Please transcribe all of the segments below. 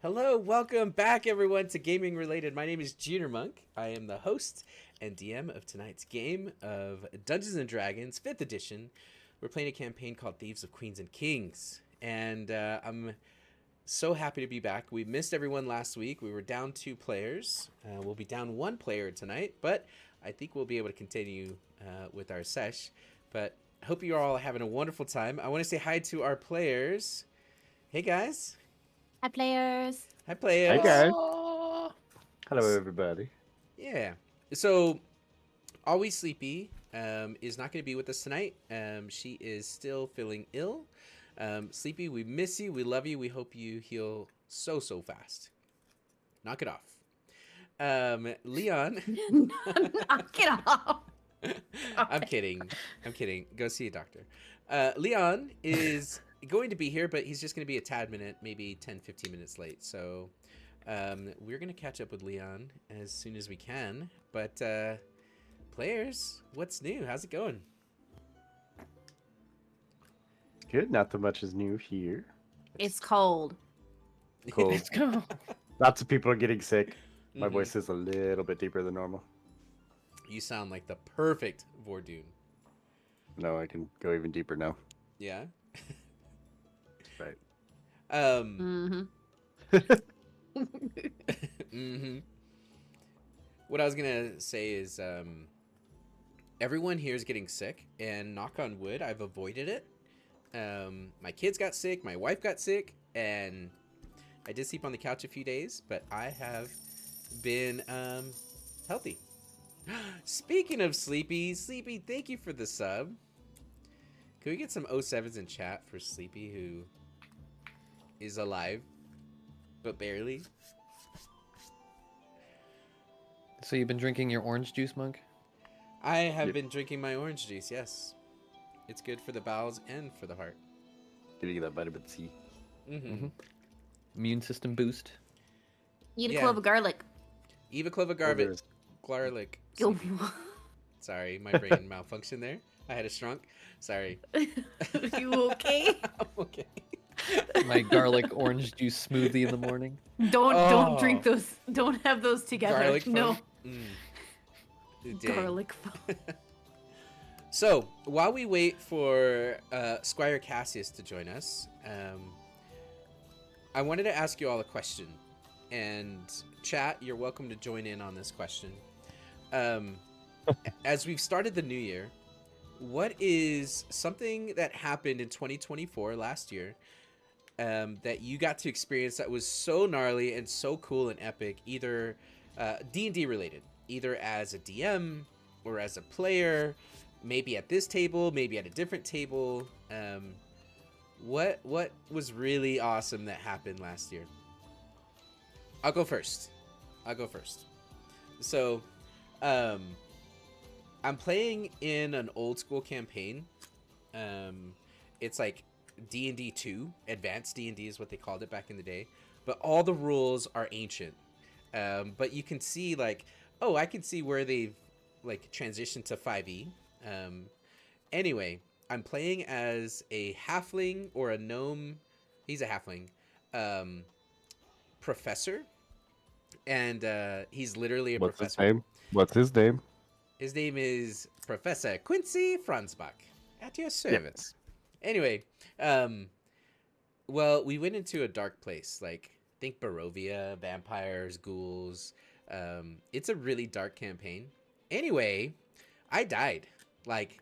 Hello, welcome back everyone to Gaming Related. My name is Junior Monk. I am the host and DM of tonight's game of Dungeons and Dragons 5th edition. We're playing a campaign called Thieves of Queens and Kings. And I'm so happy to be back. We missed everyone last week. We were down 2 players. We'll be down 1 player tonight, but I think we'll be able to continue with our sesh. But I hope you're all having a wonderful time. I want to say hi to our players. Hey guys. Hi, players. Hi Hi players. guys. Oh, Hello everybody. Yeah. So, Always Sleepy is not going to be with us tonight. She is still feeling ill. Sleepy, we miss you. We love you. We hope you heal so fast. Knock it off. Leon. Knock it off. I'm kidding. Go see a doctor. Leon is going to be here, but he's just going to be a tad minute, maybe 10-15 minutes late. So we're going to catch up with Leon as soon as we can. But players, what's new? How's it going? Good. Not too much is new here. It's cold. Cold. let's go. Lots of people are getting sick. My Mhm. voice is a little bit deeper than normal. You sound like the perfect Vordoon. No, I can go even deeper now. Yeah? Right. Mm-hmm. What I was gonna say is everyone here is getting sick, and knock on wood, I've avoided it. My kids got sick, my wife got sick, and I did sleep on the couch a few days, but I have been healthy. Speaking of Sleepy, thank you for the sub. Can we get some 07s in chat for Sleepy, who is alive, but barely? So you've been drinking your orange juice, Monk? I have Yep. been drinking my orange juice, yes. It's good for the bowels and for the heart. Getting that vitamin C. Mm-hmm. Immune system boost. Eat a Yeah. clove of garlic. Eva Clova there's- Garlic. Go. Sorry, my brain malfunctioned there. I had a shrunk. Sorry. You okay? I'm okay. My garlic orange juice smoothie in the morning. Don't drink those. Don't have those together. Garlic no. foam? Dang. Garlic foam. So, while we wait for Squire Cassius to join us, I wanted to ask you all a question. And chat, you're welcome to join in on this question. As we've started the new year, what is something that happened in 2024 last year that you got to experience that was so gnarly and so cool and epic, either D&D related, either as a DM or as a player, maybe at this table, maybe at a different table. What was really awesome that happened last year? I'll go first. So, I'm playing in an old school campaign. It's like D&D 2, Advanced D&D is what they called it back in the day. But all the rules are ancient. But you can see like, oh, I can see where they've like transitioned to 5e. Anyway, I'm playing as a halfling or a gnome. He's a halfling. Professor. And he's literally a What's professor. his name? What's his name? His name is Professor Quincy Franzbach. At your service. Anyway, well, we went into a dark place. Like, think Barovia, vampires, ghouls. It's a really dark campaign. Anyway, I died. Like,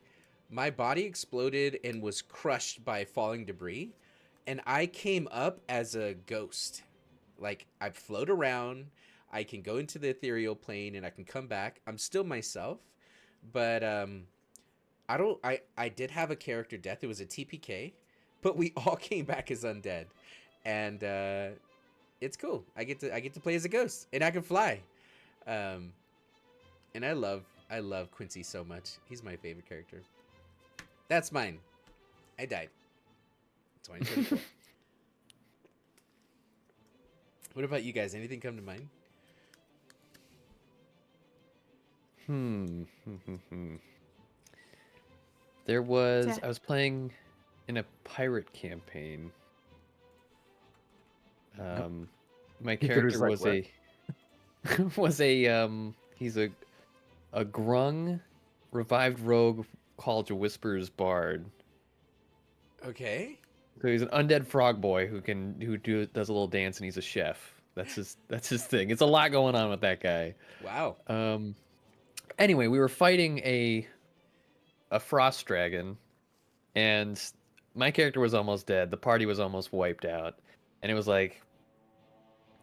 my body exploded and was crushed by falling debris. And I came up as a ghost. Like, I float around. I can go into the ethereal plane and I can come back. I'm still myself, but I did have a character death. It was a TPK, but we all came back as undead, and it's cool. I get to play as a ghost and I can fly, and I love Quincy so much. He's my favorite character. That's mine. I died. 2024. What about you guys? Anything come to mind? There was, I was playing in a pirate campaign. My He could character like, was what? he's a grung revived rogue called a Whispers bard. Okay. So he's an undead frog boy who does a little dance and he's a chef. That's his thing. It's a lot going on with that guy. Wow. Anyway, we were fighting a frost dragon, and my character was almost dead. The party was almost wiped out, and it was like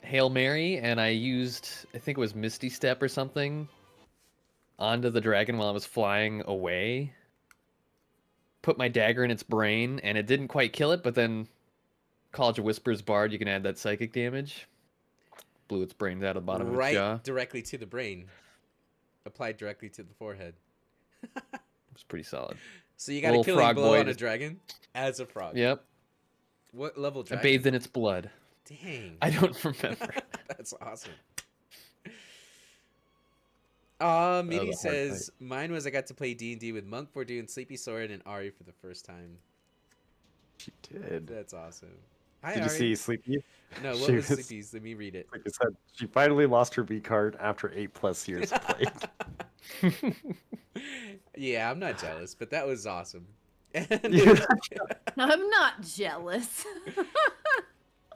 Hail Mary, and I used, I think it was Misty Step or something, onto the dragon while I was flying away. Put my dagger in its brain, and it didn't quite kill it, but then College of Whispers Bard, you can add that psychic damage. Blew its brains out of the bottom of its Right jaw. It directly to the brain. Applied directly to the forehead. was pretty solid. So you got a Little killing frog blow boy on a just- dragon as a frog. Yep. What level I dragon? bathed in its blood. Dang. I don't remember. That's awesome. was Mini a hard says mine was I got to play D&D with Monk Fordu and Sleepy Sword and Ari for the first time. She did. That's awesome. Hi, Did Ari. you see Sleepy? No, what She was was- Sleepy's? Let me read it. Like I said, she finally lost her V card after 8+ years of playing. Yeah, I'm not jealous, but that was awesome. And I'm not jealous.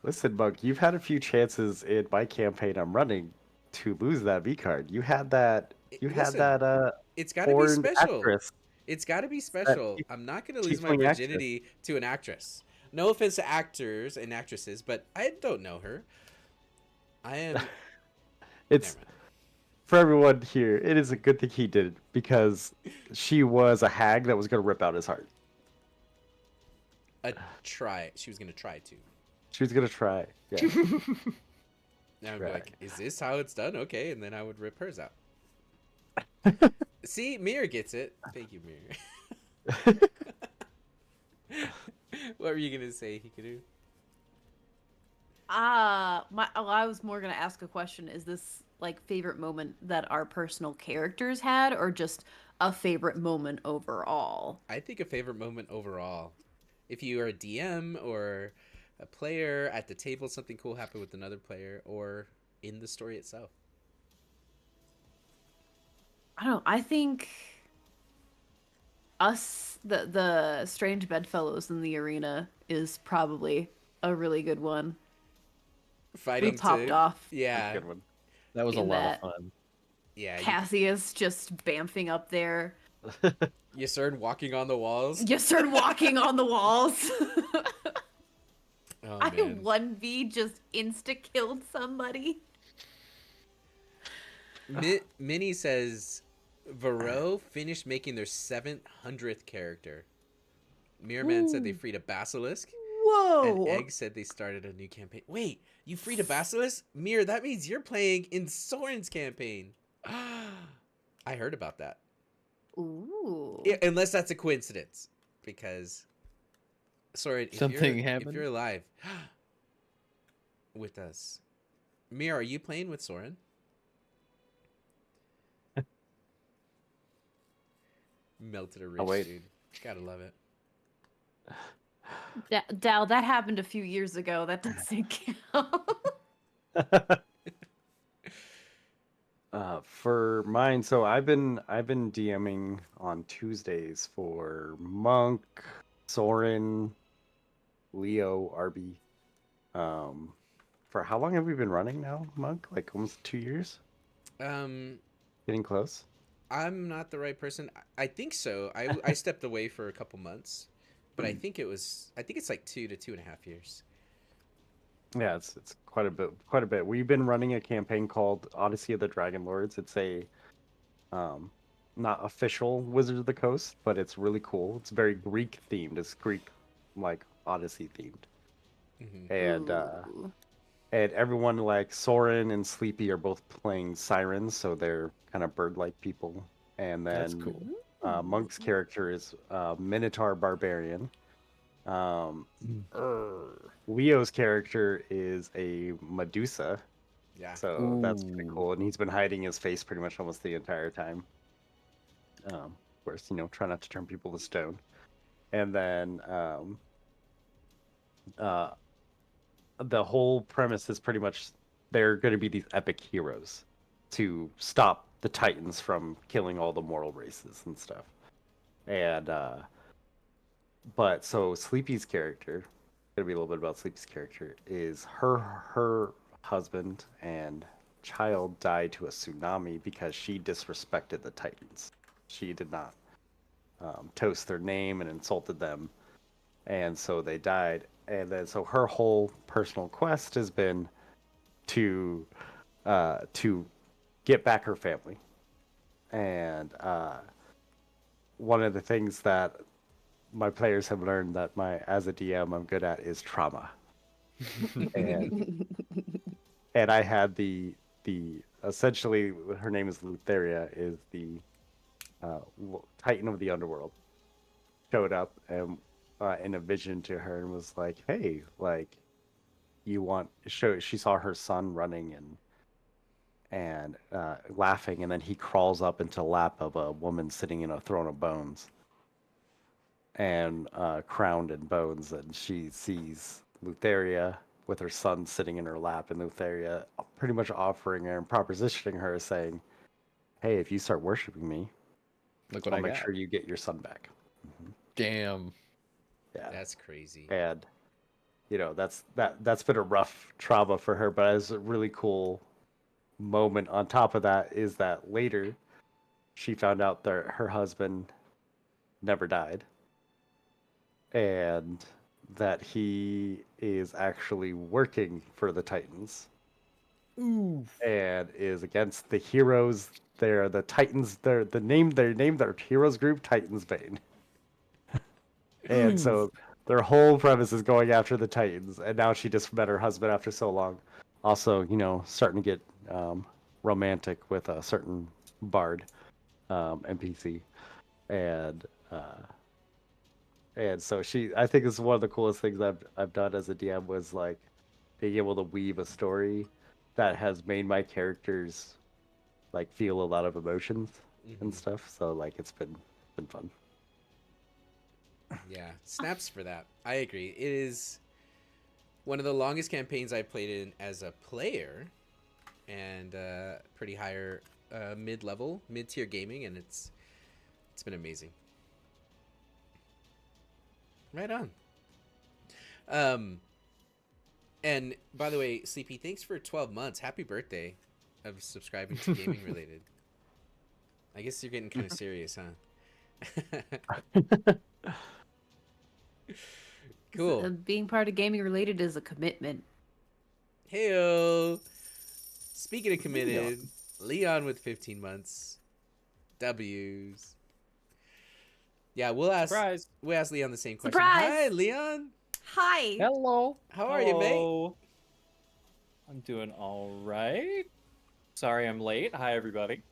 Listen, Monk, you've had a few chances in my campaign I'm running to lose that V card. You had that. You had Listen, that. it's got to be Foreign special. actress. It's got to be special. I'm not going to lose my tiefling actress. virginity to an actress. No offense to actors and actresses, but I don't know her. I am. It's Never mind. for everyone here. It is a good thing he did it because she was a hag that was going to rip out his heart. She was going to try to. She was going to try. Yeah. Now I'd be like, is this how it's done? Okay, and then I would rip hers out. See, Mir gets it. Thank you, Mir. What were you gonna say, Hikaru? I was more gonna ask a question. Is this like favorite moment that our personal characters had, or just a favorite moment overall? I think a favorite moment overall. If you are a DM or a player at the table, something cool happened with another player, or in the story itself. I don't know. I think the strange bedfellows in the arena is probably a really good one. Fighting We popped off. Yeah, Good one. That was a In lot that- of fun. yeah. Cassius just bamfing up there. You started walking on the walls. You started walking on the walls. Oh I man. 1v just insta killed somebody. Minnie says, Varro finished making their 700th character. Mirrorman said they Ooh. freed a basilisk. Whoa. And Egg said they started a new campaign. Wait, you freed a basilisk? Mir, that means you're playing in Soren's campaign. I heard about that. Ooh. Yeah, unless that's a coincidence. Because Soren, Something if happened? you're alive with us. Mir, are you playing with Soren? Melted a rich wait. dude. Gotta love it. Dal, that happened a few years ago. That doesn't count. For mine, so I've been DMing on Tuesdays for Monk, Soren, Leo, Arby. For how long have we been running now, Monk? Like almost 2 years? Getting close. I'm not the right person. I think so. I stepped away for a couple months, but I think it's like 2 to 2.5 years. Yeah, it's quite a bit. We've been running a campaign called Odyssey of the Dragon Lords. It's a not official Wizards of the Coast, but it's really cool. It's very Greek themed. It's Greek like Odyssey themed. Hmm. Ooh. And everyone like Soren and Sleepy are both playing sirens, so they're kind of bird-like people. And then That's cool. Monk's character is Minotaur Barbarian. Leo's character is a Medusa, Yeah. so that's pretty Ooh. cool. And he's been hiding his face pretty much almost the entire time. Of course, try not to turn people to stone. And then the whole premise is pretty much they're going to be these epic heroes to stop the Titans from killing all the mortal races and stuff. And but so Sleepy's character, gonna be a little bit about Sleepy's character, is her husband and child died to a tsunami because she disrespected the Titans. She did not toast their name and insulted them, and so they died. And then so her whole personal quest has been to get back her family. And one of the things that my players have learned that my as a DM I'm good at is trauma. and and I had the essentially her name is Lutheria, is the Titan of the underworld, showed up and in a vision to her and was like, "Hey, like, you want?" She saw her son running and laughing, and then he crawls up into the lap of a woman sitting in a throne of bones and crowned in bones, and she sees Lutheria with her son sitting in her lap, and Lutheria pretty much offering her and propositioning her, saying, "Hey, if you start worshiping me, Look what I'll I make got. sure you get your son back." Damn. Yeah, That's crazy. and that's been a rough trauma for her, but it's a really cool moment. On top of that is that later she found out that her husband never died and that he is actually working for the Titans Ooh. and is against the heroes. They're the Titans. They're named their heroes group Titans Bane. And so their whole premise is going after the Titans. And now she just met her husband after so long. Also, starting to get romantic with a certain bard NPC, and so I think it's one of the coolest things I've done as a DM was like being able to weave a story that has made my characters like feel a lot of emotions and Hmm. stuff. So like it's been fun. Yeah, snaps for that. I agree. It is one of the longest campaigns I played in as a player, and pretty higher mid tier gaming, and it's been amazing. Right on. Um, and by the way, Sleepy, thanks for 12 months. Happy birthday of subscribing to Gaming Related. I guess you're getting kind of serious, huh? Cool. Being part of gaming related is a commitment. Heyo. Speaking of Yeah. committed, Leon with 15 months. W's. Yeah, Surprise. we'll ask Leon the same question. Surprise! Hi, Leon. Hi. Hello. How are you, mate? Hello. I'm doing all right. Sorry I'm late. Hi, everybody.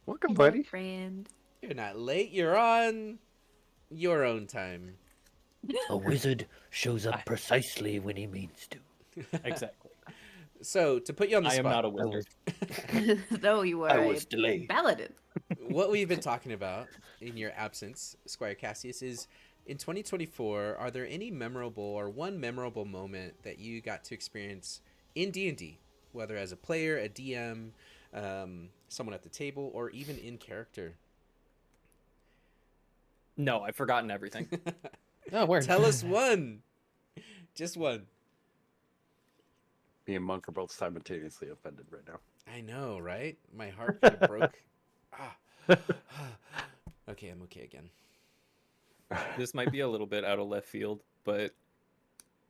Welcome, Hello, buddy. friend. You're not late. You're on your own time. A wizard shows up I- precisely when he means to. Exactly. So, to put you on the I am spot, not a wizard. No, you were I a was delayed. paladin. what we've been talking about in your absence, Squire Cassius, is in 2024, are there any memorable or one memorable moment that you got to experience in D&D, whether as a player, a DM, someone at the table, or even in character? No, I've forgotten everything. Oh, where? Tell us one. Just one. Me and Monk are both simultaneously offended right now. I know, right? My heart kind of broke. Ah. Okay, I'm okay again. This might be a little bit out of left field, but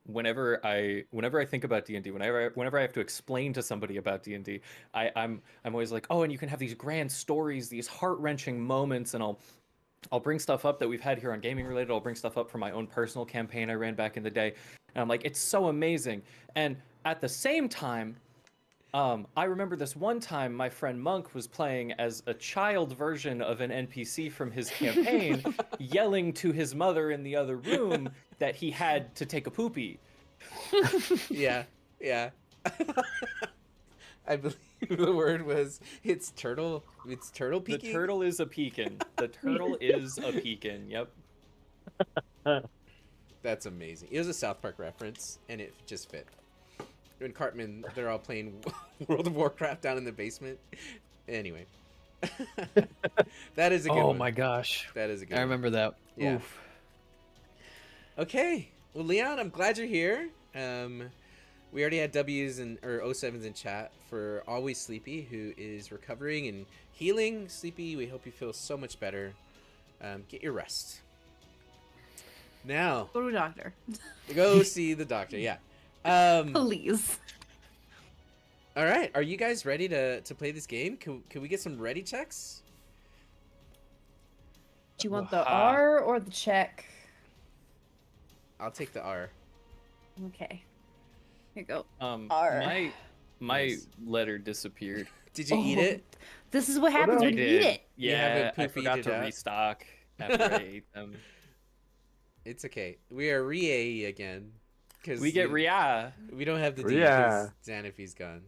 whenever I think about D&D, whenever I have to explain to somebody about D&D, I'm always like, "Oh, and you can have these grand stories, these heart-wrenching moments," and I'll bring stuff up that we've had here on Gaming Related. I'll bring stuff up from my own personal campaign I ran back in the day. And I'm like, it's so amazing. And at the same time, I remember this one time my friend Monk was playing as a child version of an NPC from his campaign, yelling to his mother in the other room that he had to take a poopy. Yeah, yeah. I believe the word was it's turtle The peeking. turtle is a pekin. The turtle is a pekin. Yep. That's amazing. It was a South Park reference, and it just fit. and Cartman, they're all playing World of Warcraft down in the basement. Anyway, that is a good Oh one. my gosh. That is a good I one. remember that. Yeah. Oof. Okay. Well, Leon, I'm glad you're here. We already had W's and or 07s in chat for Always Sleepy, who is recovering and healing. Sleepy, we hope you feel so much better. Get your rest. Now, Go to a doctor. go see the doctor. Yeah. Please. All right. Are you guys ready to play this game? Can we get some ready checks? Do you want the Waha. R or the check? I'll take the R. Okay. Here you go. R. My Nice. letter disappeared. Did you eat Oh, it? This is what happens no. when you eat it. You Yeah, haven't I poopied forgot it to out? restock after I ate them. It's okay. We are re again. Cause We get Ria. We don't have the D Yeah. because Xanafy's gone.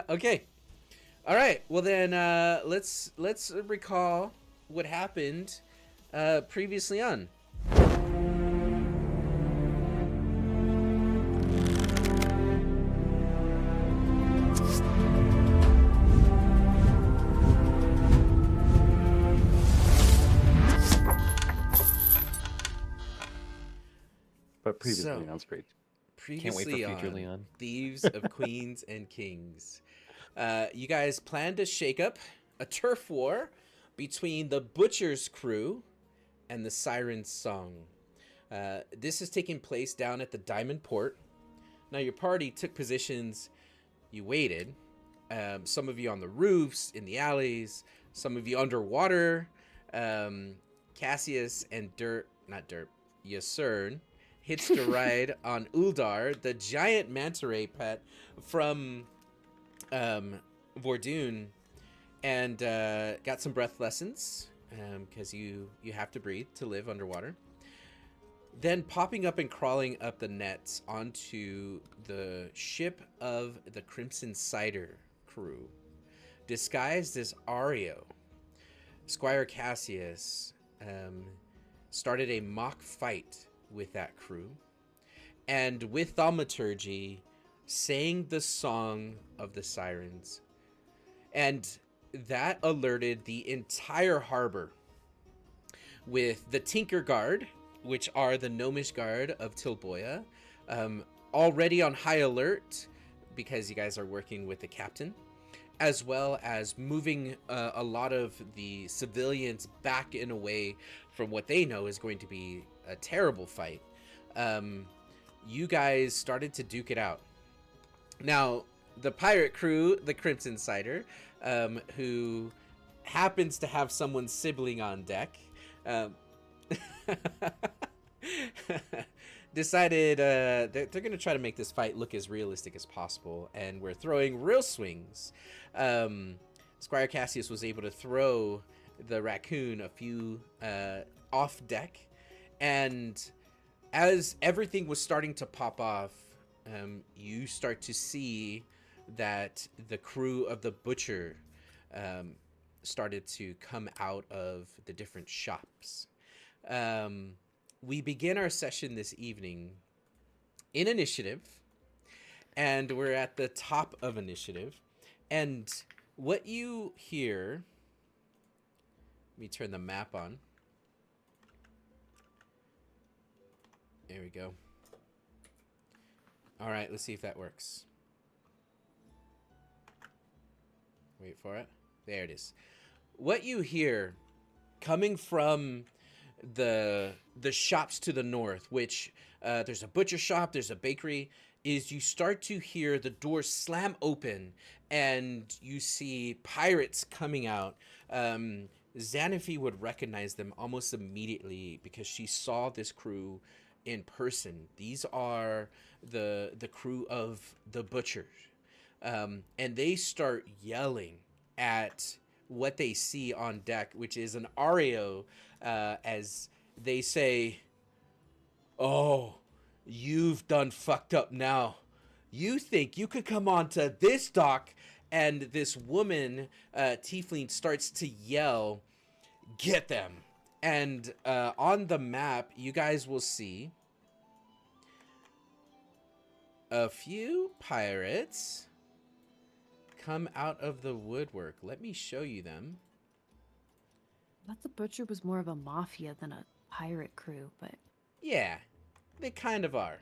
Okay. All right. Well then, let's recall what happened previously on. But previously So- on Screech. Previously Can't wait for future on Leon. Thieves of Queens and Kings. You guys plan to shake up a turf war between the Butcher's crew and the Siren's Song. This is taking place down at the Diamond Port. Now, your party took positions. You waited. Some of you on the roofs, in the alleys. Some of you underwater. Cassius and Yasern hitched a ride on Uldar, the giant manta ray pet from Vordoon, and got some breath lessons because you have to breathe to live underwater. Then popping up and crawling up the nets onto the ship of the Crimson Cider crew, disguised as Ario. Squire Cassius started a mock fight with that crew, and with thaumaturgy sang the song of the sirens, and that alerted the entire harbor, with the Tinker Guard, which are the gnomish guard of Tilboya, already on high alert because you guys are working with the captain, as well as moving a lot of the civilians back and away from what they know is going to be a terrible fight. You guys started to duke it out. Now, the pirate crew, the Crimson Cider, who happens to have someone's sibling on deck, decided they're going to try to make this fight look as realistic as possible, and we're throwing real swings. Squire Cassius was able to throw the raccoon a few off deck, and as everything was starting to pop off, you start to see that the crew of the Butcher started to come out of the different shops. We begin our session this evening in initiative, and we're at the top of initiative. And what you hear, let me turn the map on. There we go. All right, let's see if that works. Wait for it. There it is. What you hear coming from the shops to the north, which there's a butcher shop, there's a bakery, is you start to hear the doors slam open and you see pirates coming out. Xanafy would recognize them almost immediately because she saw this crew in person. These are the crew of the Butcher. And they start yelling at what they see on deck, which is an Ario, as they say, "Oh, you've done fucked up now. You think you could come onto this dock?" And this woman, Tiefling, starts to yell, "Get them!" And on the map, you guys will see a few pirates come out of the woodwork. Let me show you them. I thought the butcher was more of a mafia than a pirate crew, but Yeah, they kind of are.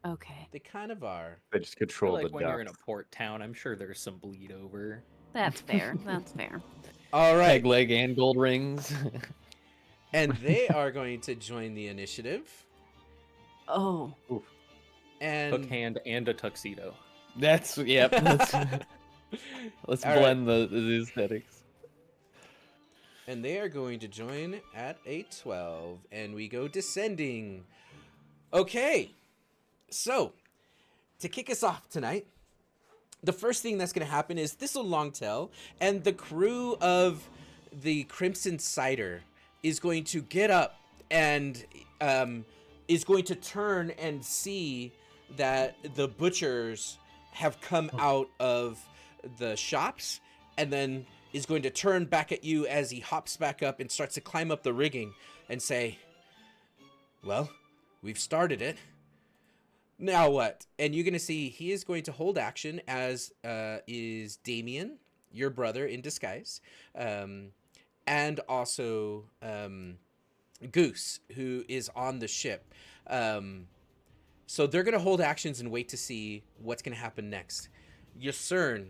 okay. They kind of are. They just I feel control like the when you're in a ducks. port town, I'm sure there's some bleed over. That's fair. That's fair. All right. Peg leg and gold rings. And they are going to join the initiative. Oh, Hook And hand and a tuxedo. That's yep. Let's All right. blend the aesthetics. And they are going to join at a 12. And we go descending. Okay. So, to kick us off tonight, the first thing that's going to happen is Thistle Longtail and the crew of the Crimson Cider is going to get up and is going to turn and see that the butchers have come out of the shops, and then is going to turn back at you as he hops back up and starts to climb up the rigging and say, well, we've started it. Now what? And you're going to see he is going to hold action, as is Damien, your brother in disguise, and also Goose, who is on the ship. So they're going to hold actions and wait to see what's going to happen next. Your Cern,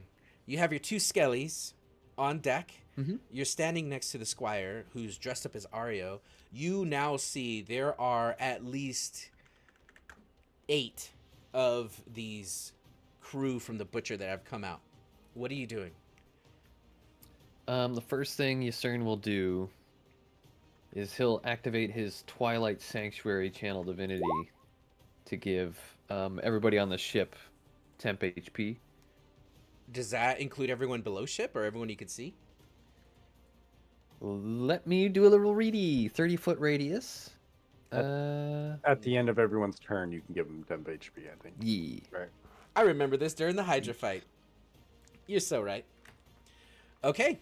you have your two skellies on deck. Mhm. You're standing next to the squire, who's dressed up as Ario. You now see there are at least 8 of these crew from the butcher that have come out. What are you doing? The first thing Ysern will do is he'll activate his Twilight Sanctuary Channel Divinity to give everybody on the ship temp HP. Does that include everyone below ship or everyone you can see? Let me do a little ready. 30-foot radius. At the end of everyone's turn, you can give them temp HP, I think. Yeah. Right. I remember this during the Hydra fight. You're so right. Okay,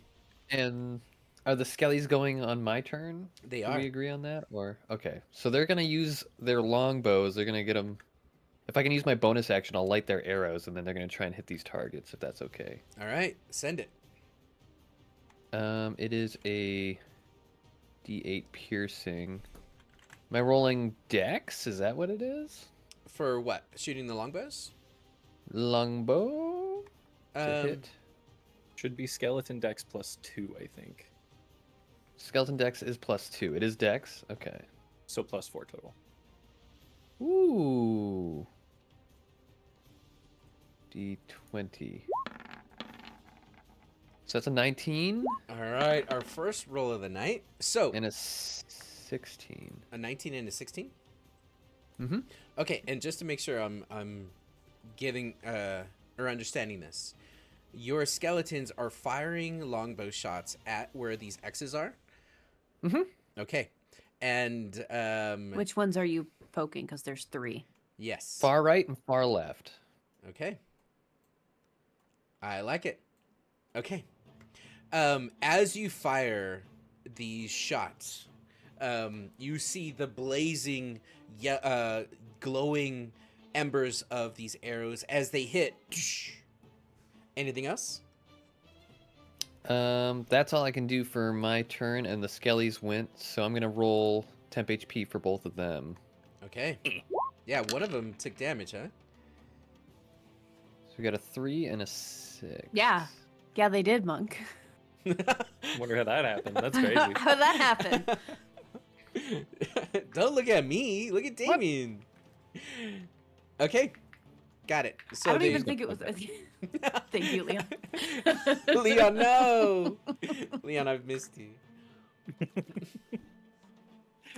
And are the skellies going on my turn? they Do are. we agree on that? Or okay, so they're gonna use their longbows. They're gonna get them. If I can use my bonus action, I'll light their arrows, and then they're gonna try and hit these targets. If that's okay. All right, send it. It is a D8 piercing. Am I rolling dex? Is that what it is? For what? Shooting the longbows? Longbow to Um, hit. Should be skeleton dex +2, I think. Skeleton dex is +2. It is dex. Okay. So +4 total. Ooh. D20. So that's a 19 All right, our first roll of the night. So, and a 16. a 19 and a 16? Mhm. Okay, and just to make sure I'm getting or understanding this, your skeletons are firing longbow shots at where these X's are? Mhm. Okay. And which ones are you poking? Because there's 3. yes. Far right and far left. Okay. I like it. Okay. As you fire these shots, you see the blazing, glowing embers of these arrows as they hit. Anything else? That's all I can do for my turn, and the skellies went, so I'm gonna roll temp HP for both of them. Okay. Yeah, one of them took damage, huh? So we got a 3 and a 6. Yeah. Yeah, they did, Monk. Wonder how that happened. That's crazy. How'd that happen? Don't look at me. Look at Damien. Okay. Got it. So I don't they... even think it was. Thank you, Leon. Leon, no. Leon, I've missed you.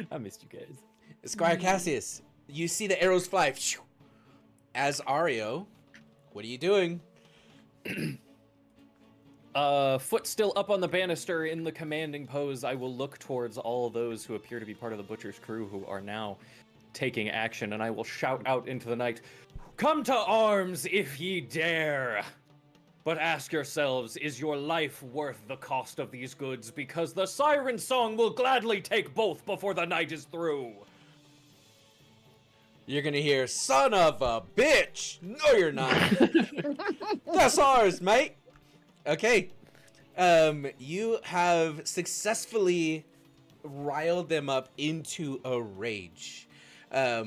I missed you guys. Squire Cassius, you see the arrows fly. As Ario, what are you doing? Foot still up on the banister in the commanding pose, I will look towards all those who appear to be part of the Butcher's crew who are now taking action, and I will shout out into the night, "Come to arms if ye dare! But ask yourselves, is your life worth the cost of these goods? Because the siren song will gladly take both before the night is through." you're gonna hear "son of a bitch." No, you're not. That's ours, mate. Okay. You have successfully riled them up into a rage. That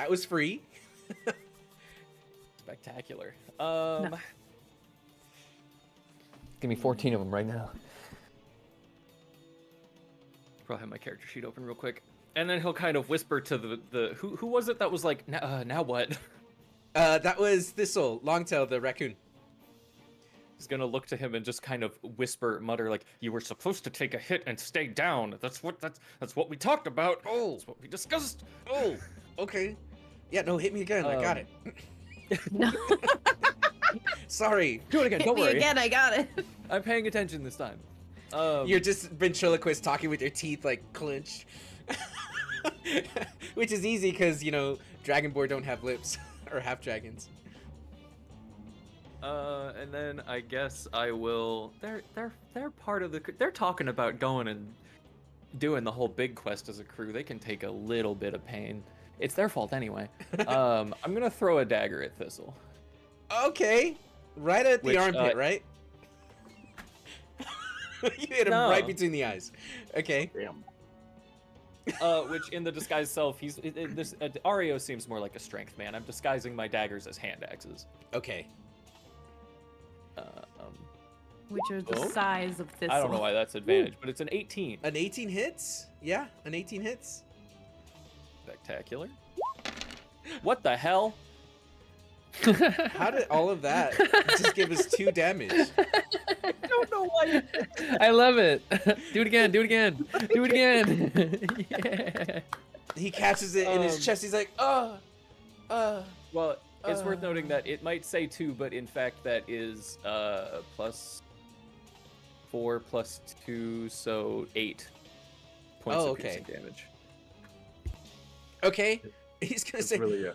was free. Spectacular. Give me 14 of them right now. Probably have my character sheet open real quick, and then he'll kind of whisper to the who was it that was like, now what? That was Thistle, Longtail, the raccoon. He's gonna look to him and just kind of mutter like, "You were supposed to take a hit and stay down. That's what we talked about. Oh. That's what we discussed." Oh, okay. Yeah, no, hit me again. I got it. No. Sorry. Do it again. Hit Don't me worry. again, I got it. I'm paying attention this time. You're just ventriloquist talking with your teeth like clenched. Which is easy because, Dragonborn don't have lips. Or half dragons. And then I guess I will. They're part of the. They're talking about going and doing the whole big quest as a crew. They can take a little bit of pain. It's their fault anyway. I'm gonna throw a dagger at Thistle. Okay. Right at the Which, armpit, right? You hit him No. right between the eyes. Okay. Damn. Which in the disguised self, this Ario seems more like a strength man. I'm disguising my daggers as hand axes. Okay. Which are the Oh. size of Thistle. I don't know why that's advantage, but it's an 18. An 18 hits? Yeah, an 18 hits. Spectacular. What the hell? How did all of that just give us 2 damage? I don't know why. I love it. Do it again. Do it again. Do it again. Yeah. He catches it in his chest. He's like, Well, it's worth noting that it might say 2, but in fact that is plus 4 plus 2, so 8 points Oh, of piercing okay. damage. okay. He's gonna It's say, really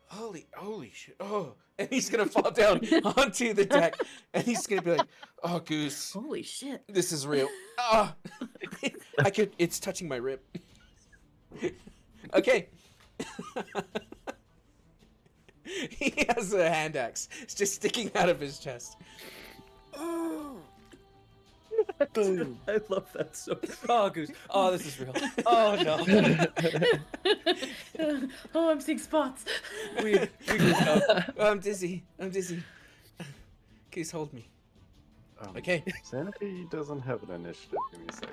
holy shit, oh. And he's gonna fall down onto the deck. And he's gonna be like, oh, Goose, Holy shit. this is real. It's touching my rib. Okay. He has a hand axe. It's just sticking out of his chest. I love that so. Oh, Goose. Oh, this is real. Oh no. Oh, I'm seeing spots. we goofed up. Oh, I'm dizzy. Goose, hold me. Okay. Sanity doesn't have an initiative. Give me a sec.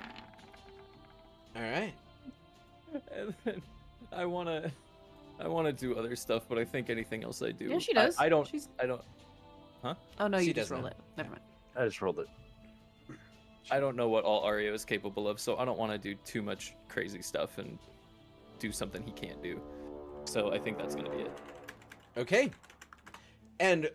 All right. And then I wanna do other stuff, but I think anything else I do. Yeah, she does. I don't. She's... I don't. Oh, no, She you just does roll now. it. Never mind. I just rolled it. I don't know what all Ario is capable of, so I don't want to do too much crazy stuff and do something he can't do. So I think that's gonna be it. Okay. And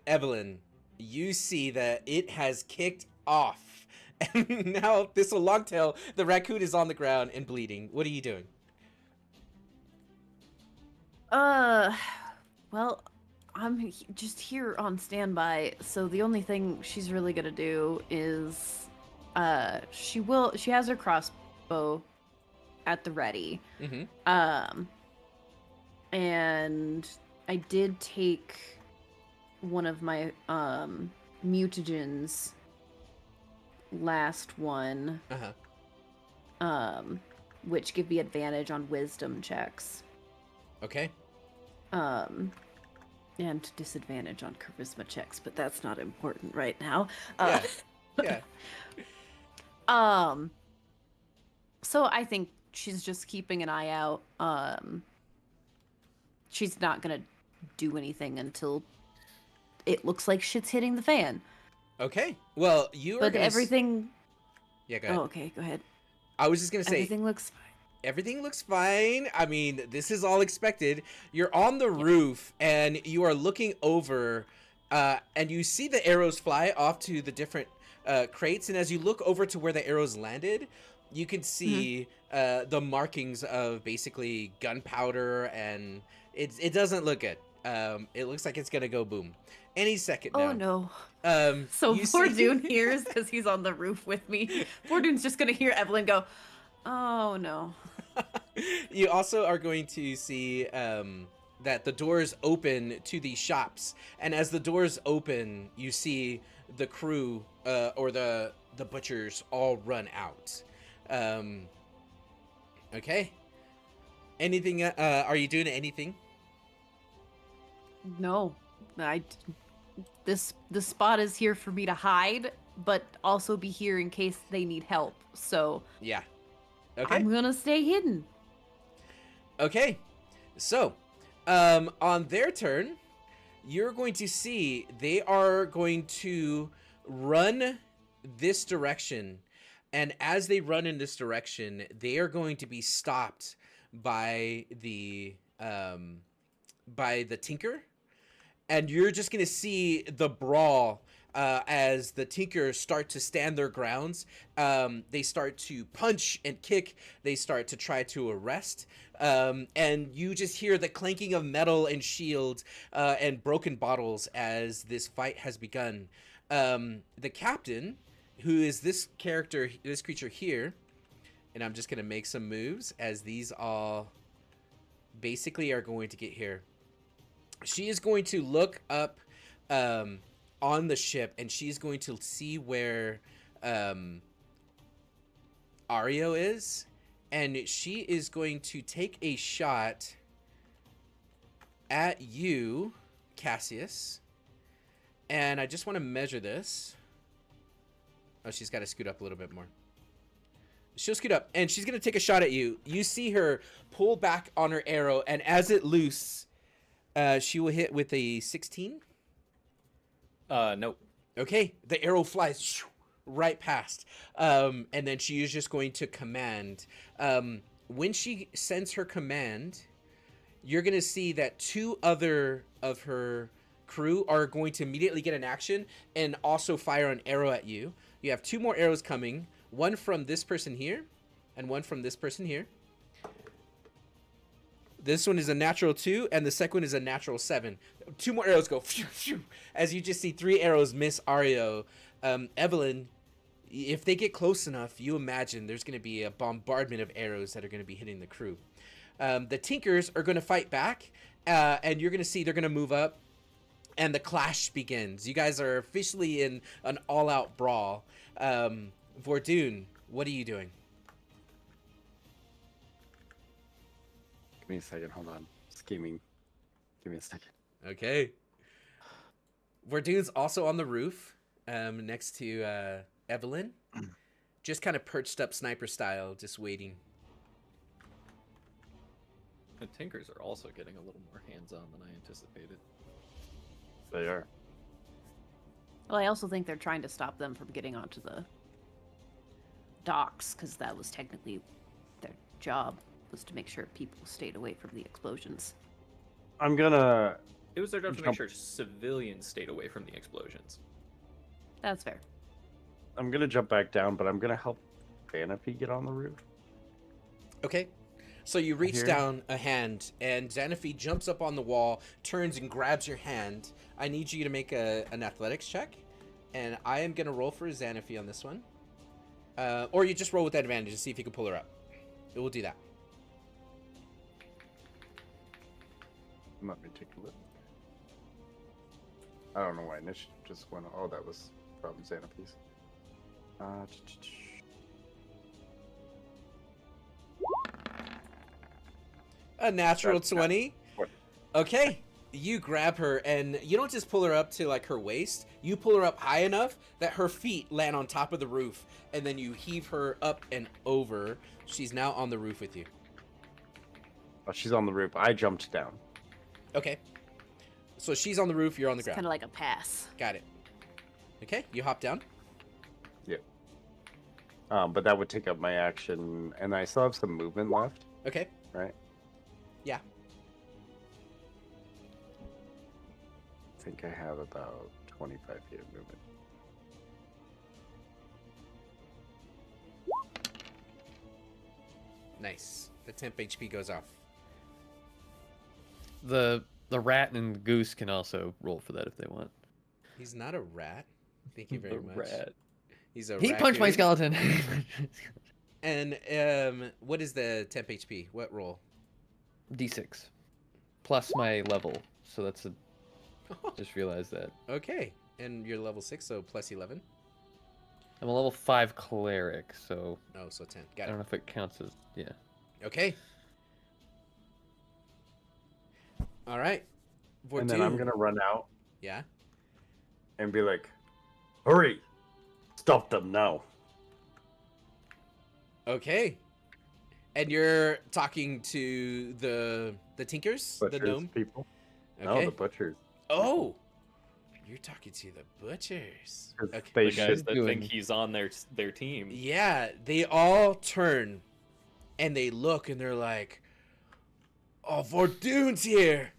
Evelyn, you see that it has kicked off. And now Thistle Longtail, the raccoon, is on the ground and bleeding. What are you doing? Well, I'm just here on standby, so the only thing she's really gonna do is, she has her crossbow at the ready. Mm-hmm. And I did take one of my, mutagens last one, Uh-huh. which give me advantage on wisdom checks. Okay. And disadvantage on charisma checks, but that's not important right now. Yeah. So I think she's just keeping an eye out. She's not gonna do anything until it looks like shit's hitting the fan. Okay. Well, you are But gonna everything. Yeah, go ahead. Oh, okay, go ahead. I was just gonna say Everything looks fine. everything looks fine. I mean, this is all expected. You're on the roof and you are looking over, and you see the arrows fly off to the different crates. And as you look over to where the arrows landed, you can see the markings of basically gunpowder, and it doesn't look good. It looks like it's gonna go boom any second now. Oh no. So you Fordoon hears because he's on the roof with me. Fordoon's just gonna hear Evelyn go, "Oh no." You also are going to see that the doors open to the shops, and as the doors open, you see the crew or the butchers all run out. Okay. Anything? Are you doing anything? No, I. This spot is here for me to hide, but also be here in case they need help. So Yeah. Okay. I'm gonna stay hidden. Okay. So, on their turn, you're going to see they are going to run this direction, and as they run in this direction, they are going to be stopped by the tinker, and you're just gonna see the brawl as the Tinkers start to stand their grounds. They start to punch and kick. They start to try to arrest. And you just hear the clanking of metal and shields and broken bottles as this fight has begun. The captain, who is this creature here, and I'm just gonna make some moves as these all basically are going to get here. She is going to look up on the ship, and she's going to see where Ario is, and she is going to take a shot at you, Cassius. And I just want to measure this. Oh, she's got to scoot up a little bit more. She'll scoot up, and she's going to take a shot at you. You see her pull back on her arrow, and as it loose, she will hit with a 16. Nope. Okay, the arrow flies right past. And then she is just going to command. When she sends her command, you're going to see that two other of her crew are going to immediately get an action and also fire an arrow at you. You have two more arrows coming, one from this person here and one from this person here. This one is a natural 2, and the second one is a natural 7. Two more arrows go, phew, phew, as you just see 3 arrows miss Ario. Evelyn, if they get close enough, you imagine there's going to be a bombardment of arrows that are going to be hitting the crew. The Tinkers are going to fight back, and you're going to see they're going to move up, and the clash begins. You guys are officially in an all-out brawl. Vordoon, what are you doing? Give me a second. Hold on. Scheming. Give me a second. Okay. Vordoon's also on the roof, next to Evelyn, just kind of perched up sniper style, just waiting. The Tinkers are also getting a little more hands-on than I anticipated. They are. Well, I also think they're trying to stop them from getting onto the docks, because that was technically their job, was to make sure people stayed away from the explosions. I'm gonna. It was their job to make Jump. sure civilians stayed away from the explosions. That's fair. I'm gonna jump back down, but I'm gonna help Vanapy get on the roof. Okay. So you reach Here. down a hand, and Xanaphi jumps up on the wall, turns and grabs your hand. I need you to make an athletics check, and I am going to roll for Xanaphi on this one. Or you just roll with that advantage to see if you can pull her up. We'll do that. Let me take a look. I don't know why initiative just went. Oh, that was from Xanapy's. A natural That's- 20. What? Okay. You grab her, and you don't just pull her up to like her waist. You pull her up high enough that her feet land on top of the roof, and then you heave her up and over. She's now on the roof with you. Oh, she's on the roof. I jumped down. Okay. So she's on the roof, you're on the It's ground. kind of like a pass. Got it. Okay, you hop down. But that would take up my action, and I still have some movement left, Okay. right? Yeah. I think I have about 25 feet of movement. Nice. The temp HP goes off. The rat and the goose can also roll for that if they want. He's not a rat. Thank you very The much. rat. He's a He punched my raccoon. skeleton. And what is the temp HP? What roll? D6 plus my level, so that's a. Just realized that Okay, and you're level 6, so plus 11. I'm a level 5 cleric, so Oh, so 10. I Got don't it. know if it counts as Okay. All right. And then I'm Vordoon. gonna run out Yeah. and be like, "Hurry! Stop them now!" Okay. And you're talking to the Tinkers, the Butchers gnome. people. No, Okay. the butchers. Oh, you're talking to the butchers. 'Cause Okay. they The guys should. that doing- think he's on their team. Yeah, they all turn and they look and they're like, "Oh, Vordoon's here!"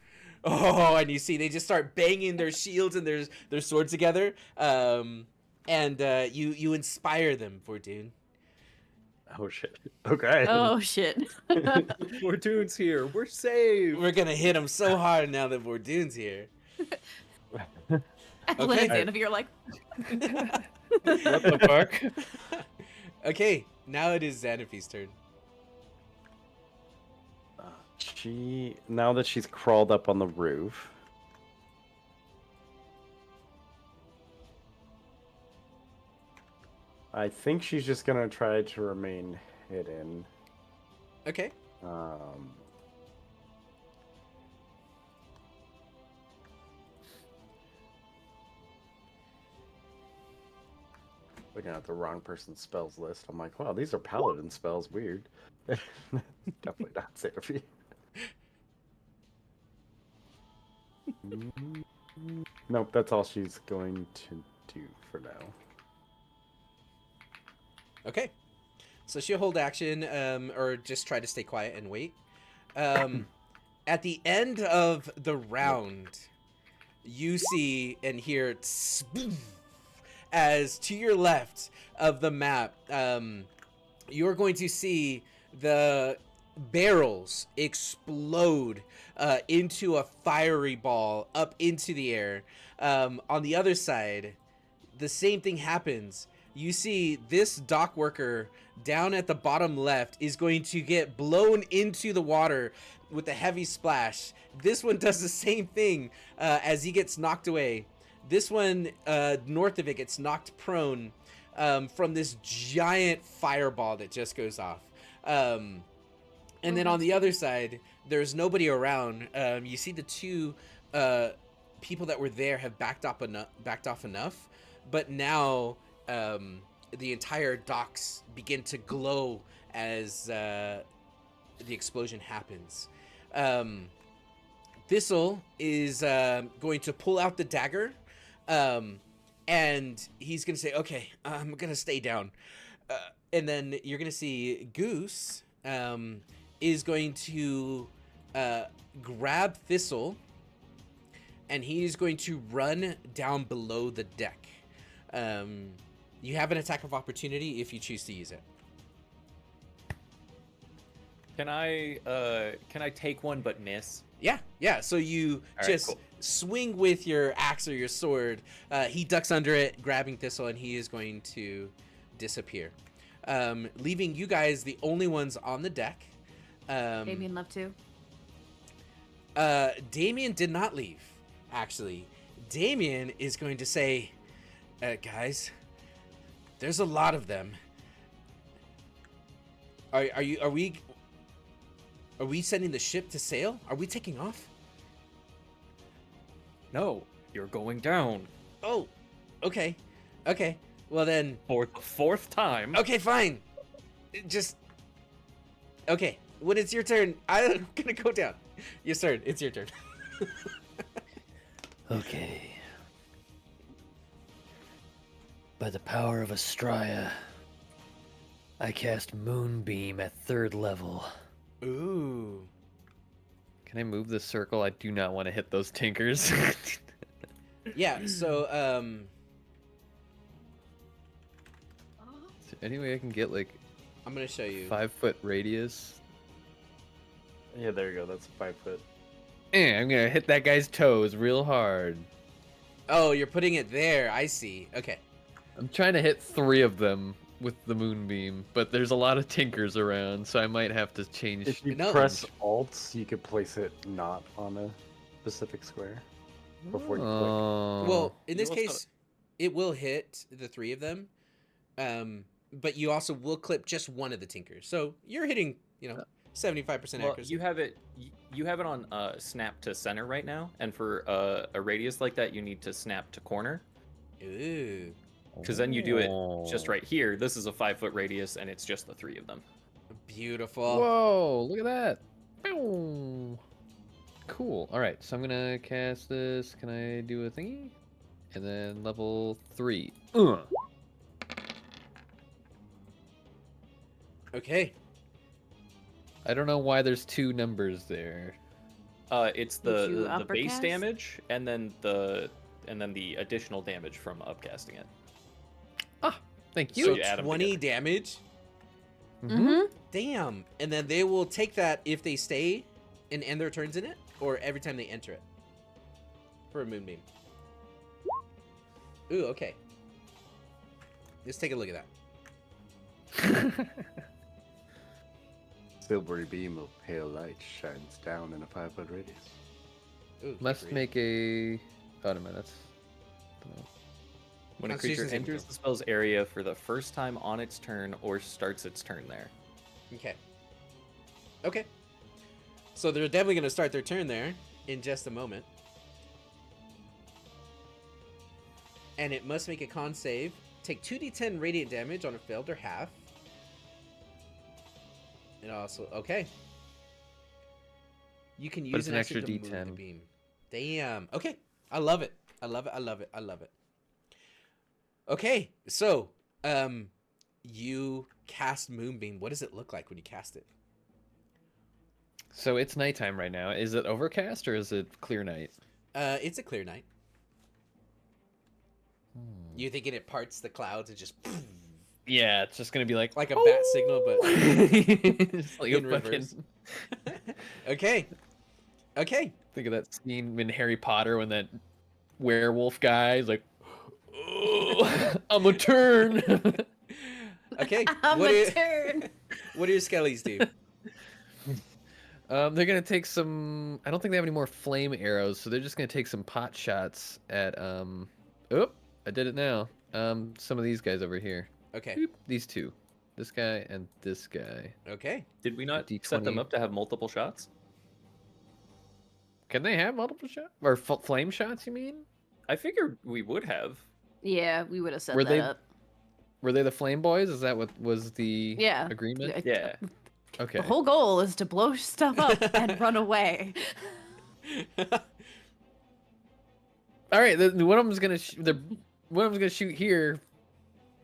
Oh, and you see they just start banging their shields and their swords together. And you inspire them, Vordoon. Oh shit. Okay. Oh shit. Fortune's here. We're safe. We're gonna hit him so hard now that Vordoon's here. Evelyn Okay. and Xanavi are like, what the fuck? Okay, now it is Xanafi's turn. Now that she's crawled up on the roof. I think she's just gonna try to remain hidden. Okay. Um, Looking at the wrong person's spells list, I'm like, wow, these are paladin spells. Weird. Definitely not Sanofi. Nope, that's all she's going to do for now. Okay. So she'll hold action, or just try to stay quiet and wait. At the end of the round, you see and hear as to your left of the map, you're going to see the barrels explode into a fiery ball up into the air. On the other side, the same thing happens. You see this dock worker down at the bottom left is going to get blown into the water with a heavy splash. This one does the same thing as he gets knocked away. This one north of it gets knocked prone from this giant fireball that just goes off. And then on the other side, there's nobody around. You see the two people that were there have backed off enough, but now the entire docks begin to glow as the explosion happens. Thistle is going to pull out the dagger, and he's going to say, okay, I'm going to stay down. And then you're going to see Goose is going to grab Thistle, and he's going to run down below the deck. You have an attack of opportunity if you choose to use it. Can I take one but miss? Yeah. So you All right, just cool. swing with your axe or your sword. He ducks under it, grabbing Thistle, and he is going to disappear, leaving you guys the only ones on the deck. Damien left too. Damien did not leave, actually. Damien is going to say, guys, there's a lot of them. Are we sending the ship to sail? Are we taking off? No, you're going down Oh, okay. Well then, for the fourth time. okay, fine. Just okay. When it's your turn, I'm gonna go down. Yes, sir. It's your turn. Okay. By the power of Astraya, I cast Moonbeam at 3rd level. Ooh. Can I move the circle? I do not want to hit those tinkers. Yeah. So Is there any way I can get like I'm gonna show you. 5-foot radius? Yeah, there you go. That's 5 foot. I'm gonna hit that guy's toes real hard. Oh, you're putting it there. I see. Okay. I'm trying to hit 3 of them with the moonbeam, but there's a lot of tinkers around, so I might have to change. If you No. press Alt, you could place it not on a specific square before you click. Oh. Well, in You this also- case, it will hit the 3 of them, but you also will clip just one of the tinkers. So you're hitting, 75% Well, accuracy. you have it on snap to center right now, and for a radius like that, you need to snap to corner. Ooh, Because then you do it Oh. just right here. This is a 5-foot radius, and it's just the 3 of them. beautiful. Whoa! Look at that. Bow. Cool. All right, so I'm gonna cast this. Can I do a thingy? And then level 3. Okay. I don't know why there's 2 numbers there. It's Did you the base uppercast? damage, and then the additional damage from upcasting it. Thank So you. you add 'em 20 together. damage? Mm-hmm. Damn. And then they will take that if they stay and end their turns in it, or every time they enter it. For a moonbeam. Ooh, okay. Let's take a look at that. Silvery beam of pale light shines down in a 5-foot radius. Ooh, Let's great. make a. Oh, no, that's. When a Constitution creature saving enters throw. the spell's area for the first time on its turn or starts its turn there. Okay. Okay. So they're definitely going to start their turn there in just a moment. And it must make a con save. Take 2d10 radiant damage on a failed or half. And also, okay. You can use it's an action extra to move the D10. beam. Damn. Okay. I love it. I love it. I love it. I love it. Okay. So, you cast Moonbeam. What does it look like when you cast it? So it's nighttime right now. Is it overcast or is it clear night? It's a clear night. Hmm. You thinking it parts the clouds and just Yeah, it's just gonna be like like a bat signal, but Just like in a fucking- reverse. Okay. Okay. Think of that scene in Harry Potter when that werewolf guy is like, "Oh, I'm a turn." Okay. I'm what, a do turn. what do your skellies do? They're gonna take some. I don't think they have any more flame arrows, so they're just gonna take some pot shots at. Oh, I did it now. Some of these guys over here. Okay. Boop, these 2, this guy and this guy. Okay. Did we not D20. set them up to have multiple shots? Can they have multiple shots or flame shots? You mean? I figure we would have. Yeah, we would have set Were that they- up. Were they the flame boys? Is that what was the Yeah. agreement? Yeah. Okay. The whole goal is to blow stuff up and run away. All right. One of them's gonna one of them's gonna shoot here,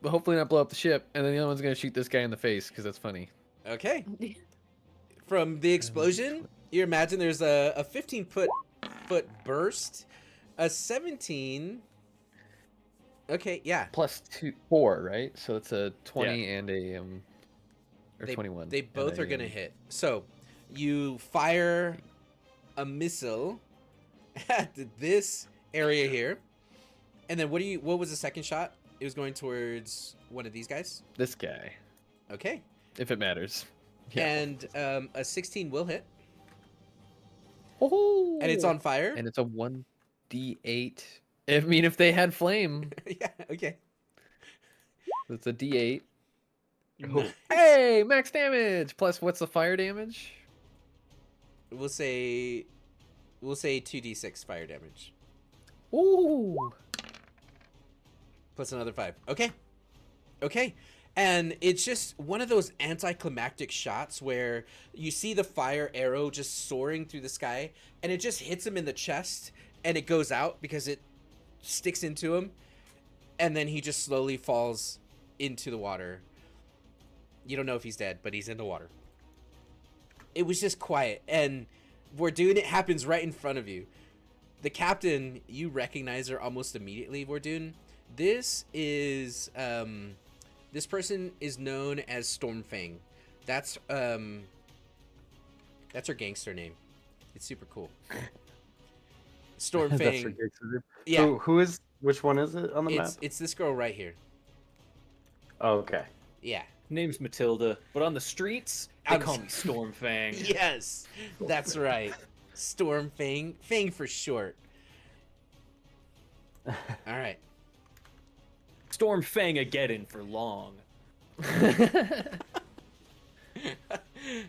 but hopefully not blow up the ship, and then the other one's gonna shoot this guy in the face because that's funny. Okay. From the explosion, you imagine there's a 15-foot burst, a 17. Okay, yeah. Plus 4, right? So it's a 20 and a or They, 21. They and both a, are gonna hit. So, you fire a missile at this area here, and then what was the second shot? It was going towards one of these guys. This guy, Okay. if it matters. Yeah. And a 16 will hit, Oh! and it's on fire. And it's a 1d8. I mean, if they had flame, Yeah. Okay. it's a d8. Nice. Hey, max damage. Plus, what's the fire damage? We'll say 2d6 fire damage Ooh. plus another 5. Okay. Okay. And it's just one of those anticlimactic shots where you see the fire arrow just soaring through the sky and it just hits him in the chest and it goes out because it sticks into him, and then he just slowly falls into the water. You don't know if he's dead, but he's in the water. It was just quiet, and Vordoon, it happens right in front of you. The captain, you recognize her almost immediately, Vordoon. This is this person is known as Stormfang. That's her gangster name. It's super cool. That's Stormfang. ridiculous. Yeah, Who is? Which one is it on the map? it's this girl right here. Oh, okay. Yeah. Name's Matilda, but on the streets they I'm call s- me Stormfang. Yes, that's right. Stormfang, Fang for short. All right. Stormfang-ageddon for long.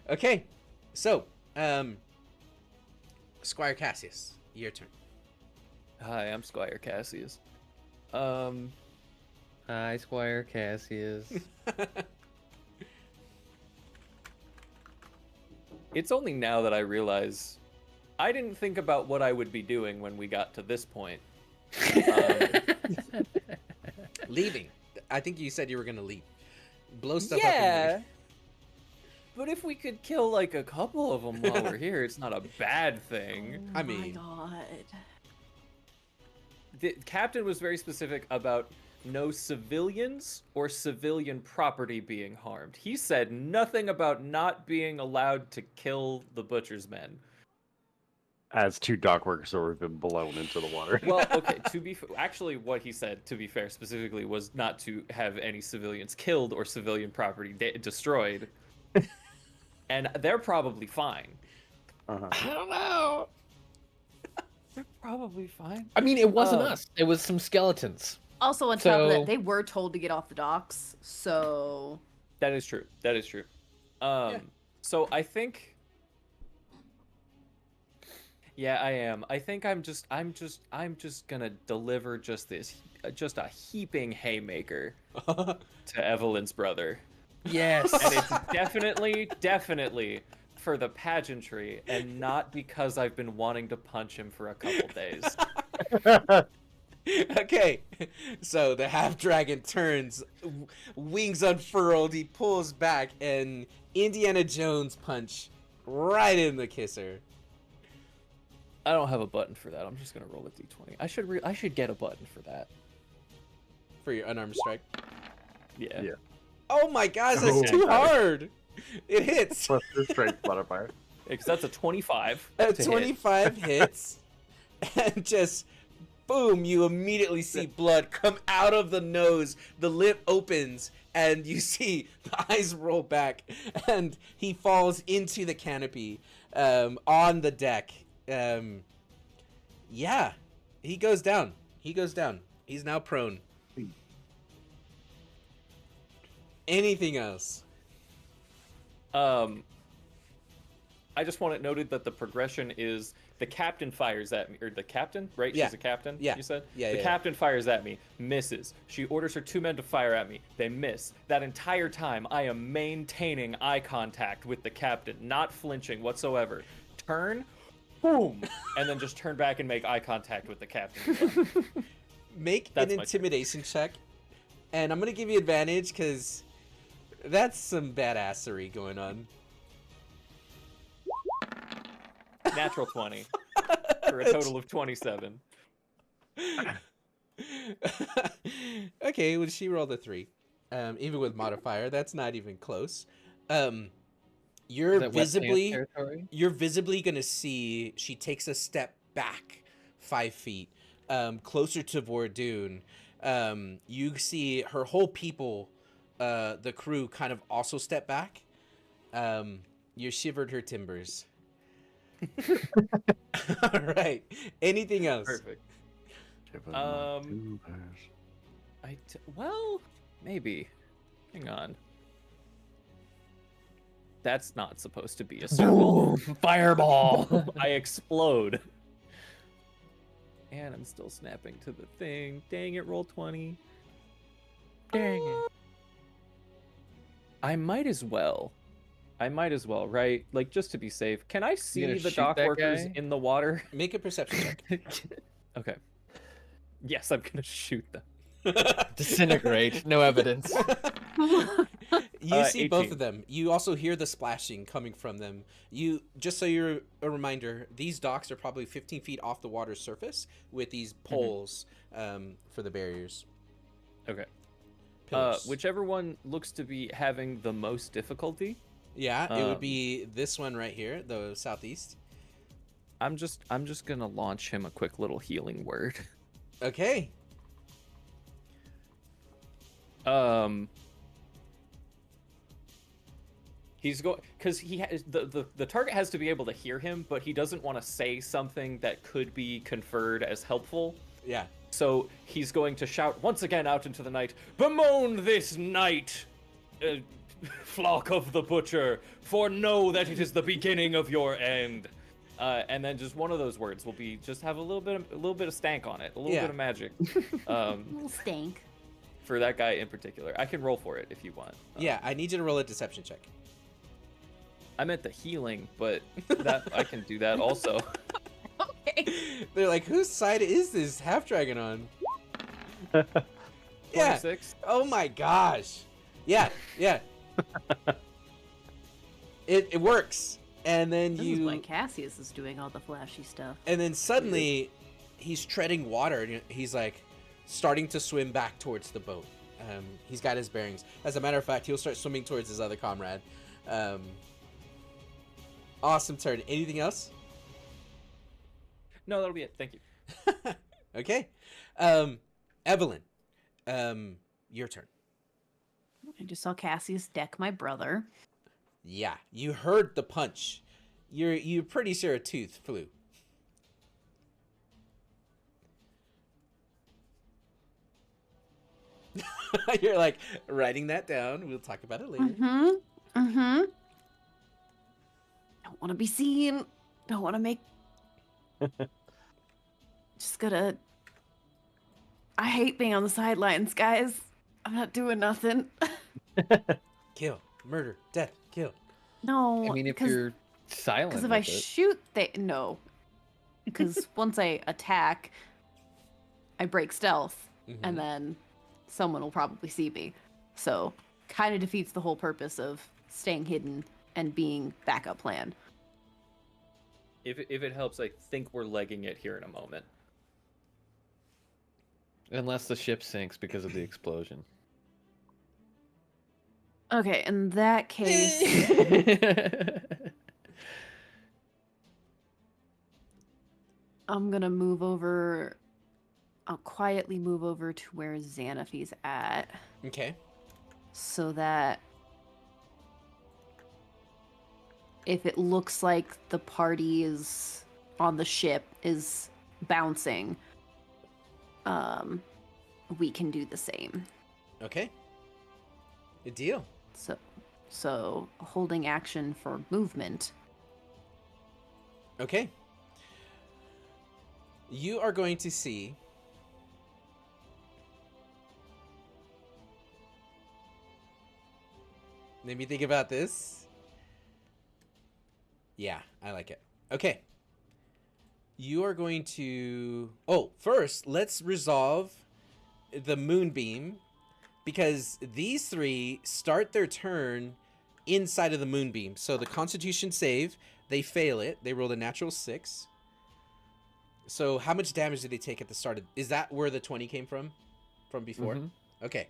Okay, so Squire Cassius, your turn. Hi, I'm Squire Cassius. Hi, Squire Cassius. It's only now that I realize I didn't think about what I would be doing when we got to this point. Leaving. I think you said you were gonna leave. Blow stuff up. Yeah. But if we could kill like a couple of them while we're here, it's not a bad thing. I Oh my mean- God. The captain was very specific about no civilians or civilian property being harmed. He said nothing about not being allowed to kill the butcher's men. As 2 dock workers who have been blown into the water. Well, okay, actually what he said, to be fair, specifically was not to have any civilians killed or civilian property destroyed. And they're probably fine. Uh-huh. I don't know. They're probably fine. I mean, it wasn't Um, us. It was some skeletons. Also, on top of So- that, they were told to get off the docks, so That is true. That is true. So I think. Yeah, I am. I think I'm just gonna deliver just a heaping haymaker to Evelyn's brother, Yes. and it's definitely for the pageantry, and not because I've been wanting to punch him for a couple days. Okay, so the half dragon turns, wings unfurled. He pulls back, and Indiana Jones punch right in the kisser. I don't have a button for that. I'm just gonna roll a d20. I should get a button for that. For your unarmed strike. Yeah. Yeah. Oh my gosh, that's Oh too my. hard. It hits. Plus the strength modifier. Because that's a 25. At to hit. 25 hits, and just boom, you immediately see blood come out of the nose. The lip opens, and you see the eyes roll back, and he falls into the canopy on the deck. Yeah, he goes down. He's now prone. Anything else? I just want it noted that the progression is the captain fires at me, or the captain, right? Yeah. She's a captain, Yeah. you said? Yeah, The yeah, captain fires at me, misses. She orders her 2 men to fire at me, they miss. That entire time, I am maintaining eye contact with the captain, not flinching whatsoever. Turn, boom, and then just turn back and make eye contact with the captain. Make That's an my turn. intimidation check, and I'm gonna give you advantage because that's some badassery going on. Natural 20 for a total of 27. Okay, well, she rolled a 3. Even with modifier, that's not even close. Is You're that West Hand visibly territory? gonna see she takes a step back 5 feet, closer to Vordoon. You see her whole people, the crew, kind of also step back. You shivered her timbers. All right. Anything else? Perfect. Give him my Um, tubers. Well, maybe. Hang on. That's not supposed to be a circle. Boom! Fireball! I explode. And I'm still snapping to the thing. Dang it, roll 20. Dang it. I might as well, right? Like, just to be safe. Can I see gonna the shoot dock that workers guy? in the water? Make a perception check. Okay. Yes, I'm gonna shoot them. Disintegrate. No evidence. You see both 18. of them. You also hear the splashing coming from them. You, just so you're a reminder, these docks are probably 15 feet off the water's surface with these poles for the barriers. Okay. Pillars. Whichever one looks to be having the most difficulty, Yeah, it would um, be this one right here, the southeast. I'm just gonna launch him a quick little healing word. Okay. He's going because the target has to be able to hear him, but he doesn't want to say something that could be conferred as helpful. Yeah. So he's going to shout once again out into the night, "Bemoan this night, flock of the butcher, for know that it is the beginning of your end." And then just one of those words will be just have a little bit of stank on it, a little Yeah. bit of magic. A little stank. For that guy in particular, I can roll for it if you want. Yeah, I need you to roll a deception check. I meant the healing, but that I can do that also. Okay. They're like, whose side is this half dragon on? Yeah. 26. Oh my gosh. Yeah. It works. And then This is why Cassius is doing all the flashy stuff. and then suddenly he's treading water and he's like starting to swim back towards the boat. He's got his bearings. As a matter of fact, he'll start swimming towards his other comrade. Awesome turn. Anything else? No, that'll be it. Thank you. Okay. Evelyn, your turn. I just saw Cassius deck my brother. Yeah, you heard the punch. You're pretty sure a tooth flew. You're like writing that down. We'll talk about it later. Don't want to be seen. Don't want to make. Just gotta. I hate being on the sidelines, guys. I'm not doing nothing. Kill, murder, death, kill. No. I mean, if you're silent, Because if with I it. shoot, no. Because once I attack, I break stealth, and then someone will probably see me. So, kind of defeats the whole purpose of staying hidden and being backup plan. If it helps, I think we're legging it here in a moment. Unless the ship sinks because of the explosion. Okay, in that case, I'm gonna move over. I'll quietly move over to where Xanafy's at, Okay. so that if it looks like the party is on the ship is bouncing, we can do the same. Okay. Good deal. So holding action for movement. Okay. You are going to see Let me think about this. Yeah, I like it. Okay. You are going to... Oh, first, let's resolve the moonbeam, because these three start their turn inside of the moonbeam. So the Constitution save, they fail it. They rolled a natural 6. So how much damage did they take at the start of... Is that where the 20 came from? From before? Mhm. Okay.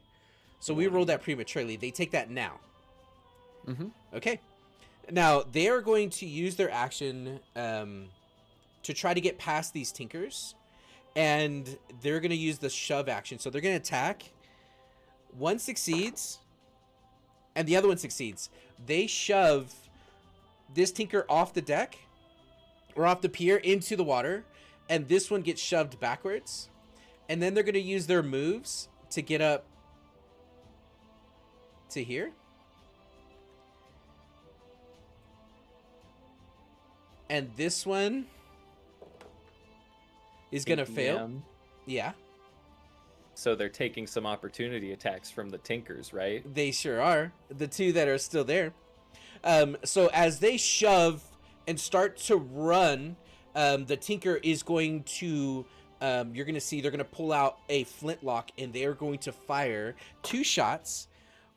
So we rolled that prematurely. They take that now. Mm-hmm. Okay. Now, they are going to use their action to try to get past these tinkers. And they're going to use the shove action. So they're going to attack. One succeeds. And the other one succeeds. They shove this tinker off the deck. Or off the pier into the water. And this one gets shoved backwards. And then they're going to use their moves to get up to here. And this one is going to fail. PM. Yeah, So they're taking some opportunity attacks from the Tinkers, right? they sure are. The two that are still there. So as they shove and start to run, the Tinker is going to... you're going to see they're going to pull out a flintlock, and they are going to fire 2 shots.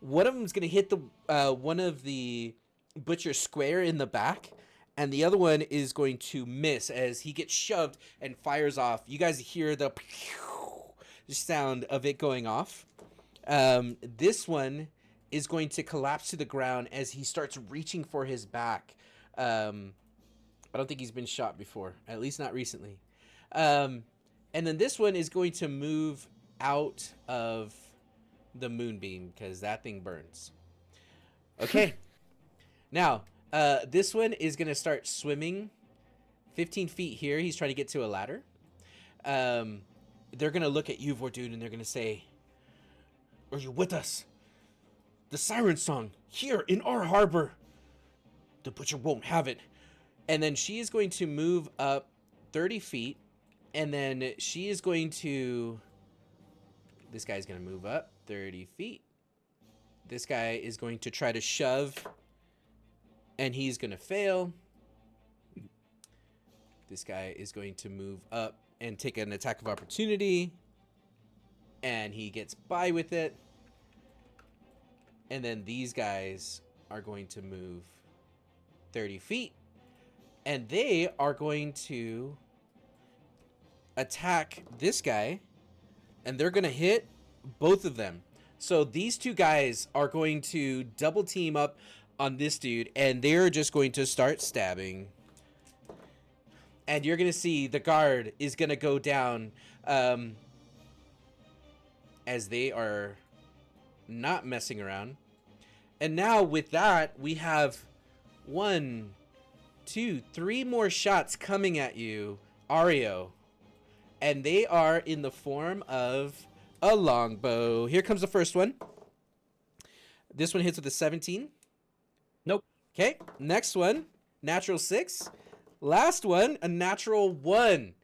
One of them is going to hit the one of the butcher square in the back, and the other one is going to miss as he gets shoved and fires off. You guys hear the sound of it going off. This one is going to collapse to the ground as he starts reaching for his back. I don't think he's been shot before, at least not recently. And then this one is going to move out of the moonbeam because that thing burns. Okay. Now, this one is gonna start swimming 15 feet here. He's trying to get to a ladder. They're gonna look at you, Vordude, and they're gonna say, "Are you with us? The siren song here in our harbor. The butcher won't have it." And then she is going to move up 30 feet, and then she is going to. This guy's gonna move up 30 feet. This guy is going to try to shove, and he's gonna fail. This guy is going to move up and take an attack of opportunity, and he gets by with it. And then these guys are going to move 30 feet, and they are going to attack this guy, and they're going to hit both of them. So these two guys are going to double team up on this dude, and they're just going to start stabbing. And you're going to see the guard is going to go down as they are not messing around. And now with that, we have 1, 2, 3 more shots coming at you, Ario. And they are in the form of a longbow. Here comes the first one. This one hits with a 17. Nope. Okay, next one, natural 6. Last one, a natural 1.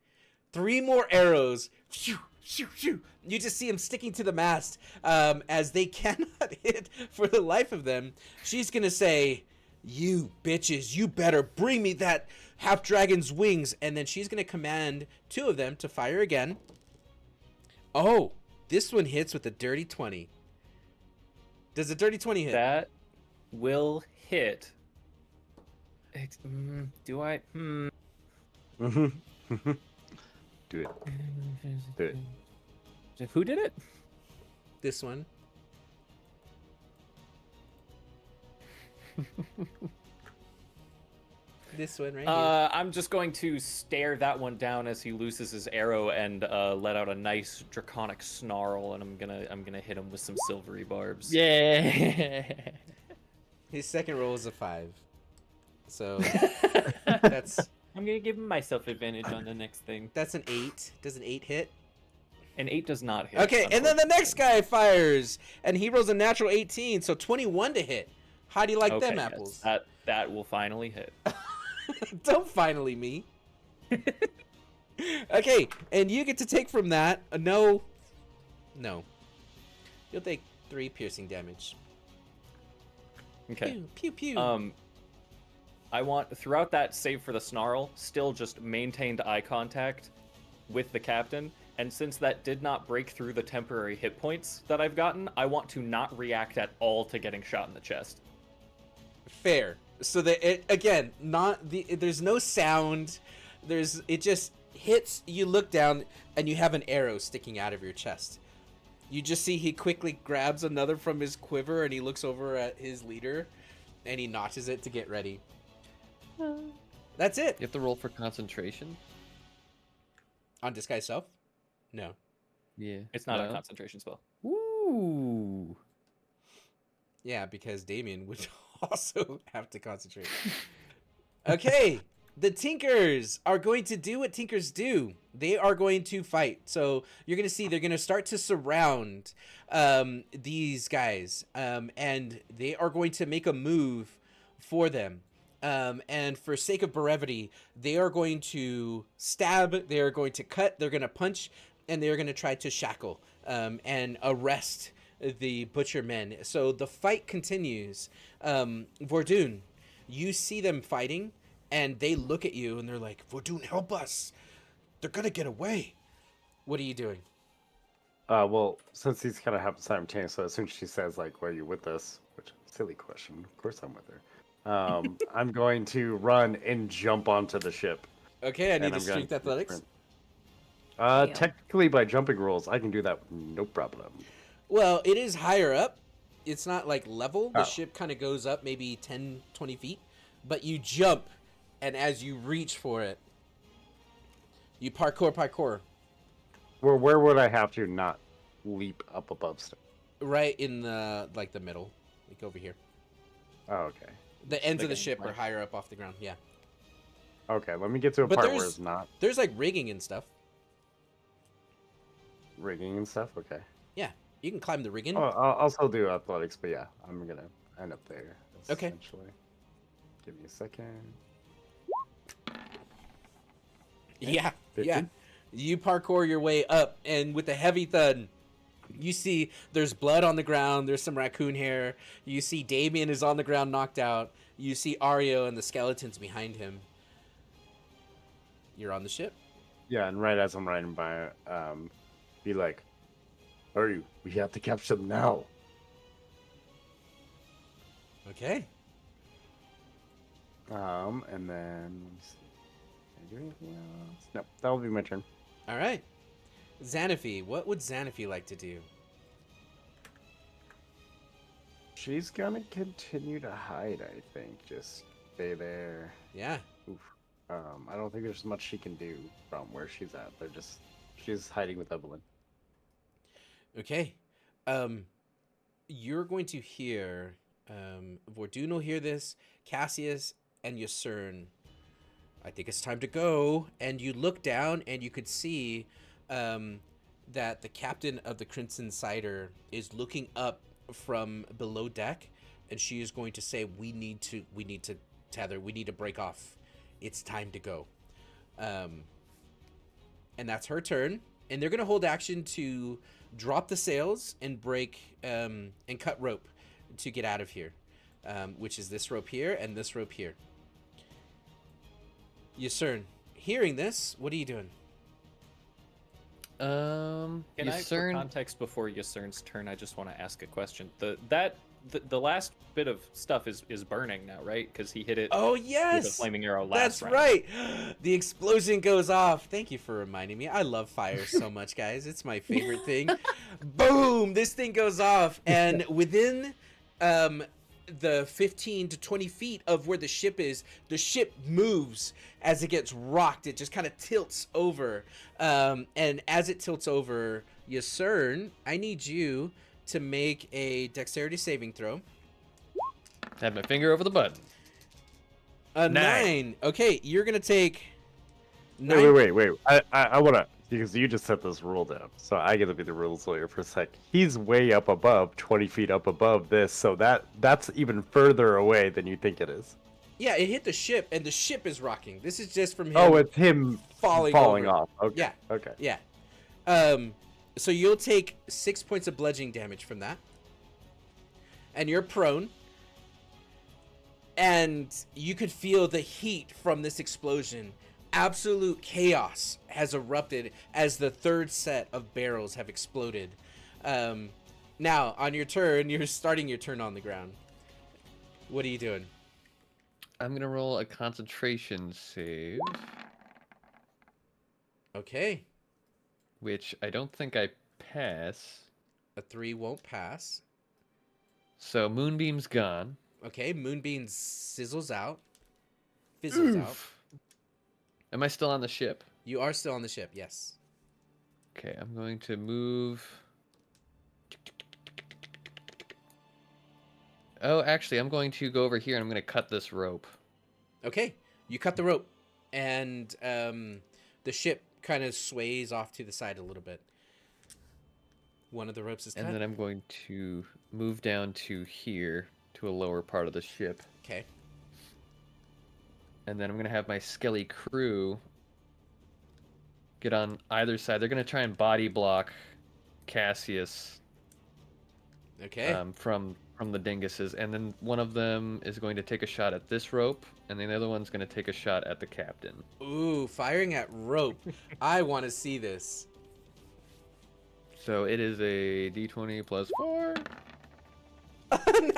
3 more arrows. Phew, phew, phew. You just see him sticking to the mast as they cannot hit for the life of them. She's going to say, "You bitches, you better bring me that half-dragon's wings." And then she's going to command 2 of them to fire again. Oh, this one hits with a dirty 20. Does a dirty 20 hit? That will hit. Do I? Do it. Do it. Who did it? This one. This one right here. I'm just going to stare that one down as he loses his arrow and let out a nice draconic snarl, and I'm gonna hit him with some silvery barbs. Yeah. His second roll is a 5. So that's I'm gonna give myself advantage on the next thing. that's an 8. Does an 8 hit? An 8 does not hit. Okay, and then the next guy fires, and he rolls a natural 18, so 21 to hit. How do you like them yes, apples? that will finally hit. Don't finally me. Okay, and you get to take from that no. You'll take 3 piercing damage. Okay. Pew pew pew. I want, throughout that save for the snarl, still just maintained eye contact with the captain. And since that did not break through the temporary hit points that I've gotten, I want to not react at all to getting shot in the chest. Fair. So that it, again, there's no sound. It just hits. You look down and you have an arrow sticking out of your chest. You just see he quickly grabs another from his quiver and he looks over at his leader and he notches it to get ready. That's it. You have to roll for concentration? On disguise self? No. Yeah. It's not a No? concentration spell. Ooh. Yeah, because Damien would also have to concentrate. Okay, the Tinkers are going to do what Tinkers do. They are going to fight. So you're going to see they're going to start to surround these guys. And they are going to make a move for them. And for sake of brevity, they are going to stab, they are going to cut, they're going to punch, and they're going to try to shackle and arrest the butcher men. So the fight continues. Vordoon, you see them fighting, and they look at you, and they're like, "Vordoon, help us. They're going to get away." What are you doing? Well, since these kind of happen simultaneously, so as soon as she says, like, "Were you with us?" Which, silly question. Of course I'm with her. I'm going to run and jump onto the ship. Okay, I need And the I'm going strength athletics. Technically, by jumping rules, I can do that with no problem. Well, it is higher up. It's not like level. The Oh. ship kind of goes up maybe 10, 20 feet. But you jump, and as you reach for it, you parkour. Where would I have to not leap up above stuff? Right in the, like, the middle. Like over here. Oh, okay. The ends of the Again, ship are like- higher up off the ground. Yeah, Okay, let me get to a But part where there's- it's not there's like rigging and stuff. rigging and stuff. Okay. You can climb the rigging. Oh, I'll still do athletics, but yeah, I'm gonna end up there. Okay. Essentially. Give me a second. Yeah, 15? yeah. You parkour your way up, and with a heavy thud, you see there's blood on the ground. There's some raccoon hair. You see Damien is on the ground, knocked out. You see Ario and the skeletons behind him. You're on the ship. Yeah, and right as I'm riding by, be like, hurry, we have to capture them now. Okay. And then let me see. Can I do anything else? No, that will be my turn. All right. Xanaphi, what would Xanaphi like to do? She's gonna continue to hide, I think. Just stay there. Yeah. Oof. I don't think there's much she can do from where she's at. She's hiding with Evelyn. Okay. You're going to hear Vordun will hear this, Cassius and Yasern. I think it's time to go. And you look down and you could see that the captain of the Crimson Cider is looking up from below deck, and she is going to say, we need to tether, we need to break off. It's time to go. And that's her turn. And they're gonna hold action to drop the sails and break and cut rope to get out of here, which is this rope here and this rope here. Yasern, hearing this, what are you doing? Can I, for Yasern, context, before Yasern's turn, I just want to ask a question. The last bit of stuff is burning now, right? Because he hit it Oh with a yes, flaming arrow that's last round. right. The explosion goes off. Thank you for reminding me. I love fire so much, guys. It's my favorite thing. Boom! This thing goes off, and within the 15 to 20 feet of where the ship is, the ship moves as it gets rocked. It just kind of tilts over, and as it tilts over, Yasern, I need you to make a dexterity saving throw. had my finger over the button. A 9. Okay, you're gonna take 9. Wait. I wanna, because you just set this rule down, so I get to be the rules lawyer for a sec. He's way up above, 20 feet up above this, so that's even further away than you think it is. Yeah, it hit the ship, and the ship is rocking. This is just from him. Oh, it's him falling falling over. off. Okay. Yeah. Okay. Yeah. So you'll take 6 points of bludgeoning damage from that. And you're prone. And you could feel the heat from this explosion. Absolute chaos has erupted as the third set of barrels have exploded. Now, on your turn, you're starting your turn on the ground. What are you doing? I'm gonna roll a concentration save, Okay. which I don't think I pass. A 3 won't pass. So Moonbeam's gone. Okay, Moonbeam sizzles out. Fizzles out. Am I still on the ship? You are still on the ship, yes. Okay, I'm going to move. Oh, actually, I'm going to go over here and I'm going to cut this rope. Okay, you cut the rope, and the ship kind of sways off to the side a little bit. One of the ropes is cut. And then I'm going to move down to here, to a lower part of the ship. Okay. And then I'm going to have my skelly crew get on either side. They're going to try and body block Cassius Okay. from the dinguses. And then one of them is going to take a shot at this rope, and the other one's going to take a shot at the captain. Ooh, firing at rope. I want to see this. So it is a d20 plus 4.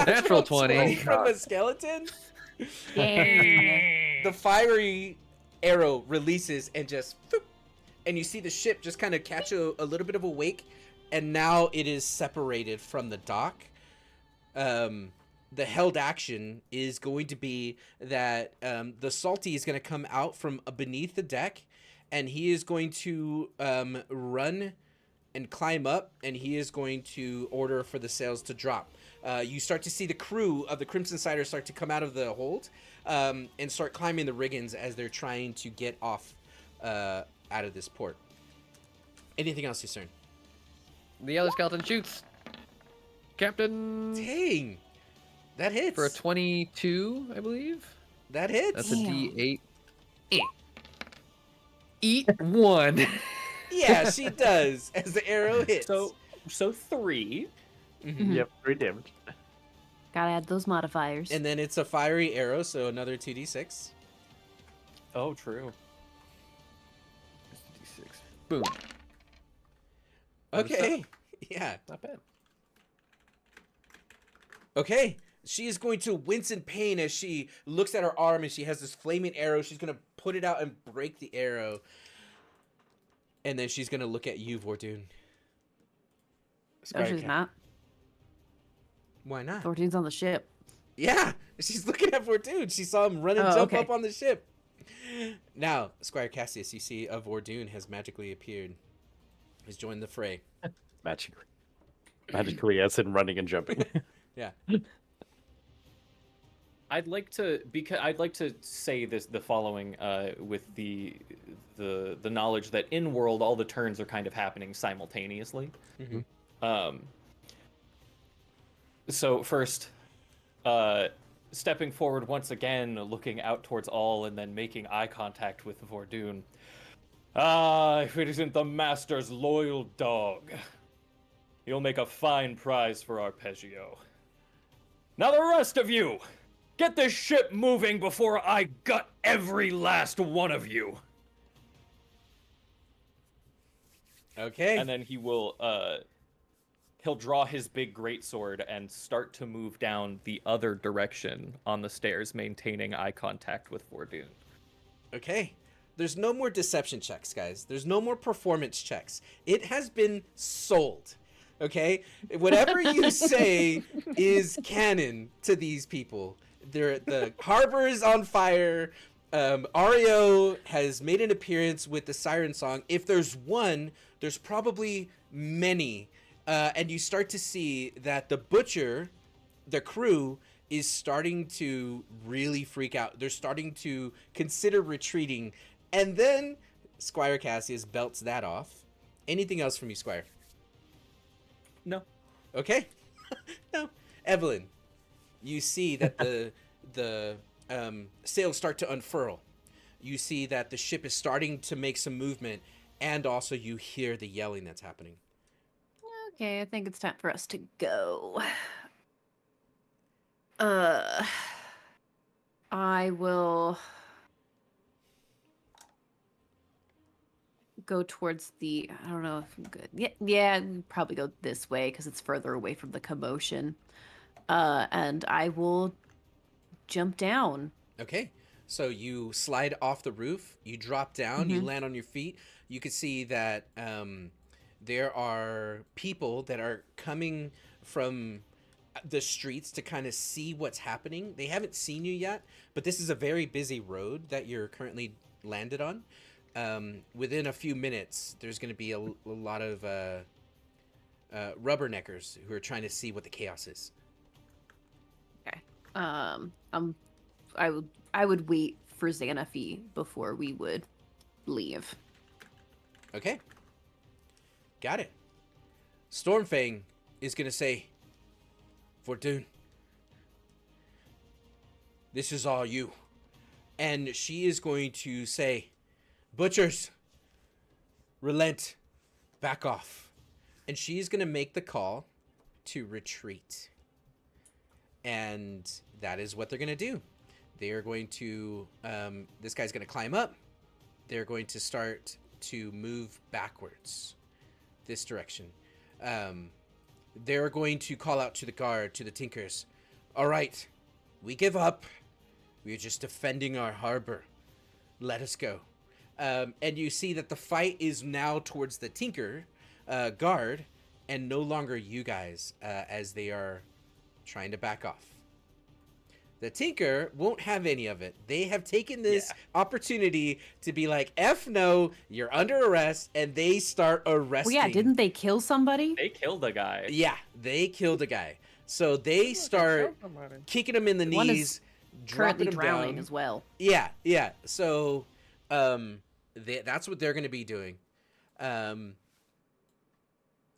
Natural 20. from a skeleton. Dang. The fiery arrow releases and just, boop, and you see the ship just kind of catch a little bit of a wake, and now it is separated from the dock. The held action is going to be that the Salty is going to come out from beneath the deck, and he is going to run and climb up, and he is going to order for the sails to drop. You start to see the crew of the Crimson Siders start to come out of the hold and start climbing the riggings as they're trying to get off out of this port. Anything else, Lucerne? The other skeleton shoots. Captain Dang, that hits. for a 22, I believe. That hits. That's a Damn. D8. Eat one. Yeah, she does. As the arrow hits. So 3. Mhm. Yep, 3 damage. Gotta add those modifiers. And then it's a fiery arrow, so another 2d6. Oh, true. D6. Boom. Okay. Yeah. Not bad. Okay. She is going to wince in pain as she looks at her arm and she has this flaming arrow. She's going to put it out and break the arrow. And then she's going to look at you, Vordoon. No, she's not. Why not? Thornton's on the ship. Yeah. She's looking at Vordoon. She saw him run and Oh, jump okay. up on the ship. Now, Squire Cassius, you see a Vordoon has magically appeared. Has joined the fray. Magically, as in running and jumping. Yeah. I'd like to say the following with the knowledge that in world all the turns are kind of happening simultaneously. Mhm. So first, stepping forward once again, looking out towards all, and then making eye contact with Vordoon. Ah, if it isn't the master's loyal dog, he'll make a fine prize for Arpeggio. Now the rest of you, get this ship moving before I gut every last one of you. Okay. And then he will, he'll draw his big greatsword and start to move down the other direction on the stairs, maintaining eye contact with Vordoon. Okay. There's no more deception checks, guys. There's no more performance checks. It has been sold. Okay? Whatever you say is canon to these people. The harbor is on fire. Ario has made an appearance with the siren song. If there's one, there's probably many. And you start to see that the butcher, the crew, is starting to really freak out. They're starting to consider retreating. And then Squire Cassius belts that off. Anything else from you, Squire? No. Okay. No. Evelyn, you see that the sails start to unfurl. You see that the ship is starting to make some movement, and also you hear the yelling that's happening. Okay, I think it's time for us to go. I will go towards the. I don't know if I'm good. Yeah, probably go this way because it's further away from the commotion. And I will jump down. Okay. So you slide off the roof, you drop down, you land on your feet. You can see that there are people that are coming from the streets to kind of see what's happening. They haven't seen you yet, but this is a very busy road that you're currently landed on. Within a few minutes, there's going to be a lot of rubberneckers who are trying to see what the chaos is. Okay. I would wait for Xanafi before we would leave. Okay. Got it. Stormfang is going to say, Vordoon, this is all you. And she is going to say, Butchers, relent, back off. And she's going to make the call to retreat. And that is what they're going to do. They are going to, this guy's going to climb up. They're going to start to move backwards this direction. They're going to call out to the guard, to the Tinkers. All right, we give up. We are just defending our harbor. Let us go. And you see that the fight is now towards the Tinker guard and no longer you guys as they are trying to back off. The Tinker won't have any of it. They have taken this opportunity to be like, F no, you're under arrest, and they start arresting. Well, yeah, didn't they kill somebody? They killed a guy. Yeah, they killed a guy. So they start kicking him in the One is knees, Currently dropping him drowning down. as well. Yeah, yeah. So, that's what they're gonna be doing, um,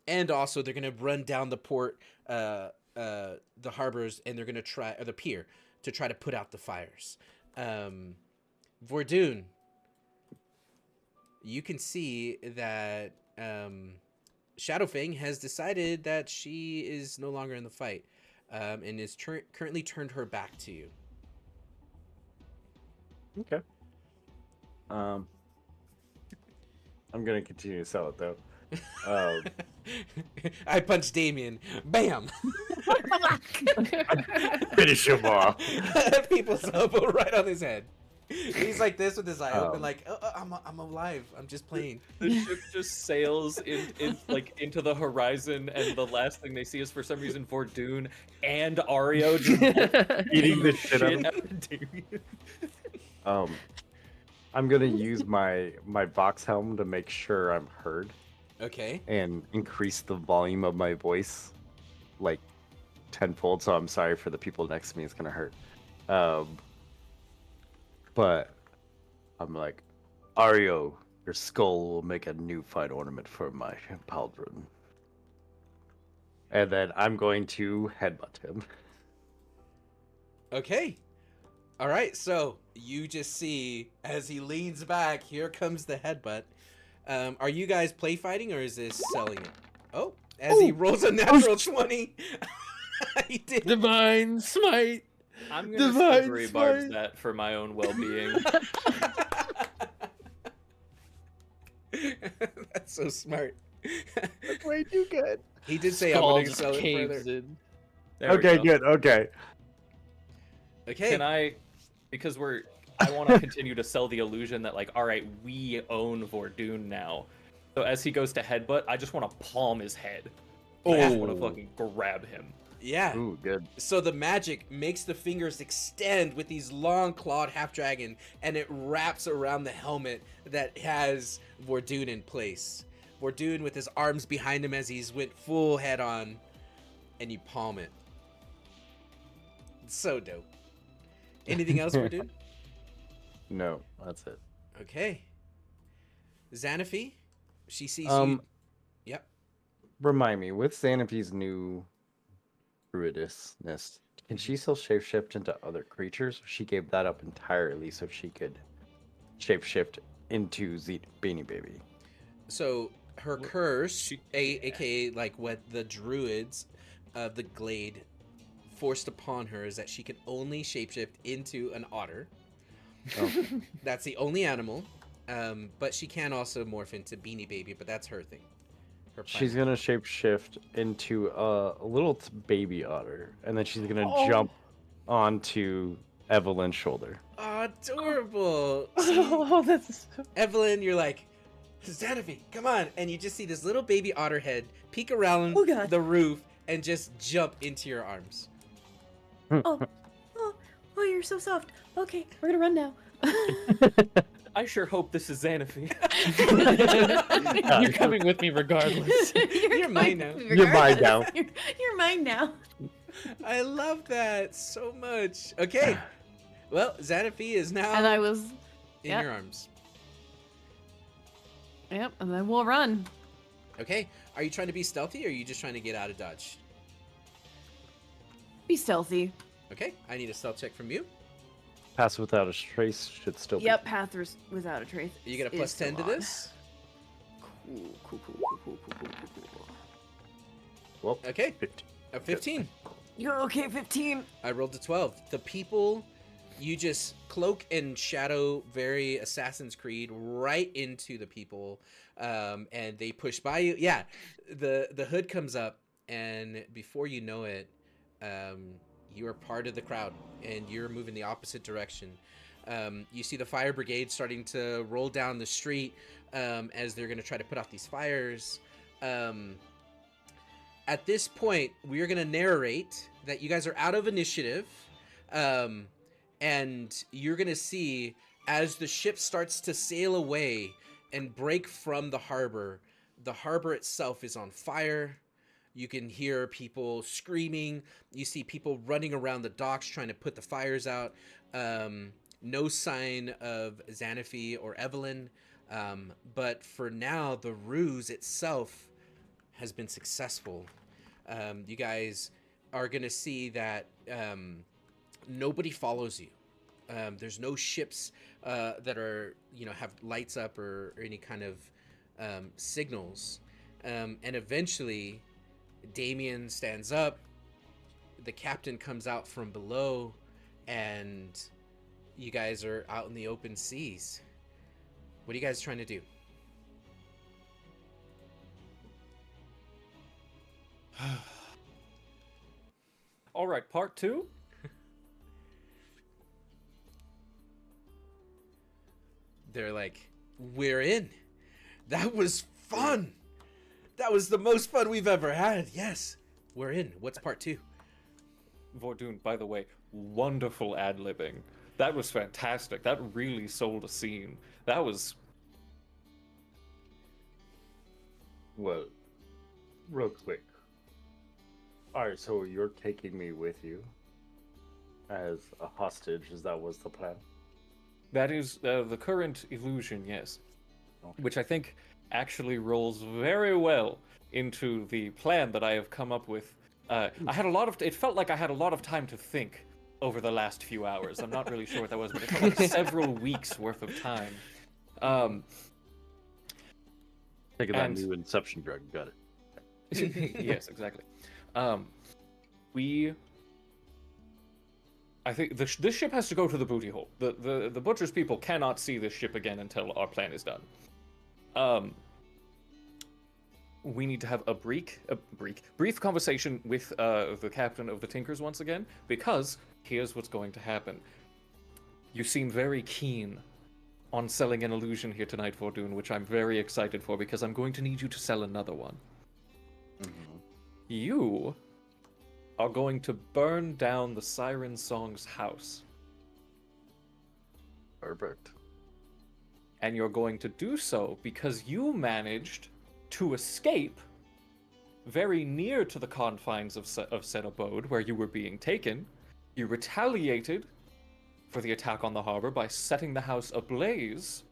and also they're gonna run down the port, the harbors, and they're gonna try or the pier to try to put out the fires. Vordoon, you can see that Shadowfang has decided that she is no longer in the fight, and is currently turned her back to you. Okay. I'm gonna continue to sell it though. I punched Damien. Bam! Finish him off. People's elbow right on his head. He's like this with his eye open, Um, like, I'm alive. I'm just playing. The ship just sails into the horizon, and the last thing they see is for some reason Vordoon and Ario just Eating the shit out of out of Damien. I'm gonna use my Vox helm to make sure I'm heard Okay. and increase the volume of my voice like tenfold. So I'm sorry for the people next to me. It's gonna hurt. But I'm like, Ario, your skull will make a new fight ornament for my pauldron. And then I'm going to headbutt him. Okay. All right. So you just see as he leans back, here comes the headbutt. Are you guys play fighting or is this selling it? Oh, as he rolls a natural 20. He did. Divine smite. I'm gonna Divine silvery barbs smite. that for my own well-being. That's so smart. That's way too good. He did say Skull I'm going to just sell it caves further. in. There we Okay, go. good. Okay. Okay. Can I, because I want to continue to sell the illusion that like, all right, we own Vordoon now. So as he goes to headbutt, I just want to palm his head. I just want to fucking grab him. Yeah. Ooh, good. So the magic makes the fingers extend with these long clawed half dragon, and it wraps around the helmet that has Vordoon in place. Vordoon with his arms behind him as he's went full head on, and you palm it. It's so dope. Anything else, Vordoon? No, that's it. Okay. Xanaphi, she sees you. Um, Yep. Remind me, with Xanaphi's new druidessness, can she still shapeshift into other creatures? She gave that up entirely so she could shapeshift into Beanie Baby. So her curse, aka like what the druids of the glade forced upon her, is that she can only shapeshift into an otter. Oh. That's the only animal. But she can also morph into Beanie Baby, but that's her thing. Her She's primary. gonna shapeshift into a little baby otter, and then she's gonna jump onto Evelyn's shoulder. Adorable. Oh, that's Evelyn, you're like, Xanaphi, come on. And you just see this little baby otter head peek around Oh, God. the roof and just jump into your arms. Oh, you're so soft. Okay, we're gonna run now. I sure hope this is Xanaphi. You're coming with me regardless. You're mine now. You're mine now. You're mine now. I love that so much. Okay. Well, Xanaphi is now And I was, in yep. your arms. yep, and then we'll run. Okay. Are you trying to be stealthy or are you just trying to get out of dodge? Be stealthy. Okay. I need a stealth check from you. Pass without a trace should still Yep, Pathers without a trace. You get a plus 10 to this. Cool. Well, Okay. 15. A 15. You're okay, 15. I rolled a 12. The people, you just cloak and shadow very Assassin's Creed right into the people, and they push by you. Yeah, the hood comes up, and before you know it, you are part of the crowd, and you're moving the opposite direction. You see the fire brigade starting to roll down the street as they're going to try to put out these fires. At this point, we are going to narrate that you guys are out of initiative, and you're going to see as the ship starts to sail away and break from the harbor itself is on fire. You can hear people screaming. You see people running around the docks trying to put the fires out. No sign of Xanaphi or Evelyn. But for now, the ruse itself has been successful. You guys are going to see that nobody follows you. There's no ships that are, have lights up or any kind of signals. And eventually, Damien stands up. The captain comes out from below, and you guys are out in the open seas. What are you guys trying to do? All right, part 2. They're like, we're in. That was fun. That was the most fun we've ever had. Yes, we're in. What's part 2? Vordoon, by the way, wonderful ad-libbing. That was fantastic. That really sold a scene. That was... Well, real quick. Alright, so you're taking me with you as a hostage, is that was the plan? That is the current illusion, yes. Okay. Which I think actually rolls very well into the plan that I have come up with. It felt like I had a lot of time to think over the last few hours. I'm not really sure what that was, but it felt like several weeks worth of time. Taking that and- new Inception drug, got it. Yes, exactly. I think this ship has to go to the booty hole. The butcher's people cannot see this ship again until our plan is done. We need to have a brief conversation with the captain of the Tinkers once again, because here's what's going to happen. You seem very keen on selling an illusion here tonight, Vordoon, which I'm very excited for, because I'm going to need you to sell another one. Mm-hmm. You are going to burn down the Siren Song's house. Perfect. And you're going to do so because you managed to escape very near to the confines of said abode where you were being taken. You retaliated for the attack on the harbor by setting the house ablaze.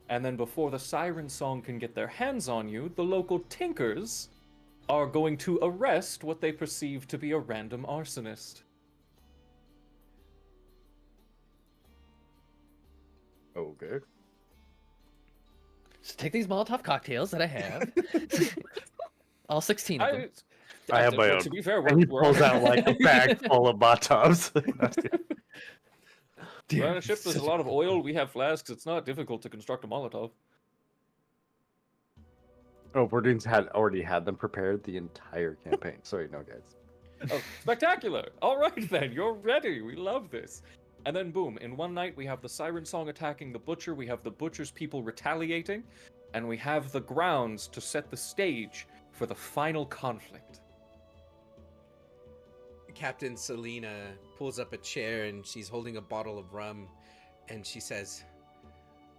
And then before the Siren Song can get their hands on you, the local Tinkers are going to arrest what they perceive to be a random arsonist. Okay. So take these Molotov cocktails that I have. All 16 of them. I have my own. To be fair, And he we're pulls out like a bag full of Motovs. we're on a ship. There's a lot of oil. We have flasks. It's not difficult to construct a Molotov. Oh, Verdun's already had them prepared the entire campaign. Sorry, no, guys. Oh, spectacular! All right then, you're ready. We love this. And then boom, in one night we have the Siren Song attacking the Butcher, we have the Butcher's people retaliating, and we have the grounds to set the stage for the final conflict. Captain Selena pulls up a chair and she's holding a bottle of rum, and she says,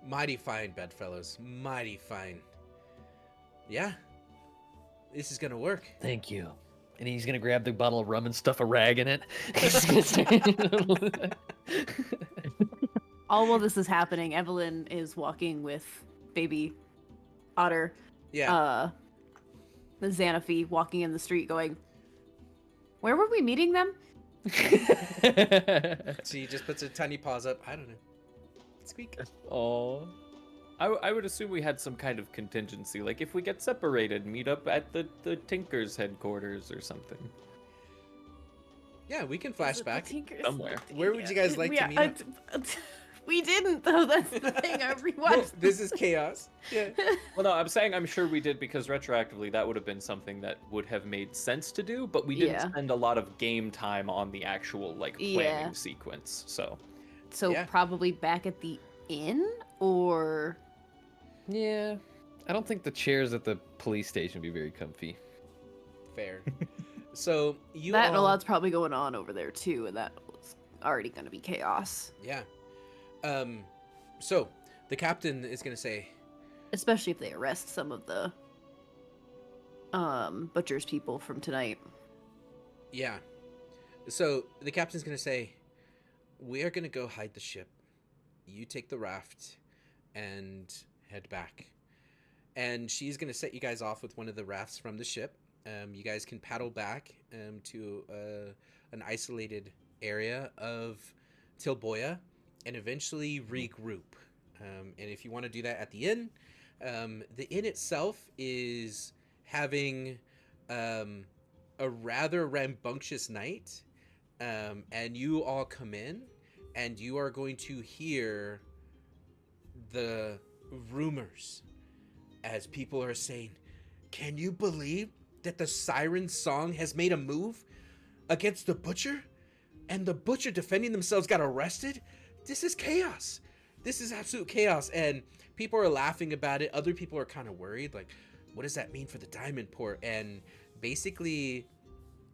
"Mighty fine, bedfellows, mighty fine. Yeah, this is gonna work." Thank you. And he's gonna grab the bottle of rum and stuff a rag in it. All while this is happening, Evelyn is walking with baby Otter, Yeah. the Xanaphi, walking in the street going, "Where were we meeting them?" She just puts her tiny paws up. I don't know. Squeak. Oh. I would assume we had some kind of contingency, like if we get separated, meet up at the Tinker's headquarters or something. Yeah, we can Was it the flashback. Tinkers? Somewhere. Where would you guys like to meet up? We didn't, though. That's the thing. I rewatched. This is chaos. Yeah. Well, no, I'm saying I'm sure we did because retroactively that would have been something that would have made sense to do, but we didn't Yeah. spend a lot of game time on the actual like planning Yeah. sequence. So So Yeah. probably back at the inn, or Yeah. I don't think the chairs at the police station would be very comfy. Fair. So you that and a all... lot's probably going on over there too, and that was already going to be chaos. Yeah. So the captain is gonna say, Especially if they arrest some of the butcher's people from tonight. Yeah. So the captain's gonna say, "We are gonna go hide the ship. You take the raft and head back." And she's gonna set you guys off with one of the rafts from the ship. You guys can paddle back to an isolated area of Tilboya and eventually regroup. And if you want to do that at the inn, the inn itself is having um, a rather rambunctious night. And you all come in, and you are going to hear the rumors as people are saying, "Can you believe that the siren song has made a move against the butcher? And the butcher defending themselves got arrested? This is chaos. This is absolute chaos." And people are laughing about it. Other people are kind of worried, like, what does that mean for the diamond port? And basically,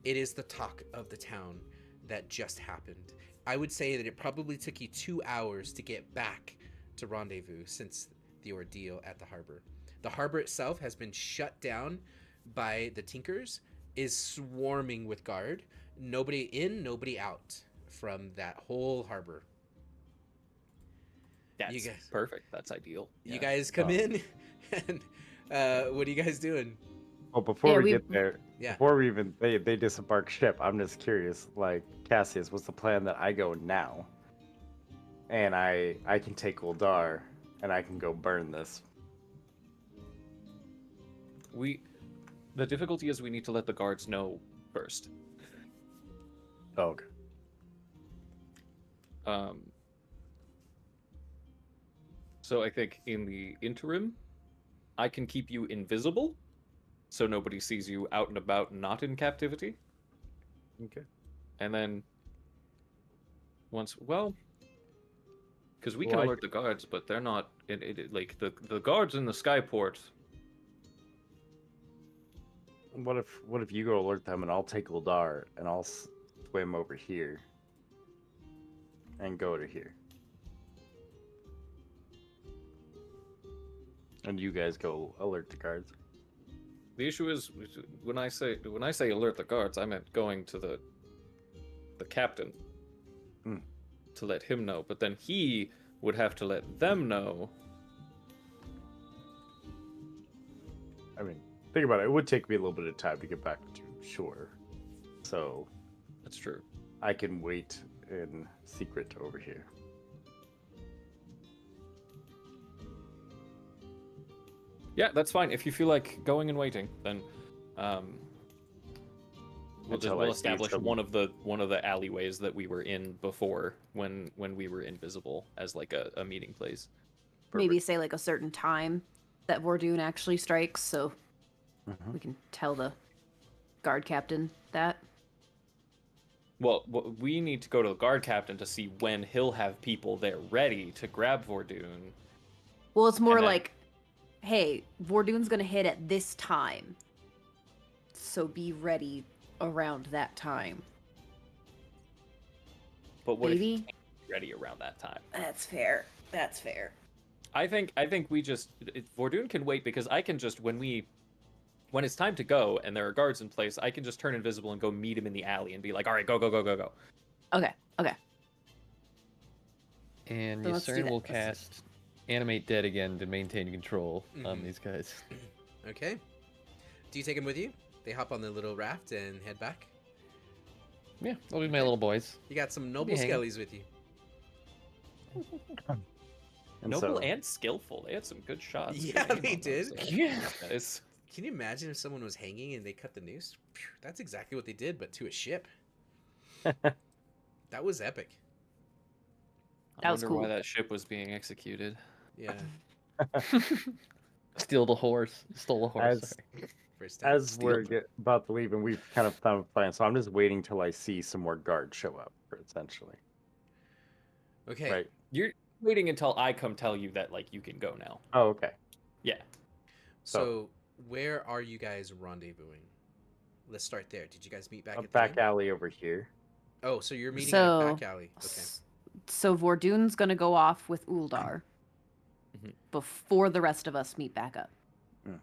it is the talk of the town that just happened. I would say that it probably took you 2 hours to get back to Rendezvous since the ordeal at the harbor. The harbor itself has been shut down by the Tinkers, is swarming with guard. Nobody in, nobody out from that whole harbor. That's You guys, perfect. That's ideal. you Yeah. guys come Um, in, and what are you guys doing? Well, before Yeah, we we- get there, Yeah. before we even they disembark ship, I'm just curious. Like Cassius, what's the plan that I go now, and I can take Uldar, and I can go burn this. The difficulty is we need to let the guards know first. Dog. So I think in the interim, I can keep you invisible, so nobody sees you out and about, not in captivity. Okay. And then because we Well, can alert the guards, but they're not. Like the guards in the skyport. What if you go alert them, and I'll take Uldar, and I'll swim over here, and go to here, and you guys go alert the guards. The issue is when I say alert the guards, I meant going to the captain to let him know. But then he would have to let them know. I mean, think about it. It would take me a little bit of time to get back to shore, so That's true. I can wait in secret over here. Yeah, that's fine. If you feel like going and waiting, then Until I we'll see establish some- one of the alleyways that we were in before when we were invisible as like a meeting place. Maybe say like a certain time that Vordoon actually strikes, so Mhm. we can tell the guard captain that. Well, we need to go to the guard captain to see when he'll have people there ready to grab Vordoon. Well, it's more And then- like, hey, Vordoon's gonna hit at this time, so be ready around that time. But what if he Maybe? can't be ready around that time? That's fair. That's fair. I think we just Vordoon can wait because I can just when it's time to go and there are guards in place, I can just turn invisible and go meet him in the alley and be like, "All right, go, go, go, go, go." Okay. Okay. And So let's do Yusern that. will Let's- cast Animate Dead again to maintain control on Mhm. these guys. Okay. Do you take them with you? They hop on the little raft and head back. Yeah, they'll be my little boys. You got some noble hanging. skellies with you. And Noble so, and skillful. They had some good shots. Good Yeah, aim they on did. those, Yeah. guys. Can you imagine if someone was hanging and they cut the noose? Phew, that's exactly what they did, but to a ship. That was epic. I That was wonder why cool. that ship was being executed. Yeah. Steal the horse. Stole the horse. As- Sorry. First time. as we're about to leave, and we've kind of found a plan, so I'm just waiting till I see some more guards show up, essentially. Okay. Right? You're waiting until I come tell you that like you can go now. Oh, okay. Yeah. So, where are you guys rendezvousing? Let's start there. Did you guys meet back A at the back inn? alley over here. Oh, so you're meeting So- at a back alley. Okay. So Vordoon's gonna go off with Uldar Mhm. before the rest of us meet back up. Mhm.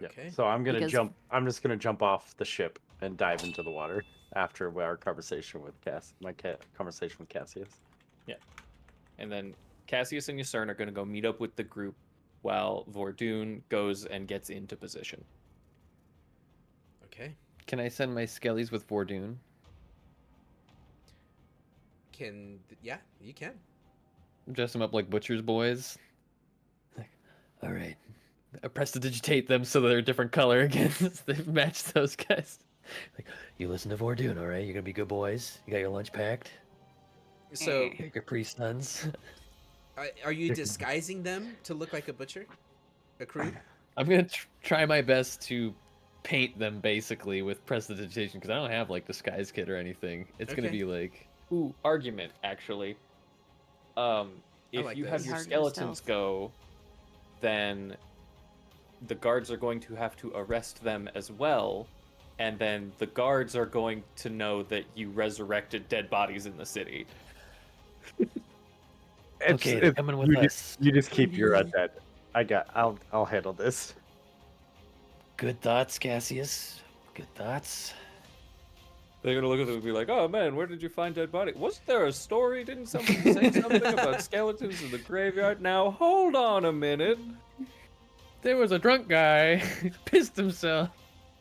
Yeah. Okay. So I'm gonna Because- jump. I'm just gonna jump off the ship and dive into the water after our conversation with conversation with Cassius. And then Cassius and Ysern are going to go meet up with the group while Vordoon goes and gets into position. Okay. Can I send my skellies with Vordoon? Yeah, you can. Dress them up like butcher's boys. All right. Prestidigitate them so they're a different color again. They match those guys. You listen to Vordoon, all right? You're gonna be good boys. You got your lunch packed. So, You got your priest sons. are you disguising them to look like a butcher? A crew? I'm gonna try my best to paint them basically with prestidigitation because I don't have like disguise kit or anything. It's gonna Okay. be like Ooh, argument, actually. If like you this. have your Hard to skeletons stealth. go, then the guards are going to have to arrest them as well, and then the guards are going to know that you resurrected dead bodies in the city. Okay, they're coming with you us. You just keep your dead. I'll handle this. Good thoughts, Cassius. Good thoughts. They're gonna look at them and be like, "Oh man, where did you find dead body? Wasn't there a story? Didn't somebody say something about skeletons in the graveyard? Now hold on a minute." there was a drunk guy pissed himself.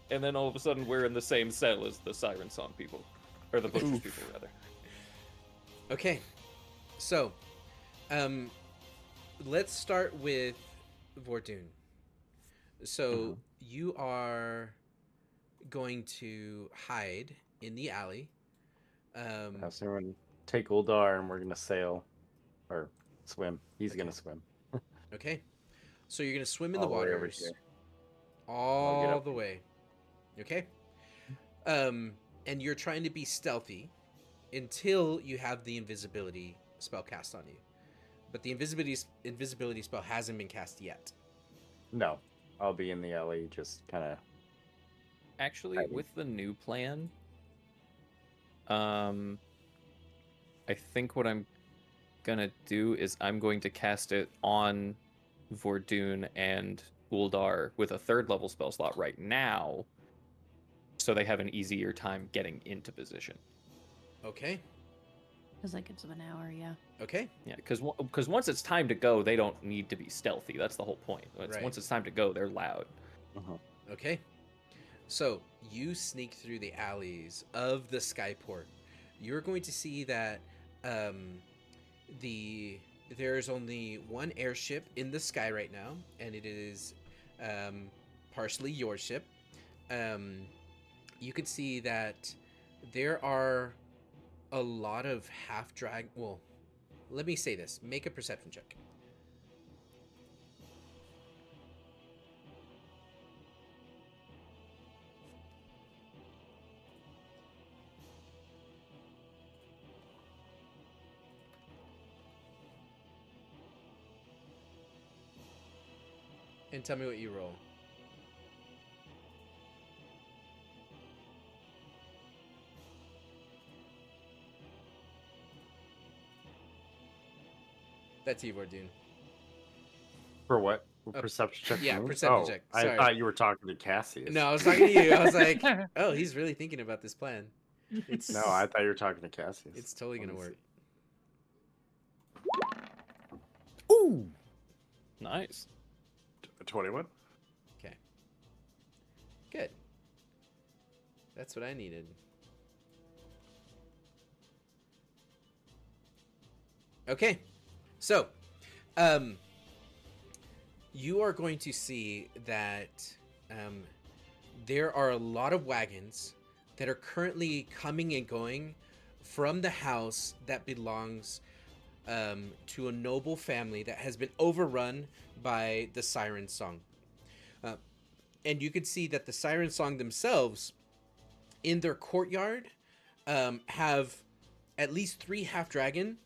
And then all of a sudden, we're in the same cell as the Siren Song people, or the Butchers people, rather. Okay. So, let's start with Vordoon. So, you are going to hide in the alley. So everyone take Uldar and we're gonna sail or swim. He's gonna swim. Okay. So you're gonna swim in the All the way over waters here. all get up. the way. Okay. And you're trying to be stealthy until you have the invisibility spell cast on you. But the invisibility spell hasn't been cast yet. No, I'll be in the alley, just kind of. Actually, Hiding. with the new plan, I think what I'm gonna do is I'm going to cast it on Vordoon and Uldar with a 3rd level spell slot right now, so they have an easier time getting into position. Okay. Because that gives them an hour, yeah. Okay. Yeah, because once it's time to go, they don't need to be stealthy. That's the whole point. Right. Once it's time to go, they're loud. Okay. So you sneak through the alleys of the Skyport. You're going to see that there's only one airship in the sky right now, and it is partially your ship. You can see that there are a lot of half-drag. Well, let me say this. Make a perception check. And tell me what you roll. That's you, Vordoon. For what? Oh, Perception check. yeah, for me? perception Oh, check. I Sorry. thought you were talking to Cassius. No, I was talking to you. I was like, oh, he's really thinking about this plan. It's No, I thought you were talking to Cassius. It's totally Let gonna me work. see. Ooh. Nice. 21. Okay. Good. That's what I needed. Okay. So, you are going to see that there are a lot of wagons that are currently coming and going from the house that belongs to a noble family that has been overrun by the Siren Song. And you can see that the Siren Song themselves, in their courtyard, have at least 3 half-dragon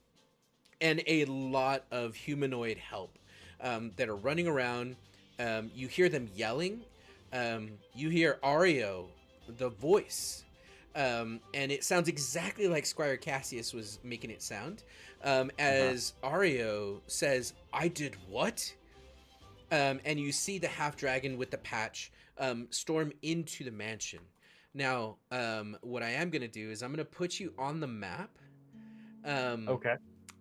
and a lot of humanoid help that are running around. You hear them yelling. You hear Ario, the voice. And it sounds exactly like Squire Cassius was making it sound. As Ario says, "I did what?" And you see the half dragon with the patch storm into the mansion. Now, what I am going to do is I'm going to put you on the map. Okay.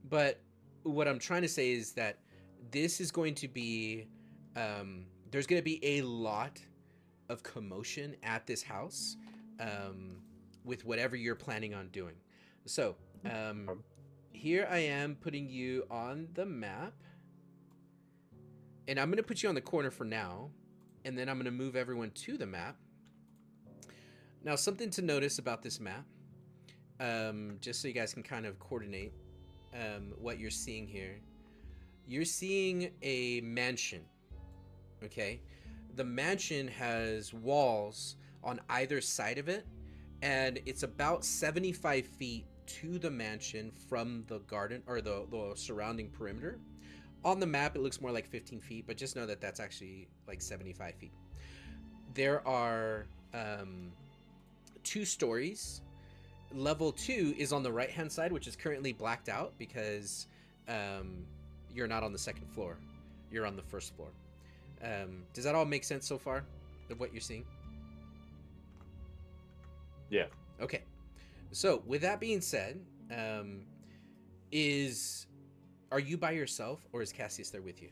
But what I'm trying to say is that this is going to be, there's going to be a lot of commotion at this house with whatever you're planning on doing. So, here I am putting you on the map. And I'm going to put you on the corner for now. And then I'm going to move everyone to the map. Now, something to notice about this map, just so you guys can kind of coordinate what you're seeing here. You're seeing a mansion, okay? The mansion has walls on either side of it, and it's about 75 feet to the mansion from the garden or the surrounding perimeter. On the map, it looks more like 15 feet, but just know that that's actually like 75 feet. There are 2 stories. Level 2 is on the right-hand side, which is currently blacked out because you're not on the 2nd floor. You're on the 1st floor. Does that all make sense so far of what you're seeing? Yeah. Okay. So, with that being said, are you by yourself or is Cassius there with you?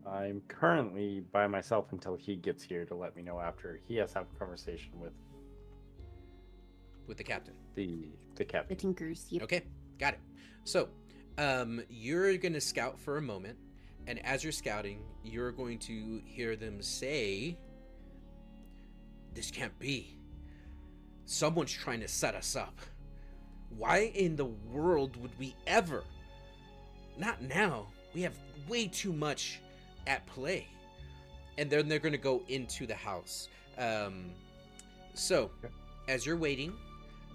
I'm currently by myself until he gets here to let me know after he has to have a conversation with the captain. the The captain. Tinkers. Yep. Okay, got it. So, you're going to scout for a moment, and as you're scouting, you're going to hear them say, "This can't be. Someone's trying to set us up. Why in the world would we ever? Not now. We have way too much at play." And then they're going to go into the house. So, as you're waiting,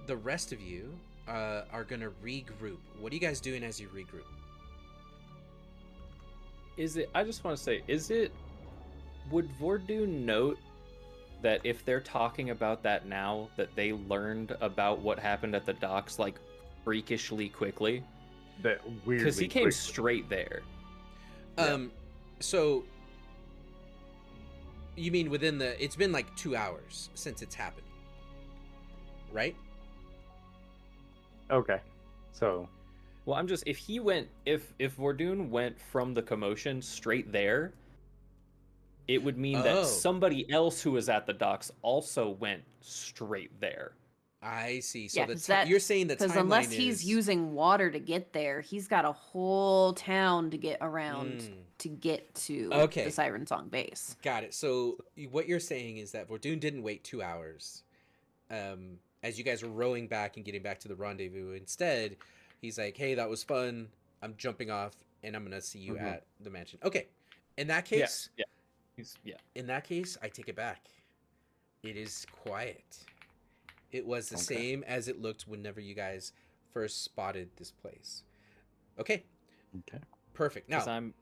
the rest of you are going to regroup. What are you guys doing as you regroup? I just want to say, would Vordoon note that if they're talking about that now, that they learned about what happened at the docks, like, freakishly quickly? That weirdly Because he came quickly. straight there. So you mean it's been like 2 hours since it's happened, right? Okay. So Well, if Vordoon went from the commotion straight there, it would mean Oh. that somebody else who was at the docks also went straight there. I see. So Yeah, you're saying the because timeline unless he's is... using water to get there, he's got a whole town to get around Mm. to get to Okay. the Siren Song base. Got it. So what you're saying is that Vordoon didn't wait 2 hours as you guys were rowing back and getting back to the rendezvous. Instead, he's like, "Hey, that was fun. I'm jumping off, and I'm going to see you at the mansion." Okay. In that case, in that case, I take it back. It is quiet. It was the same as it looked whenever you guys first spotted this place. Okay. Okay. Perfect. Now, Because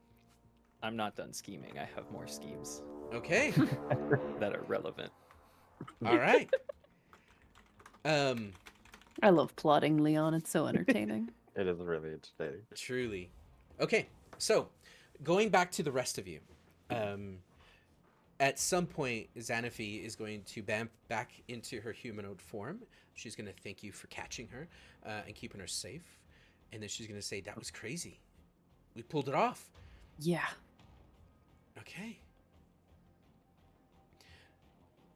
I'm not done scheming. I have more schemes okay. that are relevant. All right. I love plotting, Leon. It's so entertaining. It is really entertaining. Truly. Okay. So, going back to the rest of you. At some point, Xanaphi is going to bamf back into her humanoid form. She's going to thank you for catching her and keeping her safe. And then she's going to say, "That was crazy. We pulled it off." Yeah. Okay.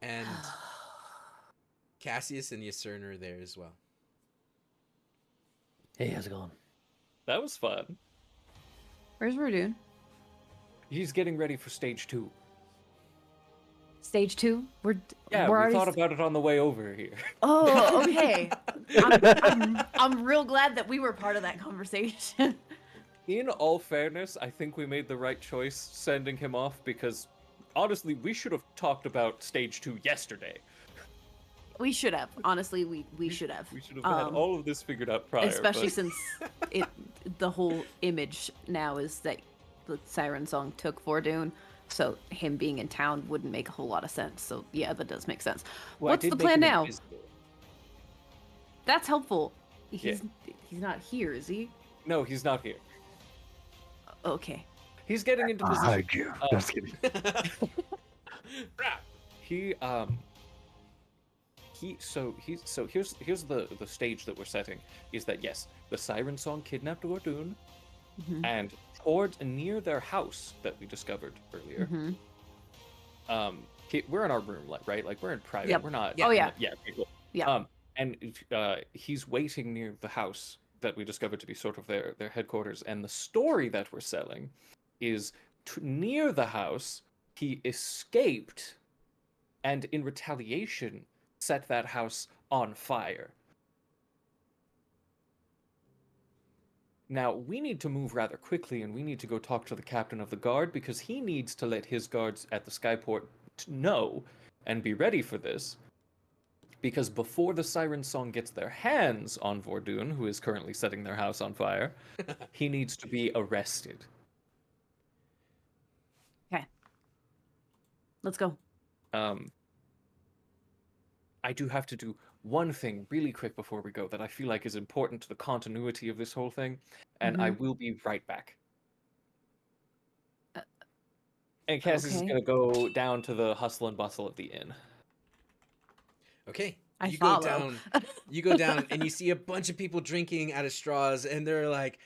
And Cassius and Yasern are there as well. Hey, how's it going? That was fun. Where's Verdun? He's getting ready for stage 2. Stage 2? We're We already thought about it on the way over here. Oh, okay. I'm real glad that we were part of that conversation. In all fairness, I think we made the right choice sending him off because, honestly, we should have talked about stage 2 yesterday. We should have. Honestly, we should have. We should have had all of this figured out prior. Especially but... since the whole image now is that the Siren Song took Vordoon, so him being in town wouldn't make a whole lot of sense. So yeah, that does make sense. Well, What's the plan now? That's helpful. He's not here, is he? No, he's not here. Okay. He's getting into position. Hide you. Just kidding. He here's the stage that we're setting is that yes, the Siren Song kidnapped Ordun, Mhm. and near their house that we discovered earlier. Mhm. We're in our room, right? Like we're in private. Yep. We're not. Oh, yeah. Yeah. Okay, cool. Yeah. And he's waiting near the house that we discovered to be sort of their headquarters. And the story that we're selling is near the house. He escaped, and in retaliation, set that house on fire. Now, we need to move rather quickly, and we need to go talk to the captain of the guard, because he needs to let his guards at the Skyport know and be ready for this. Because before the Siren Song gets their hands on Vordoon, who is currently setting their house on fire, he needs to be arrested. Okay. Let's go. I do have to do one thing really quick before we go that I feel like is important to the continuity of this whole thing, and I will be right back. And Cass is okay. going to go down to the hustle and bustle of the inn. Okay. I you follow. go down. You go down and you see a bunch of people drinking out of straws, and they're like,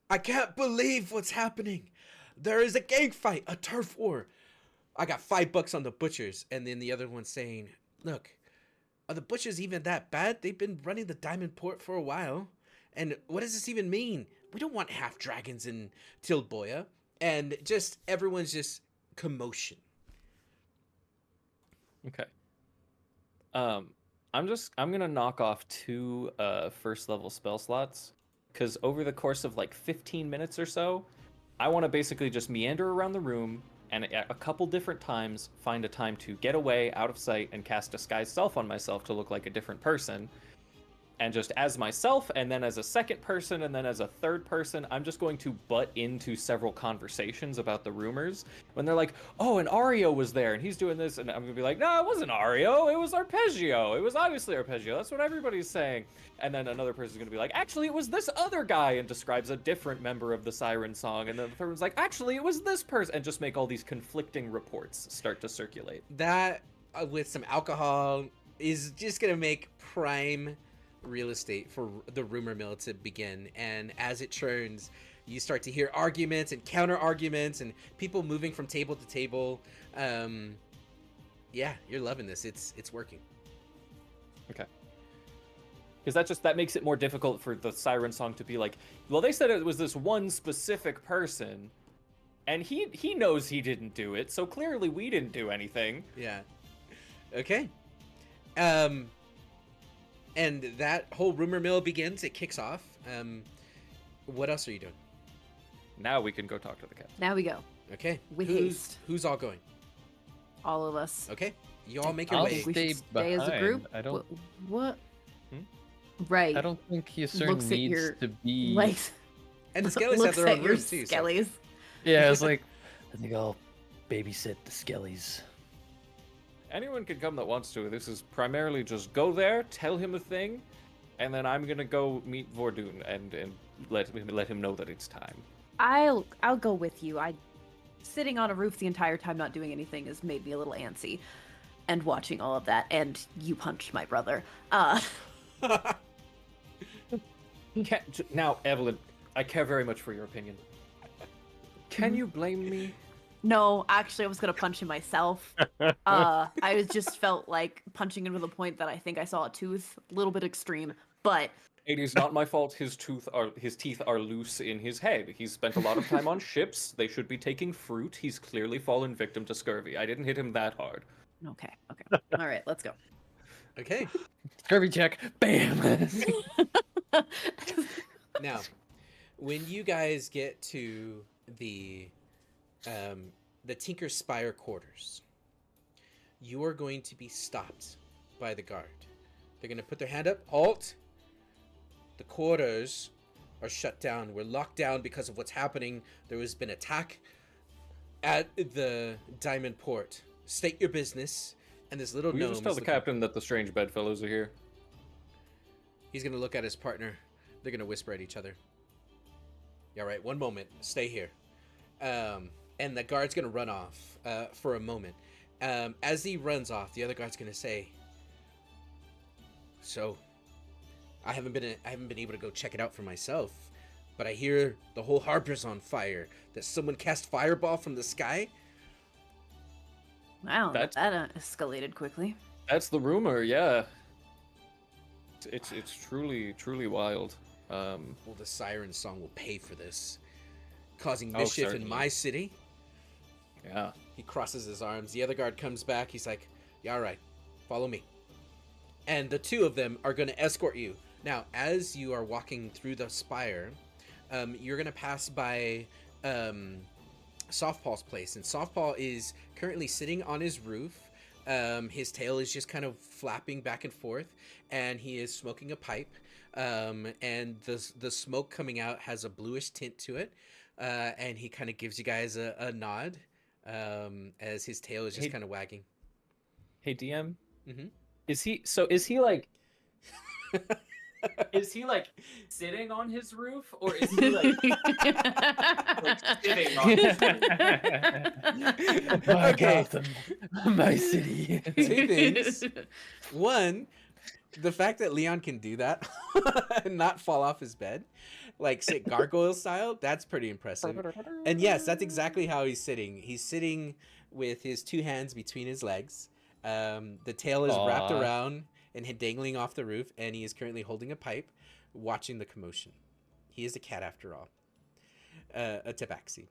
"I can't believe what's happening. There is a gang fight, a turf war. I got $5 on the butchers." And then the other one's saying, "Look, are the butchers even that bad? They've been running the Diamond Port for a while. And what does this even mean? We don't want half dragons in Tilboya." And just everyone's just commotion. Okay. I'm gonna knock off 2 first level spell slots, because over the course of like 15 minutes or so, I want to basically just meander around the room and at a couple different times find a time to get away out of sight and cast Disguise Self on myself to look like a different person. And just as myself, and then as a second person, and then as a third person, I'm just going to butt into several conversations about the rumors. When they're like, "Oh, and Ario was there, and he's doing this," and I'm gonna be like, "No, it wasn't Ario. It was Arpeggio. It was obviously Arpeggio. That's what everybody's saying." And then another person's gonna be like, "Actually, it was this other guy," and describes a different member of the Siren Song. And then the third one's like, "Actually, it was this person," and just make all these conflicting reports start to circulate. That, with some alcohol, is just going to make prime real estate for the rumor mill to begin. And as it churns, you start to hear arguments and counter arguments and people moving from table to table. Yeah, you're loving this. It's working. Okay. Because that makes it more difficult for the Siren Song to be like, well, they said it was this one specific person, and he knows he didn't do it, so clearly we didn't do anything. Yeah. Okay. And that whole rumor mill begins. It kicks off. What else are you doing? Now we can go talk to the captain. Now we go. Okay. With haste. Who's all going? All of us. Okay. You all make your I'll way. We stay should stay as a behind. group. I don't. What? Right. I don't think Yasser Looks at needs your to be. Like. And the Skellies have looks their at own your room too. So. Skellies. Yeah, it's like I think I'll babysit the Skellies. Anyone can come that wants to. This is primarily just go there, tell him a thing, and then I'm gonna go meet Vordoon and let him know that it's time. I'll go with you. Sitting on a roof the entire time not doing anything has made me a little antsy, and watching all of that. And you punched my brother. Now, Evelyn, I care very much for your opinion. Can you blame me? No, actually, I was gonna punch him myself. I just felt like punching him to the point that I think I saw a tooth. A little bit extreme, but It is not my fault. His teeth are loose in his head. He's spent a lot of time on ships. They should be taking fruit. He's clearly fallen victim to scurvy. I didn't hit him that hard. okay. All right, let's go. Okay. scurvy check. Bam. Now, when you guys get to the Tinker's Spire quarters, you are going to be stopped by the guard. They're going to put their hand up. Halt! The quarters are shut down. We're locked down because of what's happening. There has been attack at the Diamond Port. State your business. And this little Will you gnome just tell is the looking- captain that the strange bedfellows are here? He's going to look at his partner. They're going to whisper at each other. Yeah, right. One moment. Stay here. And the guard's gonna run off for a moment. As he runs off, the other guard's gonna say, "So, I haven't been able to go check it out for myself, but I hear the whole harbor's on fire. That someone cast fireball from the sky." Wow, That's- that escalated quickly. That's the rumor, yeah. It's truly wild. Well, the siren song will pay for this, causing Oh, mischief in certainly. my city. Yeah. He crosses his arms. The other guard comes back. He's like, "Yeah, all right, follow me." And the two of them are going to escort you. Now, as you are walking through the spire, you're going to pass by Softpaw's place. And Softpaw is currently sitting on his roof. His tail is just kind of flapping back and forth, and he is smoking a pipe. And the smoke coming out has a bluish tint to it. And he kind of gives you guys a nod as his tail is just Hey- kind of wagging. Hey, DM. Mm-hmm. Is he like? Is he like sitting on his roof, or is he like sitting on his roof? My Okay. Gotham, my city. Two things. One, the fact that Leon can do that and not fall off his bed, like sit gargoyle style, that's pretty impressive. And yes, that's exactly how he's sitting. He's sitting with his two hands between his legs. The tail is wrapped Aw. around and dangling off the roof, and he is currently holding a pipe, watching the commotion. He is a cat after all. A tabaxi.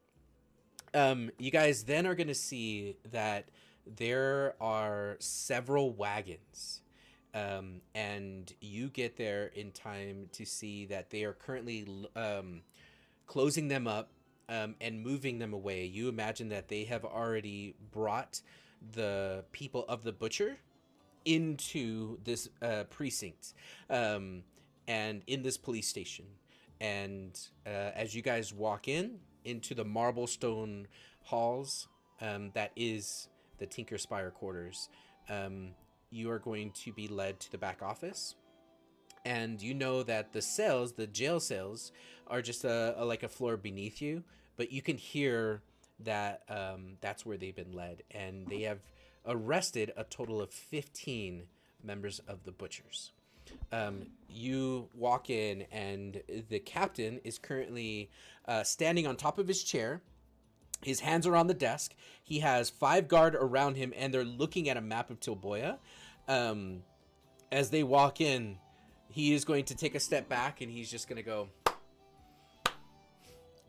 You guys then are going to see that there are several wagons. And you get there in time to see that they are currently closing them up and moving them away. You imagine that they have already brought the people of the butcher into this precinct and in this police station. And as you guys walk into the marblestone halls, that is the Tinker Spire quarters, you are going to be led to the back office. And you know that the cells, the jail cells, are just like a floor beneath you, but you can hear that that's where they've been led, and they have arrested a total of 15 members of the Butchers. You walk in, and the captain is currently standing on top of his chair. His hands are on the desk. He has 5 guard around him, and they're looking at a map of Tilboya. As they walk in, he is going to take a step back, and he's just going to go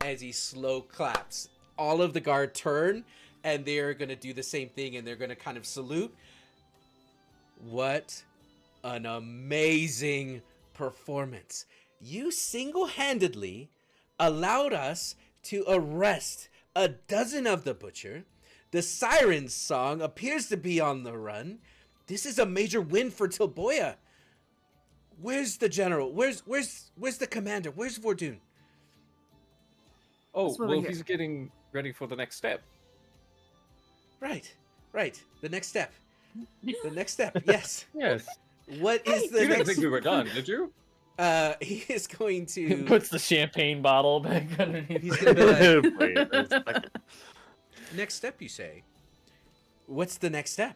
as he slow claps. All of the guard turn, and they're going to do the same thing, and they're going to kind of salute. What an amazing performance. You single-handedly allowed us to arrest a dozen of the Butcher. The Siren Song appears to be on the run. This is a major win for Tilboya. Where's the general? Where's the commander? Where's Vordoon? Oh, That's what well, we hear. he's getting ready for the next step. Right. The next step. The next step. Yes. Yes. What is the You didn't next? think we were done, did you? He is going to. Puts the champagne bottle back underneath. He's gonna be like, Wait a second. next step, you say? What's the next step?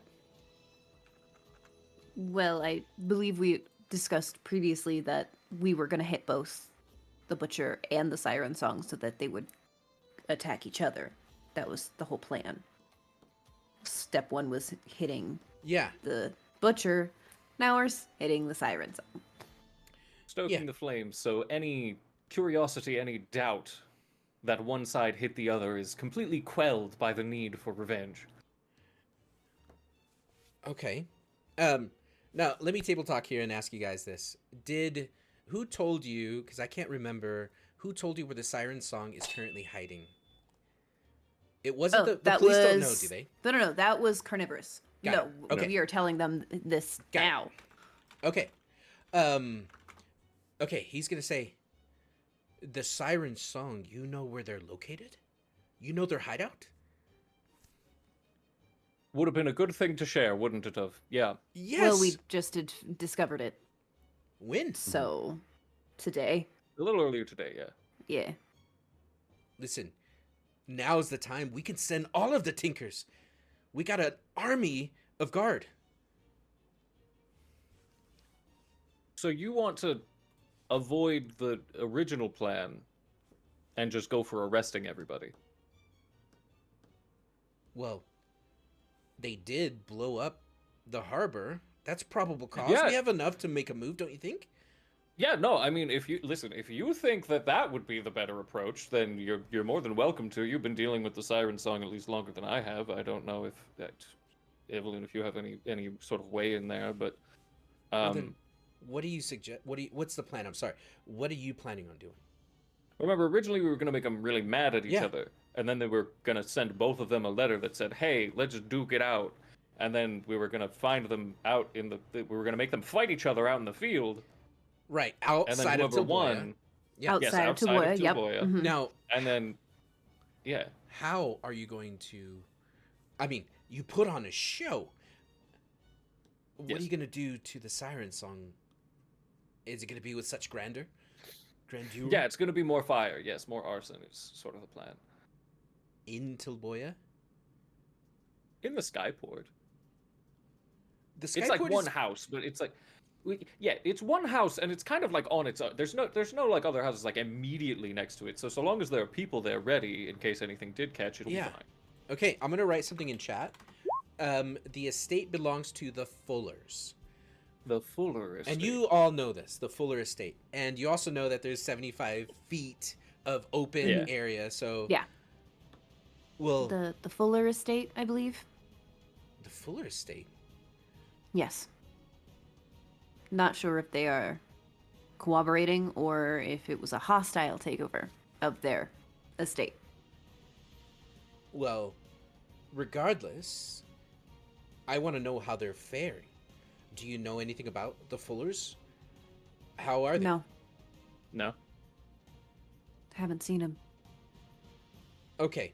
Well, I believe we discussed previously that we were going to hit both the Butcher and the Siren Song so that they would attack each other. That was the whole plan. Step 1 was hitting Yeah. the Butcher. Now we're hitting the Siren Song. Stoking Yeah. the flames, so any curiosity, any doubt that one side hit the other is completely quelled by the need for revenge. Okay. Now let me table talk here and ask you guys this: who told you? Because I can't remember who told you where the Siren Song is currently hiding. It wasn't the that police was... don't know, do they? No. That was Carnivorous. Got it. Okay. We are telling them this Got it. now. Okay. Okay, he's gonna say the Siren Song, you know where they're located? You know their hideout? Would have been a good thing to share, wouldn't it have? Yeah. Yes. Well, we just discovered it. When? So, today. A little earlier today, yeah. Yeah. Listen, now's the time. We can send all of the Tinkers. We got an army of guard. So you want to avoid the original plan and just go for arresting everybody? Well, they did blow up the harbor. That's probable cause. Yeah. We have enough to make a move, don't you think? Yeah, no, I mean, if you think that that would be the better approach, then you're more than welcome to. You've been dealing with the Siren Song at least longer than I have. I don't know if that, Evelyn, if you have any sort of way in there, but Well, then, what do you suggest? What's the plan? I'm sorry. What are you planning on doing? remember originally we were gonna make them really mad at each Yeah. other, and then they were gonna send both of them a letter that said, "Hey, let's just duke it out," and then we were gonna find them out in we were gonna make them fight each other out in the field, Right, and then outside of whoever Tilboya. won. Yeah. Yes, Outside of outside of Tuboya, yep. Tuboya. Mhm. Now, And then, yeah. how are you going to? I mean, you put on a show. What are Yes. you going to do to the Siren Song? Is it going to be with such grandeur? Grandeur? Yeah, it's going to be more fire. Yes, more arson is sort of the plan. In Tilboya? In the Skyport. The It's like Skyport one is... house, but it's like, yeah, it's one house, and it's kind of like on its own. There's no like other houses like immediately next to it. So long as there are people there ready in case anything did catch, it'll Yeah. be fine. Okay, I'm going to write something in chat. The estate belongs to the Fullers. The Fuller estate. And you all know this, the Fuller estate. And you also know that there's 75 feet of open Yeah. area, so... Yeah. Well, The Fuller estate, I believe. the Fuller estate? Yes. Not sure if they are cooperating or if it was a hostile takeover of their estate. Well, regardless, I want to know how they're faring. Do you know anything about the Fullers? How are they? No, No. haven't seen him. Okay.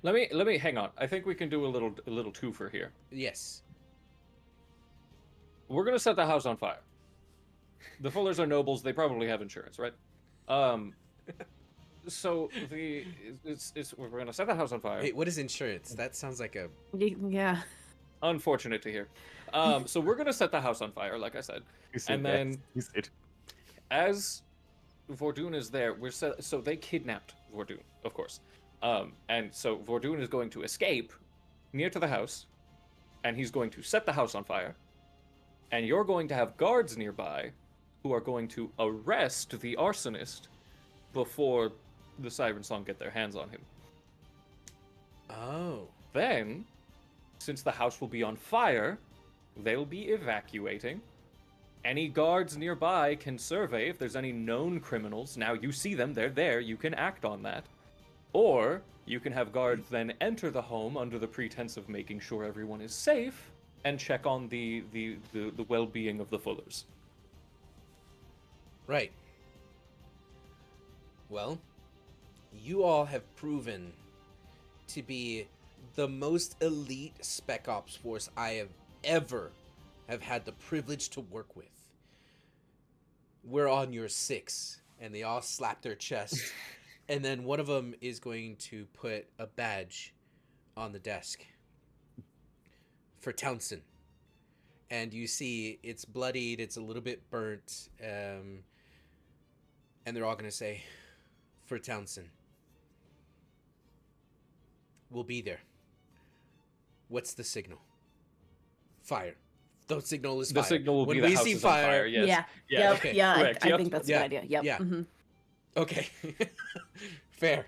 Let me hang on. I think we can do a little twofer here. Yes. We're gonna set the house on fire. The Fullers are nobles. They probably have insurance, right? So we're gonna set the house on fire. Wait, what is insurance? That sounds like a... Yeah. Unfortunate to hear. So we're gonna set the house on fire, like I said, You said and yes, then you said. as Vordoon is there, so they kidnapped Vordoon, of course, and so Vordoon is going to escape near to the house, and he's going to set the house on fire, and you're going to have guards nearby who are going to arrest the arsonist before the Siren Song get their hands on him. Oh. Then, since the house will be on fire, they'll be evacuating. Any guards nearby can survey if there's any known criminals. Now you see them, they're there, you can act on that. Or you can have guards then enter the home under the pretense of making sure everyone is safe and check on the well-being of the Fullers. Right. Well, you all have proven to be the most elite spec ops force I have ever have had the privilege to work with. We're on your 6, and they all slap their chest, and then one of them is going to put a badge on the desk for Townsend. And you see it's bloodied, it's a little bit burnt, and they're all going to say, for Townsend. We'll be there. What's the signal? Fire. The signal is fire. The signal will when be the we house see is on fire, yes. Yeah. Yeah, Yep. okay, Yeah. correct, I yep. think that's a Yeah, good idea. Yep. yeah. Mhm. Okay. Fair.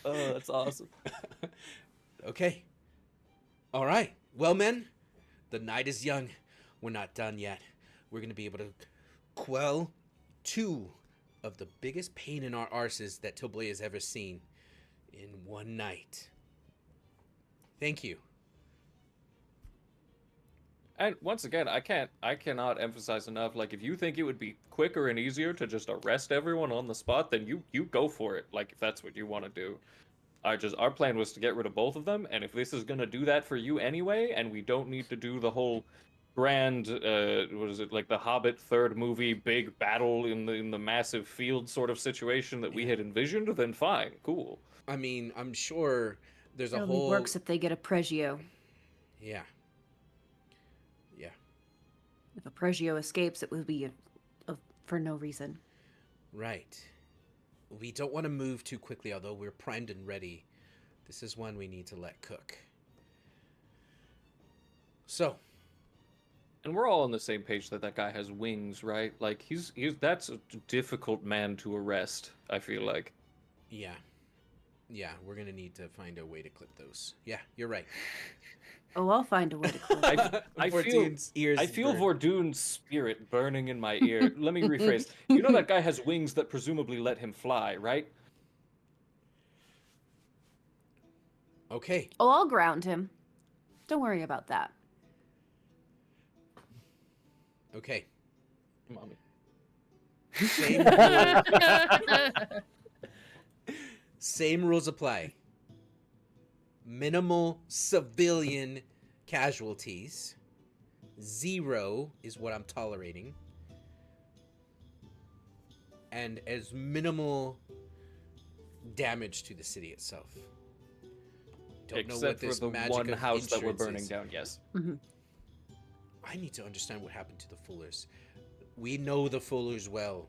Oh, that's awesome. Okay. All right. Well, men, the night is young. We're not done yet. We're going to be able to quell 2 of the biggest pain in our arses that Tilboy has ever seen in one night. Thank you. And once again, I cannot emphasize enough, like, if you think it would be quicker and easier to just arrest everyone on the spot, then you go for it, like, if that's what you want to do. Our plan was to get rid of both of them, and if this is gonna do that for you anyway, and we don't need to do the whole grand, what is it, like the Hobbit third movie, big battle in the massive field sort of situation that we had envisioned, then fine, cool. I mean, I'm sure there's It a only whole. works if they get a pregio. Yeah. Yeah. If a pregio escapes, it will be for no reason. Right. We don't want to move too quickly, although we're primed and ready. This is one we need to let cook. So, And we're all on the same page that that guy has wings, right? Like he's that's a difficult man to arrest, I feel like. yeah. Yeah, we're going to need to find a way to clip those. Yeah, you're right. Oh, I'll find a way to clip I, it. I feel Vordune's ears I feel burn. Vordune's spirit burning in my ear. Let me rephrase. You know that guy has wings that presumably let him fly, right? Okay. Oh, I'll ground him. Don't worry about that. Okay. Mommy. Same rules. Same rules apply. Minimal civilian casualties. 0 is what I'm tolerating. And as minimal damage to the city itself. Don't know what Except for this the magic one of house that we're insurance burning is. down, yes. I need to understand what happened to the Fullers. We know the Fullers well.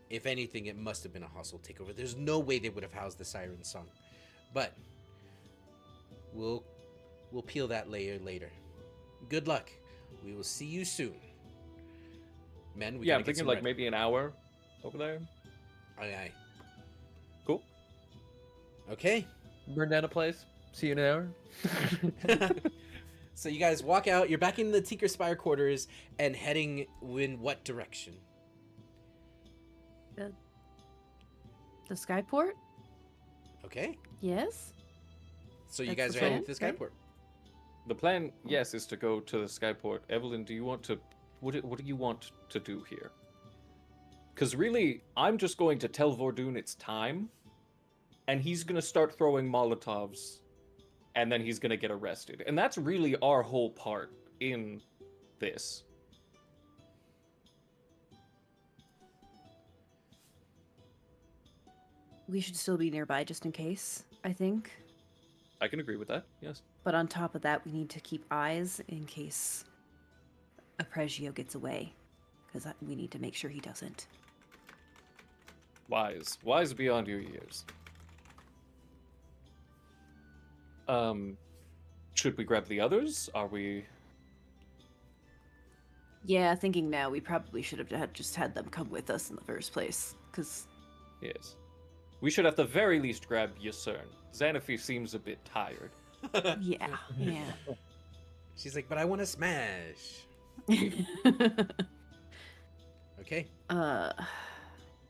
If anything, it must have been a hostile takeover. There's no way they would have housed the Siren Song. But we'll peel that layer later. Good luck. We will see you soon. Men, we Yeah, gotta I'm get thinking some like red- maybe an hour over there. Aye, Cool. aye. Okay. Burn down a place. See you in an hour. So you guys walk out. You're back in the Tinker Spire quarters and heading in what direction? The skyport? Okay. Yes? So you That's guys the are heading plan, to the right? Skyport. The plan, yes, is to go to the Skyport. Evelyn, do you want to? What do you want to do here? Because really, I'm just going to tell Vordoon it's time, and he's gonna start throwing Molotovs, and then he's gonna get arrested, and that's really our whole part in this. We should still be nearby just in case, I think. I can agree with that. Yes. But on top of that, we need to keep eyes in case a pregio gets away. Because we need to make sure he doesn't. Wise beyond your years. Should we grab the others? Are we? Yeah, thinking now, we probably should have just had them come with us in the first place. Because Yes. We should at the very least grab Yasern. Xanaphi seems a bit tired. yeah, yeah. She's like, but I want to smash. Okay.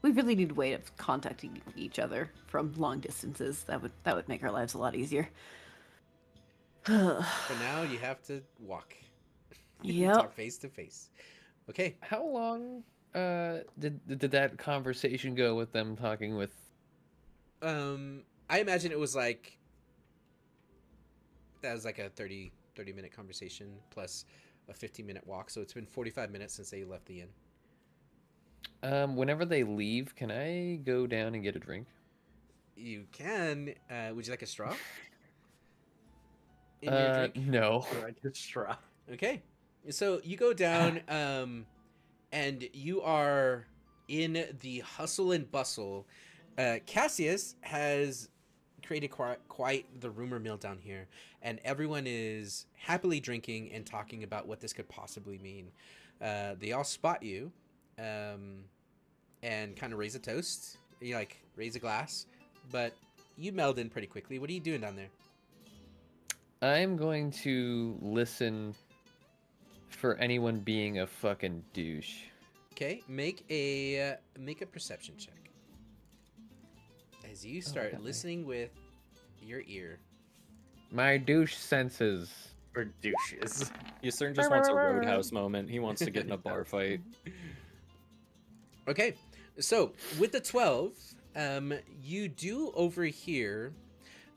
We really need a way of contacting each other from long distances. That would make our lives a lot easier. For now, you have to walk. Yep. Talk face to face. Okay. How long did that conversation go with them talking with? I imagine it was like that was like a 30 minute conversation plus a 15-minute walk. So it's been 45 minutes since they left the inn. Whenever they leave, can I go down and get a drink? You can. Would you like a straw? In your drink? No. I just try. Okay. So you go down, and you are in the hustle and bustle. Cassius has created quite the rumor mill down here, and everyone is happily drinking and talking about what this could possibly mean. They all spot you, and kind of raise a toast. You like raise a glass, but you meld in pretty quickly. What are you doing down there? I'm going to listen for anyone being a fucking douche. Okay, make a perception check. As you start got me. listening with your ear. My douche senses. Or douches. Yasern just wants a roadhouse moment. He wants to get in a bar fight. Okay, so with the 12, you do overhear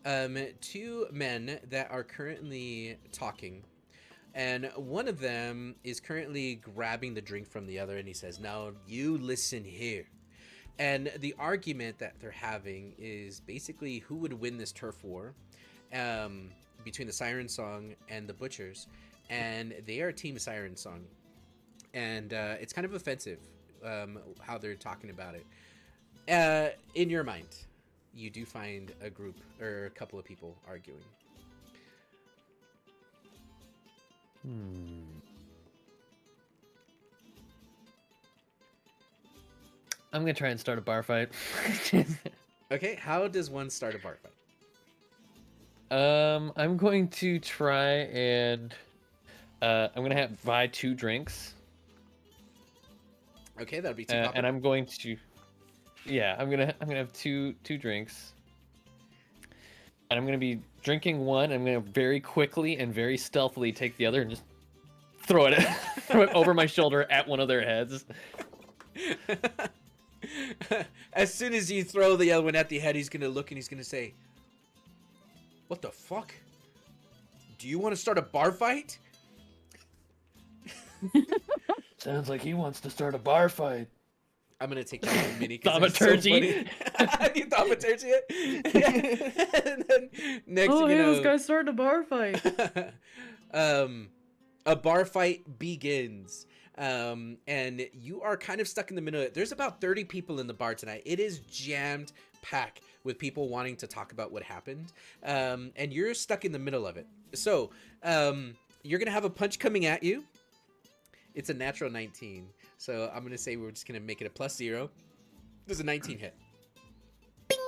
2 men that are currently talking. and one of them is currently grabbing the drink from the other, and he says, "Now you listen here." And the argument that they're having is basically who would win this turf war, between the Siren Song and the Butchers, and they are Team Siren Song, and it's kind of offensive how they're talking about it. In your mind, you do find a group or a couple of people arguing. I'm gonna try and start a bar fight. Okay, how does one start a bar fight? I'm going to try and I'm gonna buy 2 drinks. Okay, that'll be two. And I'm going to, yeah, I'm gonna have two drinks, and I'm gonna be drinking one. I'm gonna very quickly and very stealthily take the other and just throw it throw it over my shoulder at one of their heads. As soon as you throw the other one at the head, he's gonna look and he's gonna say, "What the fuck? Do you want to start a bar fight?" Sounds like he wants to start a bar fight. I'm gonna take that from Minnie. 'Cause it's so Thaumaturgy. funny. You thaumaturgy it? Yeah. And then next Oh, thing hey, you know, this guy's starting a bar fight. a bar fight begins. And you are kind of stuck in the middle of it. There's about 30 people in the bar tonight. It is jammed packed with people wanting to talk about what happened. And you're stuck in the middle of it. So, you're going to have a punch coming at you. It's a natural 19. So I'm going to say we're just going to make it a +0. There's a 19 hit. Bing!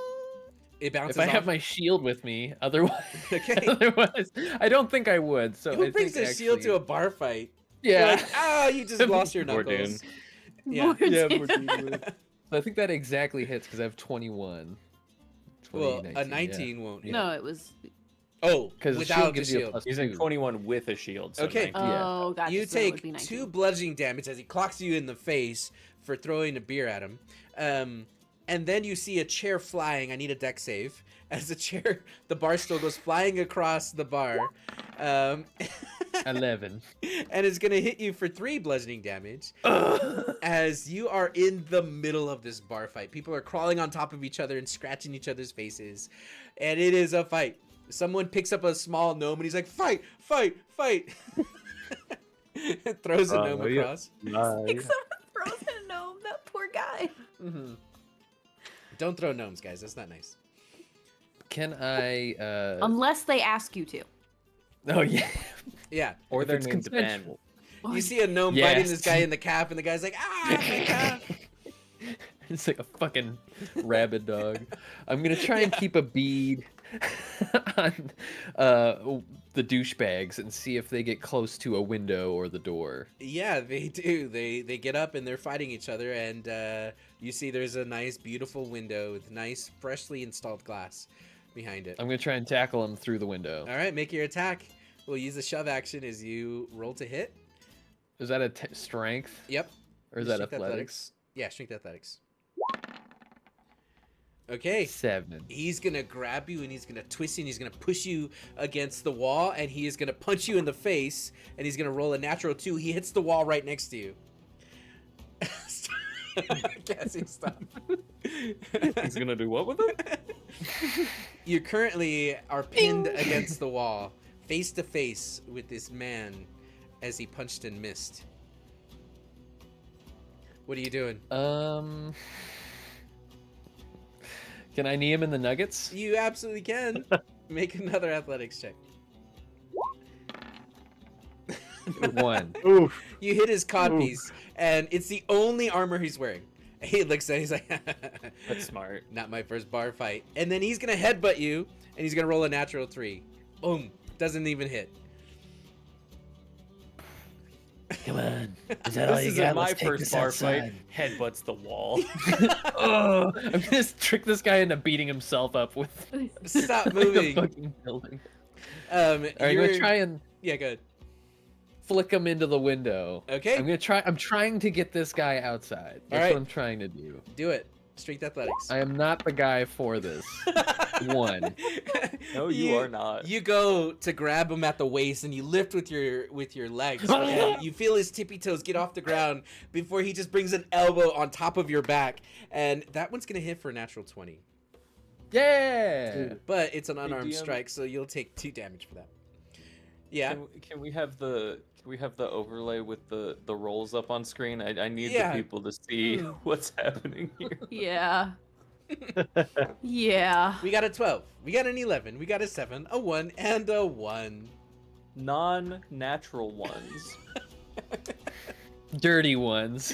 It bounces If I off. have my shield with me, otherwise, Okay. otherwise, I don't think I would. So Who I brings think a shield actually- to a bar fight? Yeah. You're like, oh, you just lost your Poor dude. knuckles. Yeah. Yeah, I think that exactly hits because I have 21. Well, 20, a 19, 19 won't. Yeah. No, it was. Oh, Because without shield the gives you a shield. He's in +2. 21 with a shield. So Okay. 19. Yeah. Oh, gotcha. You so it would take be 19. 2 bludgeoning damage as he clocks you in the face for throwing a beer at him. And then you see a chair flying. I need a deck save. As the bar stool goes flying across the bar. 11. And it's going to hit you for 3 bludgeoning damage. As you are in the middle of this bar fight. People are crawling on top of each other and scratching each other's faces. And it is a fight. Someone picks up a small gnome and he's like, fight, fight, fight. Throws a gnome yeah. across. Like someone throws a gnome. That poor guy. Mm-hmm. Don't throw gnomes, guys. That's not nice. Can I? Unless they ask you to. Oh yeah. Yeah. Or If their it's name's Ben. consensual. You see a gnome Yes. biting this guy in the calf, and the guy's like, ah, my calf. It's like a fucking rabid dog. I'm gonna try and keep a bead on the douchebags and see if they get close to a window or the door. Yeah, they do. They get up and they're fighting each other, and you see there's a nice, beautiful window with nice, freshly installed glass behind it. I'm gonna try and tackle them through the window. All right, make your attack. We'll use the shove action as you roll to hit. Is that a strength Yep. or is that Strength athletics? Yeah, strength athletics. Okay. 7. He's gonna grab you and he's gonna twist you and he's gonna push you against the wall and he is gonna punch you in the face and he's gonna roll a natural 2. He hits the wall right next to you. Cassie, stop. He's gonna do what with it? You currently are pinned against the wall, face to face with this man as he punched and missed. What are you doing? Can I knee him in the nuggets? You absolutely can. Make another athletics check. 1. Oof. You hit his codpiece, and it's the only armor he's wearing. He looks at it, he's like, That's smart. not my first bar fight. And then he's going to headbutt you, and he's going to roll a natural 3. Boom. Doesn't even hit. Come on. Is that all This you isn't got? my Let's take first this bar outside. fight. Headbutts the wall. Oh, I'm gonna trick this guy into beating himself up with Stop the moving. fucking building. All All right, I'm gonna try and Yeah, good. flick him into the window. Okay. I'm trying to get this guy outside. That's Alright. what I'm trying to do. Do it. Strength athletics. I am not the guy for this. One. No, you are not. You go to grab him at the waist and you lift with your legs. And you feel his tippy toes get off the ground before he just brings an elbow on top of your back, and that one's gonna hit for a natural 20. Yeah. But it's an unarmed DM. strike, so you'll take 2 damage for that. Yeah. Can we have the overlay with the rolls up on screen? I need Yeah. the people to see Mm. what's happening here. Yeah. Yeah. We got a 12. We got an 11. We got a 7, a 1, and a 1. Non-natural ones. Dirty ones.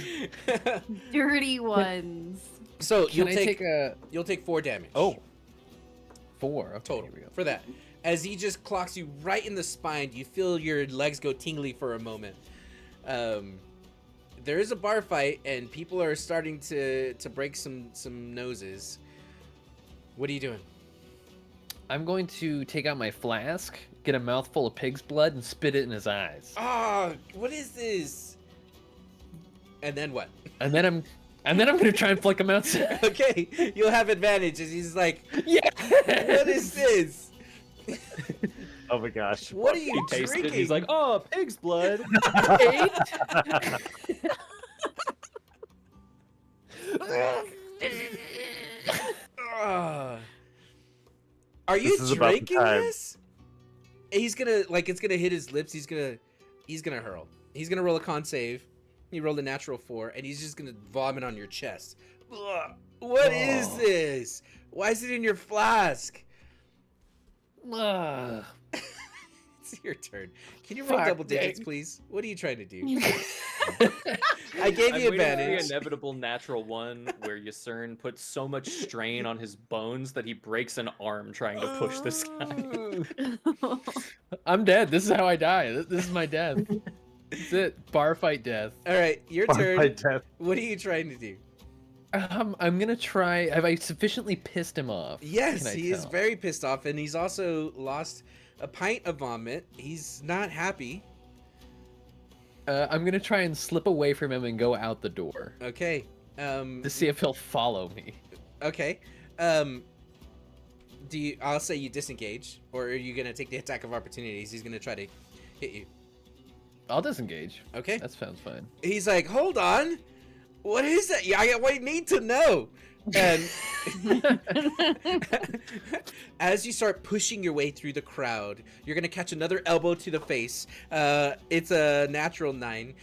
Dirty ones. So Can I take a you'll take 4 damage. 4? Okay, Total here we go. for that. As he just clocks you right in the spine, you feel your legs go tingly for a moment. There is a bar fight, and people are starting to break some noses. What are you doing? I'm going to take out my flask, get a mouthful of pig's blood, and spit it in his eyes. Ah, what is this? And then what? And then I'm gonna try and flick him outside. Okay, you'll have advantage as he's like, Yeah. what is this? Oh my gosh. What are you He tasted drinking? it. He's like, oh, pig's blood. Ah. Are you This is about the drinking time. this? He's gonna it's gonna hit his lips. He's gonna hurl. He's gonna roll a con save. He rolled a natural 4, and he's just gonna vomit on your chest. Ugh. What is Oh. this? Why is it in your flask? Ugh. It's your turn. Can you roll Fuck, double digits, dang. please? What are you trying to do? I gave I'm you waiting for advantage. the inevitable natural one where Ysern puts so much strain on his bones that he breaks an arm trying to push this guy. I'm dead. This is how I die. This is my death. That's it. Bar fight death. All right, your By turn. death. What are you trying to do? I'm gonna try. Have I sufficiently pissed him off? Yes, Can I he is tell? very pissed off, and he's also lost a pint of vomit. He's not happy. I'm gonna try and slip away from him and go out the door Okay. to see if he'll follow me. Okay. I'll say you disengage, or are you gonna take the attack of opportunities? He's gonna try to hit you. I'll disengage. Okay. That sounds fine. He's like, hold on. What is that? Yeah, I need to know. And as you start pushing your way through the crowd, you're gonna catch another elbow to the face. It's a natural 9,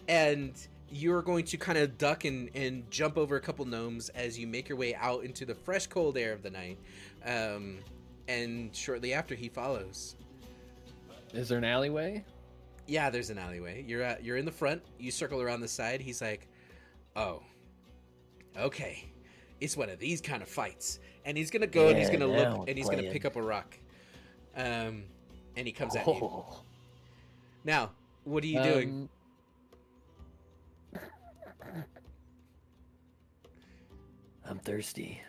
and you're going to kind of duck and jump over a couple gnomes as you make your way out into the fresh, cold air of the night. And shortly after, he follows. Is there an alleyway? Yeah, there's an alleyway. You're in the front. You circle around the side. He's like, "Oh, okay, it's one of these kind of fights." And he's gonna go and he's Yeah, gonna now look we're and he's gonna playing. pick up a rock. And he comes at you. Oh, Now, what are you doing? I'm thirsty.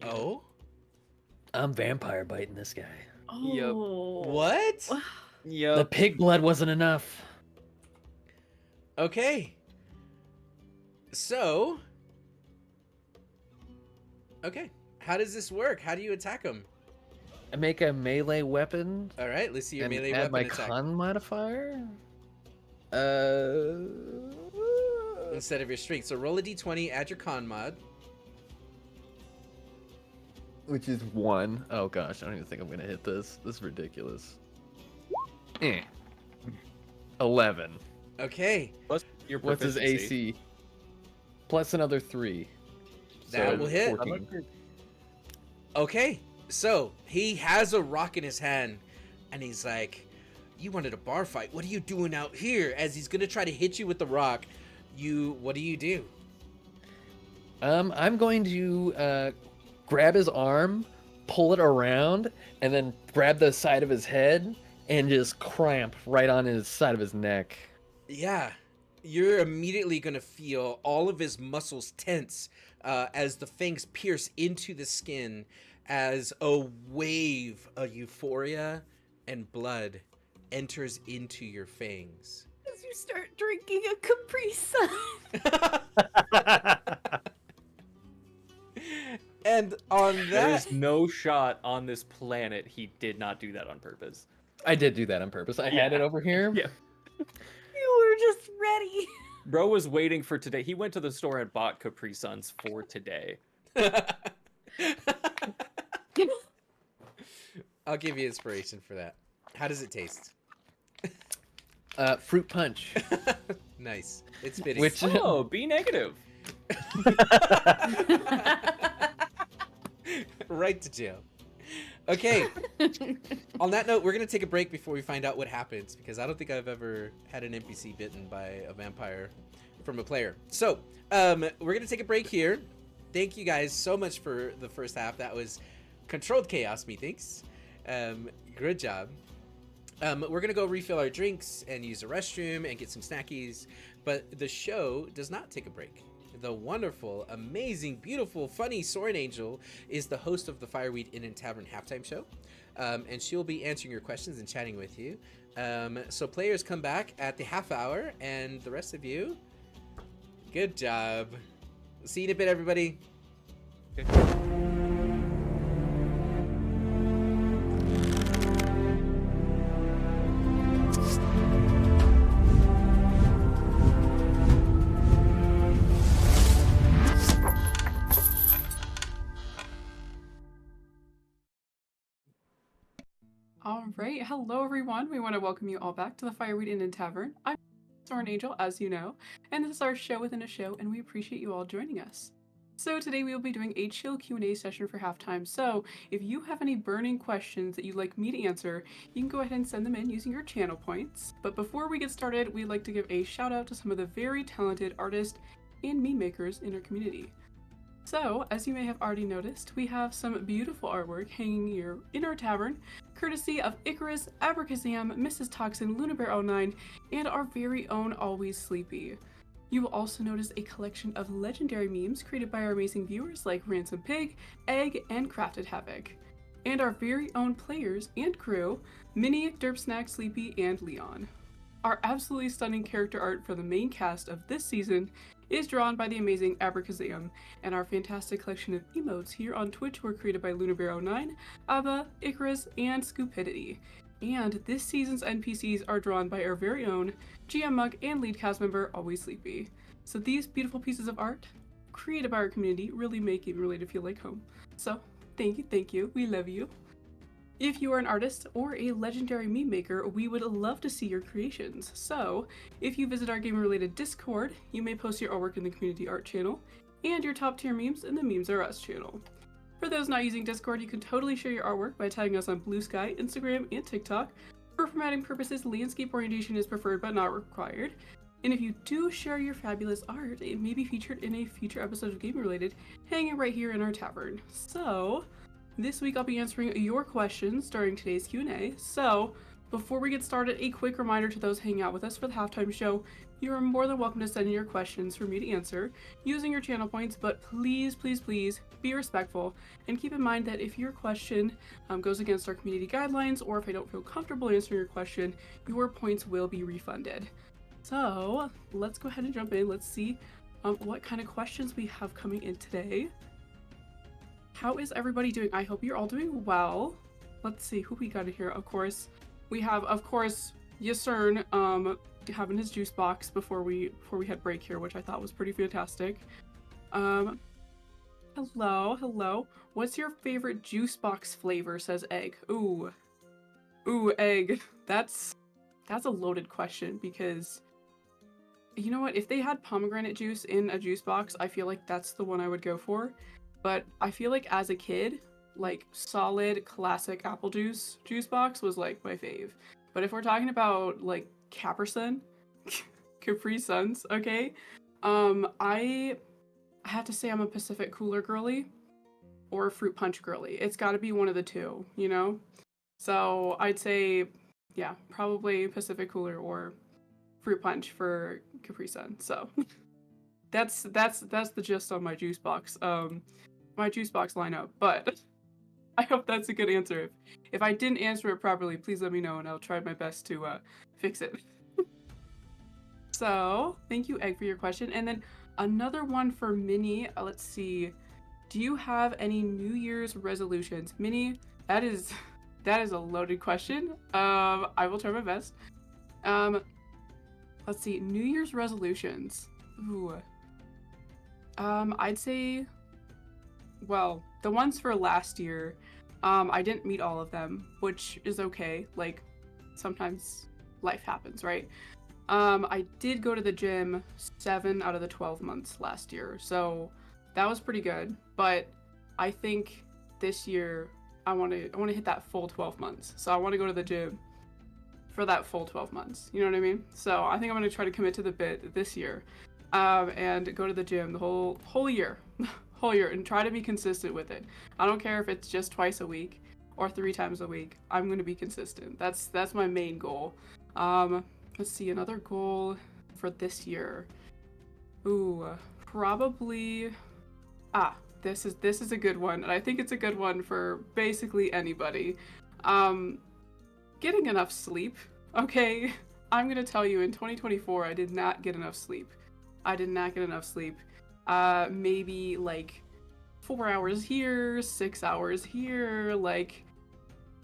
Oh, I'm vampire biting this guy. Oh. what? The Yep. pig blood wasn't enough. Okay. So, okay, how does this work? How do you attack him? I make a melee weapon All right, let's see your and melee add weapon my attack. con modifier. Instead of your strength. So roll a d20, add your con mod. Which is 1. Oh gosh, I don't even think I'm gonna hit this. This is ridiculous. 11. Okay, Plus your What's his proficiency. AC? Plus another 3. That will hit. 14. okay. So he has a rock in his hand, and he's like, "You wanted a bar fight? What are you doing out here?" As he's gonna try to hit you with the rock, what do you do? I'm going to grab his arm, pull it around, and then grab the side of his head and just cramp right on his side of his neck. Yeah, you're immediately gonna feel all of his muscles tense as the fangs pierce into the skin, as a wave of euphoria and blood enters into your fangs. As you start drinking a Capri Sun. And on There that, is no shot on this planet he did not do that on purpose. I did do that on purpose. I had it over here. Yeah. You were just ready. Bro was waiting for today. He went to the store and bought Capri Suns for today. I'll give you inspiration for that. How does it taste? Fruit punch. Nice. It's fitting. Which Oh, be negative. Right to jail. Okay. On that note, we're gonna take a break before we find out what happens, because I don't think I've ever had an NPC bitten by a vampire from a player. So, we're gonna take a break here. Thank you guys so much for the first half. That was controlled chaos, methinks. Good job. We're gonna go refill our drinks and use the restroom and get some snackies, but the show does not take a break. The wonderful, amazing, beautiful, funny Soren Angel is the host of the Fireweed Inn and Tavern halftime show, and she'll be answering your questions and chatting with you. So players come back at the half hour, and the rest of you, good job. See you in a bit, everybody. All right, hello everyone. We want to welcome you all back to the Fireweed Inn and Tavern. I'm Soren Angel, as you know, and this is our show within a show, and we appreciate you all joining us. So today we will be doing a chill Q&A session for halftime. So if you have any burning questions that you'd like me to answer, you can go ahead and send them in using your channel points. But before we get started, we'd like to give a shout out to some of the very talented artists and meme makers in our community. So, as you may have already noticed, we have some beautiful artwork hanging here in our tavern, courtesy of Icarus, Abracazam, Mrs. Toxin, Lunabear09, and our very own Always Sleepy. You will also notice a collection of legendary memes created by our amazing viewers like Ransom Pig, Egg, and Crafted Havoc. And our very own players and crew, Minnie, Derp Snack, Sleepy, and Leon. Our absolutely stunning character art for the main cast of this season is drawn by the amazing Abracazam, and our fantastic collection of emotes here on Twitch were created by Lunabear09, Ava, Icarus, and Scoopidity. And this season's NPCs are drawn by our very own GM Mug and lead cast member Always Sleepy. So these beautiful pieces of art, created by our community, really make Game Related feel like home. So thank you, we love you. If you are an artist or a legendary meme maker, we would love to see your creations. So, if you visit our game-related Discord, you may post your artwork in the community art channel, and your top tier memes in the Memes Are Us channel. For those not using Discord, you can totally share your artwork by tagging us on Blue Sky, Instagram, and TikTok. For formatting purposes, landscape orientation is preferred but not required. And if you do share your fabulous art, it may be featured in a future episode of Game Related, hanging right here in our tavern. So, this week I'll be answering your questions during today's Q&A. So, before we get started, a quick reminder to those hanging out with us for the halftime show, you are more than welcome to send in your questions for me to answer using your channel points, but please be respectful and keep in mind that if your question goes against our community guidelines, or if I don't feel comfortable answering your question, your points will be refunded. So, let's go ahead and jump in. Let's see what kind of questions we have coming in today. How is everybody doing? I hope you're all doing well. Let's see who we got here. Of course, we have, Yasern having his juice box before we had break here, which I thought was pretty fantastic. Hello. What's your favorite juice box flavor? Says Egg. Ooh, Egg. That's a loaded question, because you know what? If they had pomegranate juice in a juice box, I feel like that's the one I would go for. But I feel like as a kid, like solid classic apple juice box was like my fave. But if we're talking about like Capri Sun, Capri Suns, okay, I have to say I'm a Pacific Cooler girly or a Fruit Punch girly. It's got to be one of the two, you know. So I'd say, yeah, probably Pacific Cooler or Fruit Punch for Capri Sun. So that's the gist on my juice box. My juice box lineup, but I hope that's a good answer. If I didn't answer it properly, please let me know and I'll try my best to fix it. So, thank you, Egg, for your question. And then another one for Minnie. Let's see. Do you have any New Year's resolutions? Minnie, that is a loaded question. I will try my best. Let's see, New Year's resolutions. Ooh. I'd say, well, the ones for last year, I didn't meet all of them, which is okay. Like, sometimes life happens, right? I did go to the gym 7 out of the 12 months last year, so that was pretty good. But I think this year I want to hit that full 12 months. So I want to go to the gym for that full 12 months. You know what I mean? So I think I'm going to try to commit to the bit this year, and go to the gym the whole year, whole year, and try to be consistent with it. I don't care if it's just twice a week or 3 times a week. I'm going to be consistent. That's my main goal. Let's see, another goal for this year. Ooh, probably. This is a good one, and I think it's a good one for basically anybody. Getting enough sleep. Okay, I'm gonna tell you, in 2024, I did not get enough sleep. I did not get enough sleep. Maybe like 4 hours here, 6 hours here, like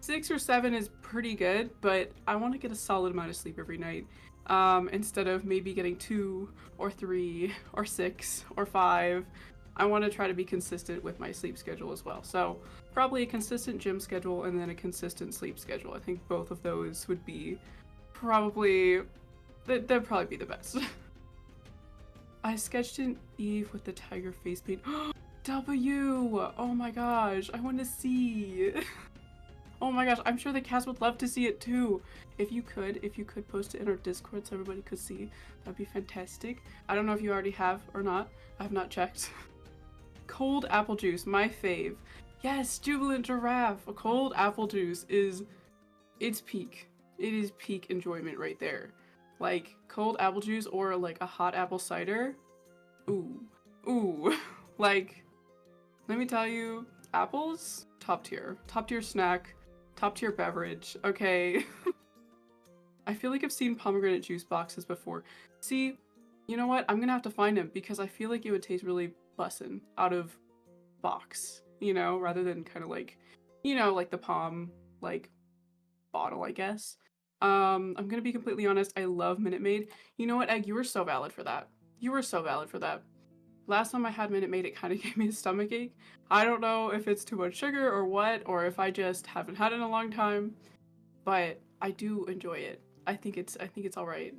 6 or 7 is pretty good, but I want to get a solid amount of sleep every night, instead of maybe getting 2 or 3 or 6 or 5. I want to try to be consistent with my sleep schedule as well. So probably a consistent gym schedule and then a consistent sleep schedule. I think both of those would be probably, that'd probably be the best. I sketched an Eve with the tiger face paint. W! Oh my gosh, I want to see. Oh my gosh, I'm sure the cast would love to see it too. If you could post it in our Discord so everybody could see, that'd be fantastic. I don't know if you already have or not. I have not checked. Cold apple juice, my fave. Yes, Jubilant Giraffe. A cold apple juice it's peak. It is peak enjoyment right there. Like, cold apple juice or like a hot apple cider. Ooh. Ooh. Like, let me tell you, apples, top tier. Top tier snack. Top tier beverage. Okay. I feel like I've seen pomegranate juice boxes before. See, you know what? I'm gonna have to find them because I feel like it would taste really bussin' out of box, you know, rather than kind of like, you know, like the palm, like, bottle, I guess. I'm gonna be completely honest, I love Minute Maid. You know what, Egg, you were so valid for that. You were so valid for that. Last time I had Minute Maid, it kind of gave me a stomach ache. I don't know if it's too much sugar or what, or if I just haven't had it in a long time, but I do enjoy it. I think it's all right.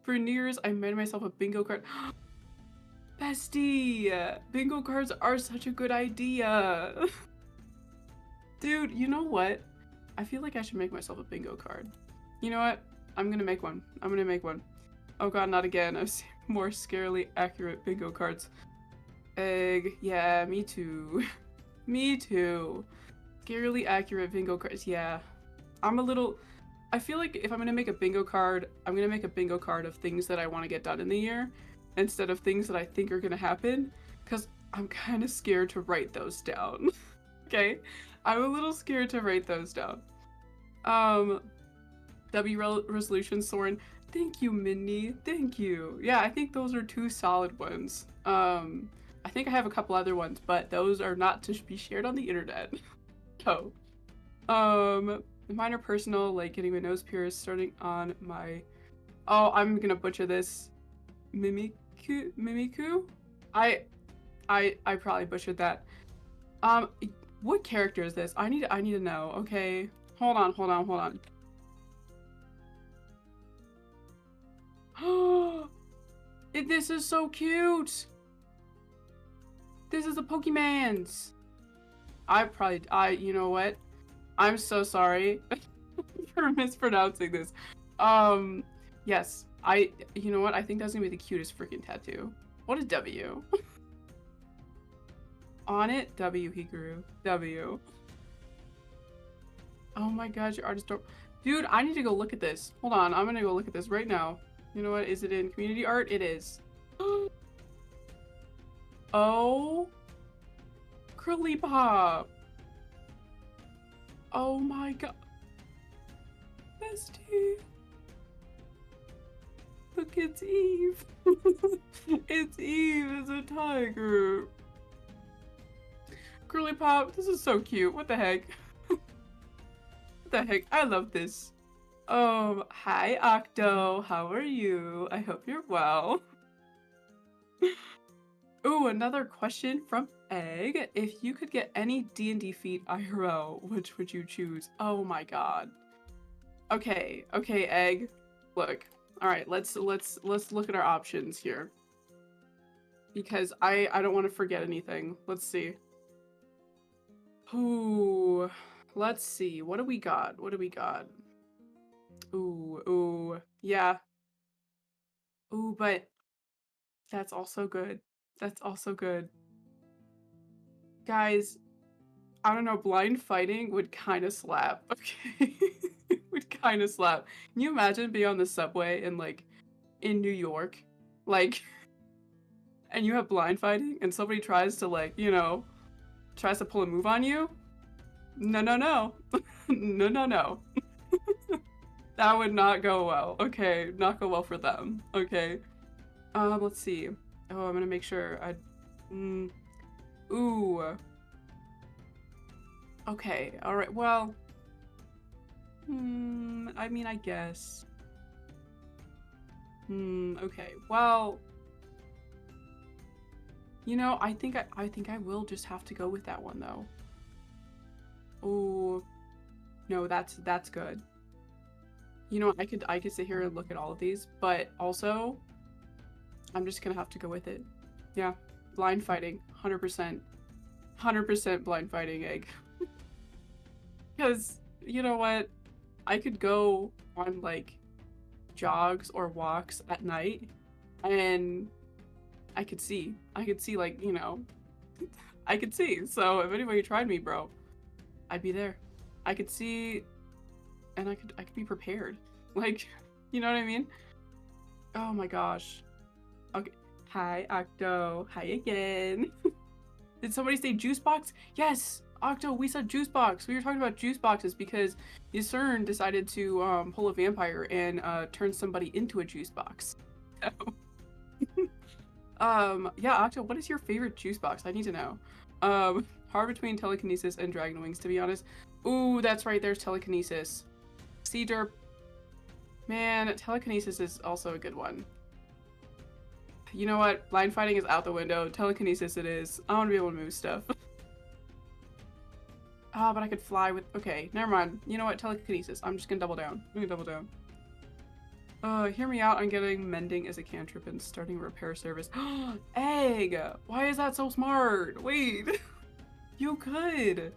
For New Year's, I made myself a bingo card. Bestie! Bingo cards are such a good idea. Dude, you know what? I feel like I should make myself a bingo card. You know what? I'm gonna make one. I'm gonna make one. Oh god, not again. I've seen more scarily accurate bingo cards. Egg. Yeah, me too. Me too. Scarily accurate bingo cards. Yeah. I feel like if I'm gonna make a bingo card, I'm gonna make a bingo card of things that I want to get done in the year instead of things that I think are gonna happen, because I'm kind of scared to write those down. Okay? I'm a little scared to write those down. Resolution, Soren. Thank you, Minnie. Thank you. Yeah, I think those are 2 solid ones. I think I have a couple other ones, but those are not to be shared on the internet. So, mine are personal, like getting my nose pierced, starting on my, oh, I'm gonna butcher this, Mimiku? I probably butchered that. What character is this? I need to know, okay? Hold on. This is so cute! This is the Pokemans! you know what? I'm so sorry for mispronouncing this. Yes, you know what? I think that's gonna be the cutest freaking tattoo. What is W? On it, W, he grew. W. Oh my god, your artist don't. Dude, I need to go look at this. Hold on, I'm gonna go look at this right now. You know what? Is it in community art? It is. Oh. Curly Pop. Oh my god. Bestie. Look, it's Eve. It's Eve as a tiger. Girly Pop, this is so cute. What the heck? What the heck? I love this. Hi Octo. How are you? I hope you're well. Ooh, another question from Egg. If you could get any D&D feat IRL, which would you choose? Oh my god. Okay, Egg. Look. All right, let's look at our options here. Because I don't want to forget anything. Let's see. Ooh, let's see. What do we got? What do we got? Ooh, yeah. Ooh, but that's also good. That's also good. Guys, I don't know, blind fighting would kind of slap. Okay. Would kind of slap. Can you imagine being on the subway and like in New York? Like, and you have blind fighting and somebody tries to like, you know, tries to pull a move on you? No, no, no. No, no, no. That would not go well. Okay, not go well for them. Okay. Let's see. Oh, I'm gonna make sure I. Ooh. Okay. All right. Well. I mean, I guess. Okay. Well. You know, I think I will just have to go with that one though. Oh. No, that's good. You know, I could sit here and look at all of these, but also, I'm just gonna have to go with it. Yeah, blind fighting, 100%. 100% blind fighting, Egg. Because, you know what? I could go on, like, jogs or walks at night, and I could see. I could see, like, you know, I could see. So if anybody tried me, bro, I'd be there. I could see, and I could be prepared. Like, you know what I mean? Oh my gosh. Okay. Hi, Octo. Hi again. Did somebody say juice box? Yes, Octo, we said juice box. We were talking about juice boxes because Yusern decided to pull a vampire and turn somebody into a juice box. Yeah, Octo, what is your favorite juice box? I need to know. Hard between telekinesis and dragon wings, to be honest. Ooh, that's right, there's telekinesis. See, Derp. Man, telekinesis is also a good one. You know what? Blind fighting is out the window. Telekinesis it is. I want to be able to move stuff. Ah, but I could fly with... Okay, never mind. You know what? Telekinesis. I'm just gonna double down. I'm gonna double down. Hear me out on getting mending as a cantrip and starting a repair service. Egg! Why is that so smart? Wait. You could.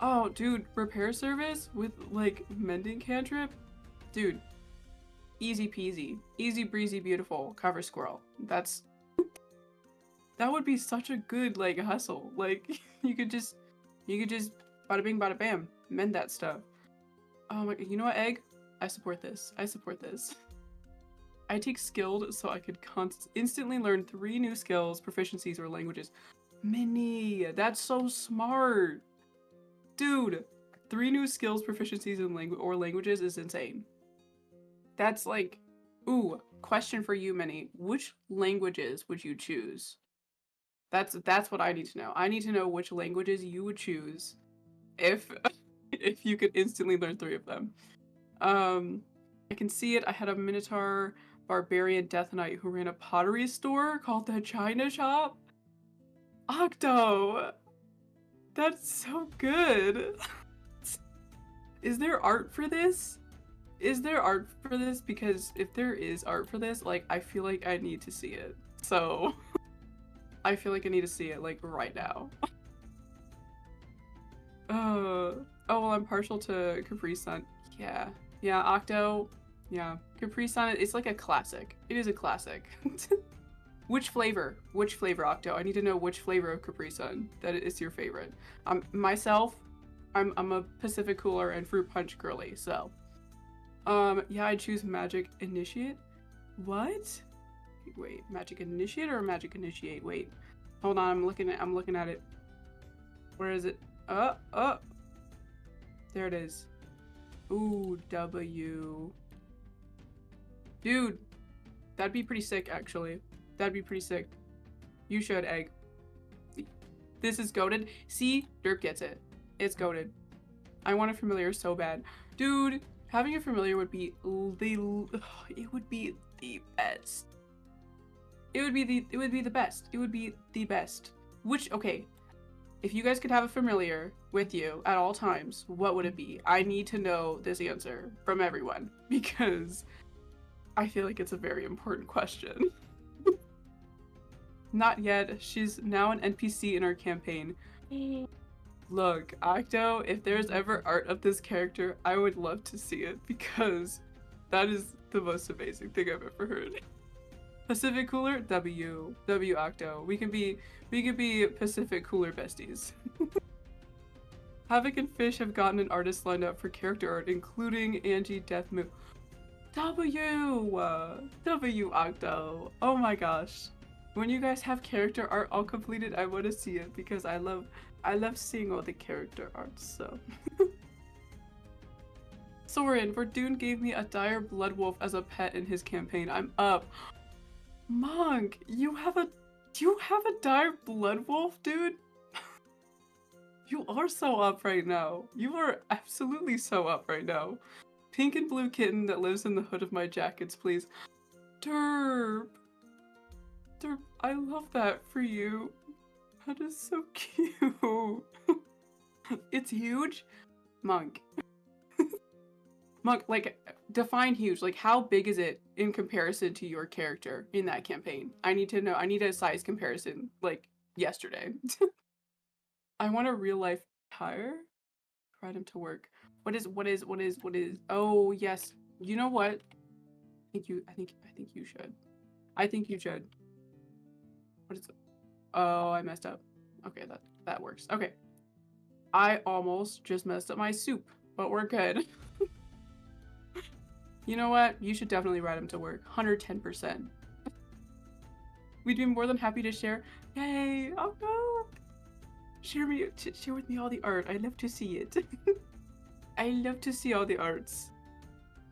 Oh, dude. Repair service with, like, mending cantrip? Dude. Easy peasy. Easy breezy beautiful. Cover squirrel. That's... That would be such a good, like, hustle. Like, you could just bada bing bada bam. Mend that stuff. Oh my... You know what, Egg? I support this. I support this. I take skilled so I could instantly learn 3 new skills, proficiencies, or languages. Minnie, that's so smart. Dude, 3 new skills, proficiencies, and languages is insane. That's like, ooh, question for you, Minnie. Which languages would you choose? That's what I need to know. I need to know which languages you would choose if if you could instantly learn 3 of them. I can see it. I had a Minotaur barbarian death knight who ran a pottery store called the China Shop. Octo! That's so good. Is there art for this? Is there art for this? Because if there is art for this, like, I feel like I need to see it. So, I feel like I need to see it, like, right now. Oh, well, I'm partial to Capri Sun. Yeah. Yeah, Octo. Yeah. Capri Sun, it's like a classic. It is a classic. Which flavor? Which flavor, Octo? I need to know which flavor of Capri Sun that is your favorite. Myself, I'm a Pacific Cooler and Fruit Punch girly, so. Yeah, I choose Magic Initiate. What? Wait, Magic Initiate or Magic Initiate? Wait. Hold on, I'm looking at it. Where is it? There it is. Ooh, W. Dude, that'd be pretty sick, actually. That'd be pretty sick. You should, Egg. This is goated. See, Derp gets it. It's goated. I want a familiar so bad, dude. Having a familiar would be it would be the best. It would be the best. It would be the best. Which, okay, if you guys could have a familiar with you at all times, what would it be? I need to know this answer from everyone because I feel like it's a very important question. Not yet. She's now an NPC in our campaign. Look, Octo, if there's ever art of this character, I would love to see it because that is the most amazing thing I've ever heard. Pacific Cooler, W Octo. We can be Pacific Cooler besties. Havoc and Fish have gotten an artist lined up for character art, including Angie Deathmoo. W Octo. Oh my gosh. When you guys have character art all completed, I want to see it because I love seeing all the character art, so. Soren, Verdun gave me a dire blood wolf as a pet in his campaign. I'm up. Monk, you have a dire blood wolf, dude? You are so up right now. You are absolutely so up right now. Pink and blue kitten that lives in the hood of my jackets, please. Derp. Derp, I love that for you. That is so cute. It's huge. Monk. Monk, like, define huge. Like, how big is it in comparison to your character in that campaign? I need to know. I need a size comparison, like, yesterday. I want a real life tire. Ride him to work. What is? Oh, yes. You know what? I think you should. I think you should. What is it? Oh, I messed up. Okay, that works. Okay. I almost just messed up my soup, but we're good. You know what? You should definitely ride him to work. 110%. We'd be more than happy to share. Yay! Oh no! Share with me all the art. I love to see it. I love to see all the arts.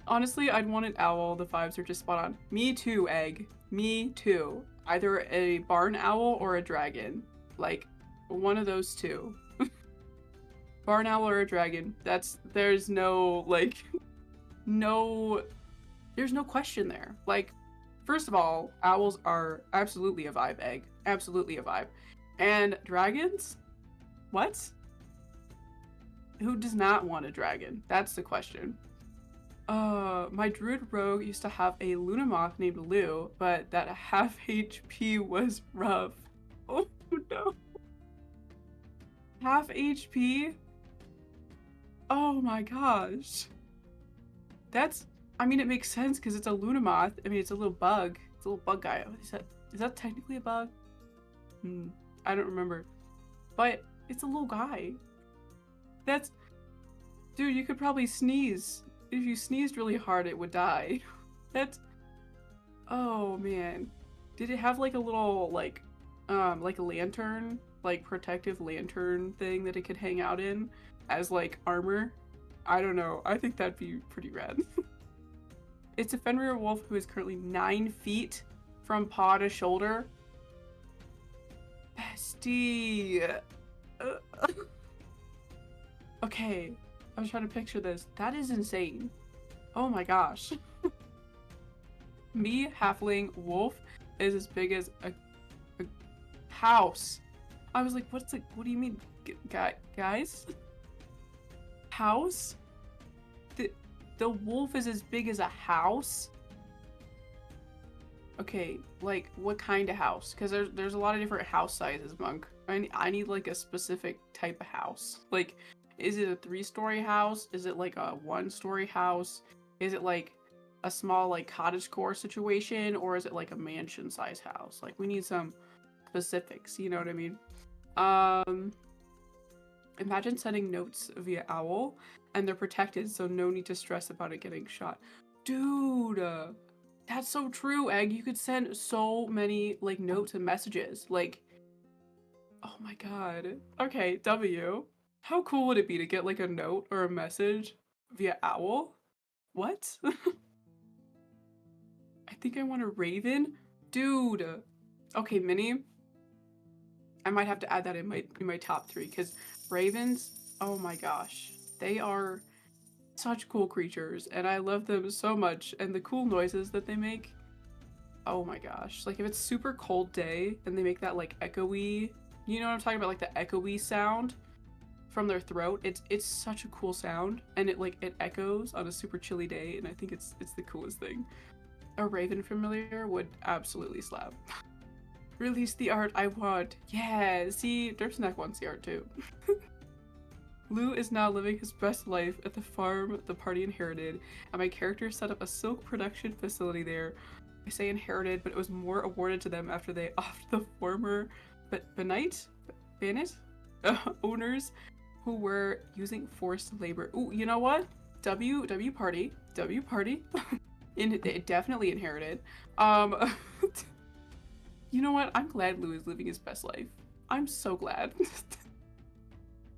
Honestly, I'd want an owl. The vibes are just spot on. Me too, Egg. Me too. Either a barn owl or a dragon. Like, one of those two. Barn owl or a dragon. There's no, like, there's no question there. Like, first of all, owls are absolutely a vibe, Egg. Absolutely a vibe. And dragons? What? Who does not want a dragon? That's the question. My druid rogue used to have a Lunamoth named Lou, but that half HP was rough. Oh no. Half HP? Oh my gosh. I mean, it makes sense because it's a Lunamoth. I mean, it's a little bug. It's a little bug guy. Is that technically a bug? I don't remember. But it's a little guy. Dude, you could probably sneeze. If you sneezed really hard, it would die. Oh man. Did it have like a little, like a lantern? Like protective lantern thing that it could hang out in as like armor? I don't know. I think that'd be pretty rad. It's a Fenrir wolf who is currently 9 feet from paw to shoulder. Bestie. Okay, I was trying to picture this. That is insane. Oh my gosh. Me, halfling, wolf, is as big as a house. I was like, what do you mean, guys? House? The wolf is as big as a house? Okay, like, what kind of house? Because there's a lot of different house sizes, Monk. I need like a specific type of house. Like, is it a 3-story house? Is it like a 1-story house? Is it like a small like cottagecore situation? Or is it like a mansion size house? Like, we need some specifics, you know what I mean? Imagine sending notes via owl and they're protected, so no need to stress about it getting shot. Dude, that's so true, Egg. You could send so many like notes and messages. Like, oh my god. Okay, W. How cool would it be to get like a note or a message via owl? What? I think I want a raven. Dude. Okay, Minnie. I might have to add that in my top 3 because ravens, oh my gosh, they are such cool creatures and I love them so much, and the cool noises that they make. Oh my gosh. Like if it's super cold day and they make that like echoey, you know what I'm talking about, like the echoey sound from their throat. It's such a cool sound, and it echoes on a super chilly day, and I think it's the coolest thing. A raven familiar would absolutely slap. Release the art I want. Yeah, see, Derpsnack wants the art too. Lou is now living his best life at the farm the party inherited, and my character set up a silk production facility there. I say inherited, but it was more awarded to them after they offed the former Bennett owners who were using forced labor. Ooh, you know what? W party. It definitely inherited. You know what? I'm glad Lou is living his best life. I'm so glad.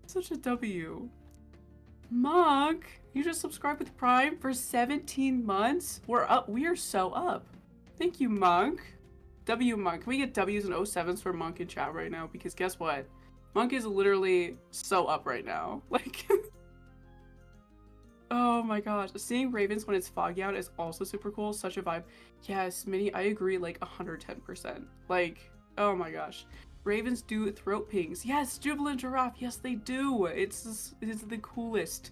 Such a W. Monk, you just subscribed with Prime for 17 months? We're up. We are so up. Thank you, Monk. W Monk. Can we get W's and 07s for Monk in chat right now? Because guess what? Monk is literally so up right now. Like, oh my gosh. Seeing ravens when it's foggy out is also super cool. Such a vibe. Yes, Minnie, I agree like 110%. Like, oh my gosh. Ravens do throat pings. Yes, jubilant giraffe. Yes, they do. It's the coolest.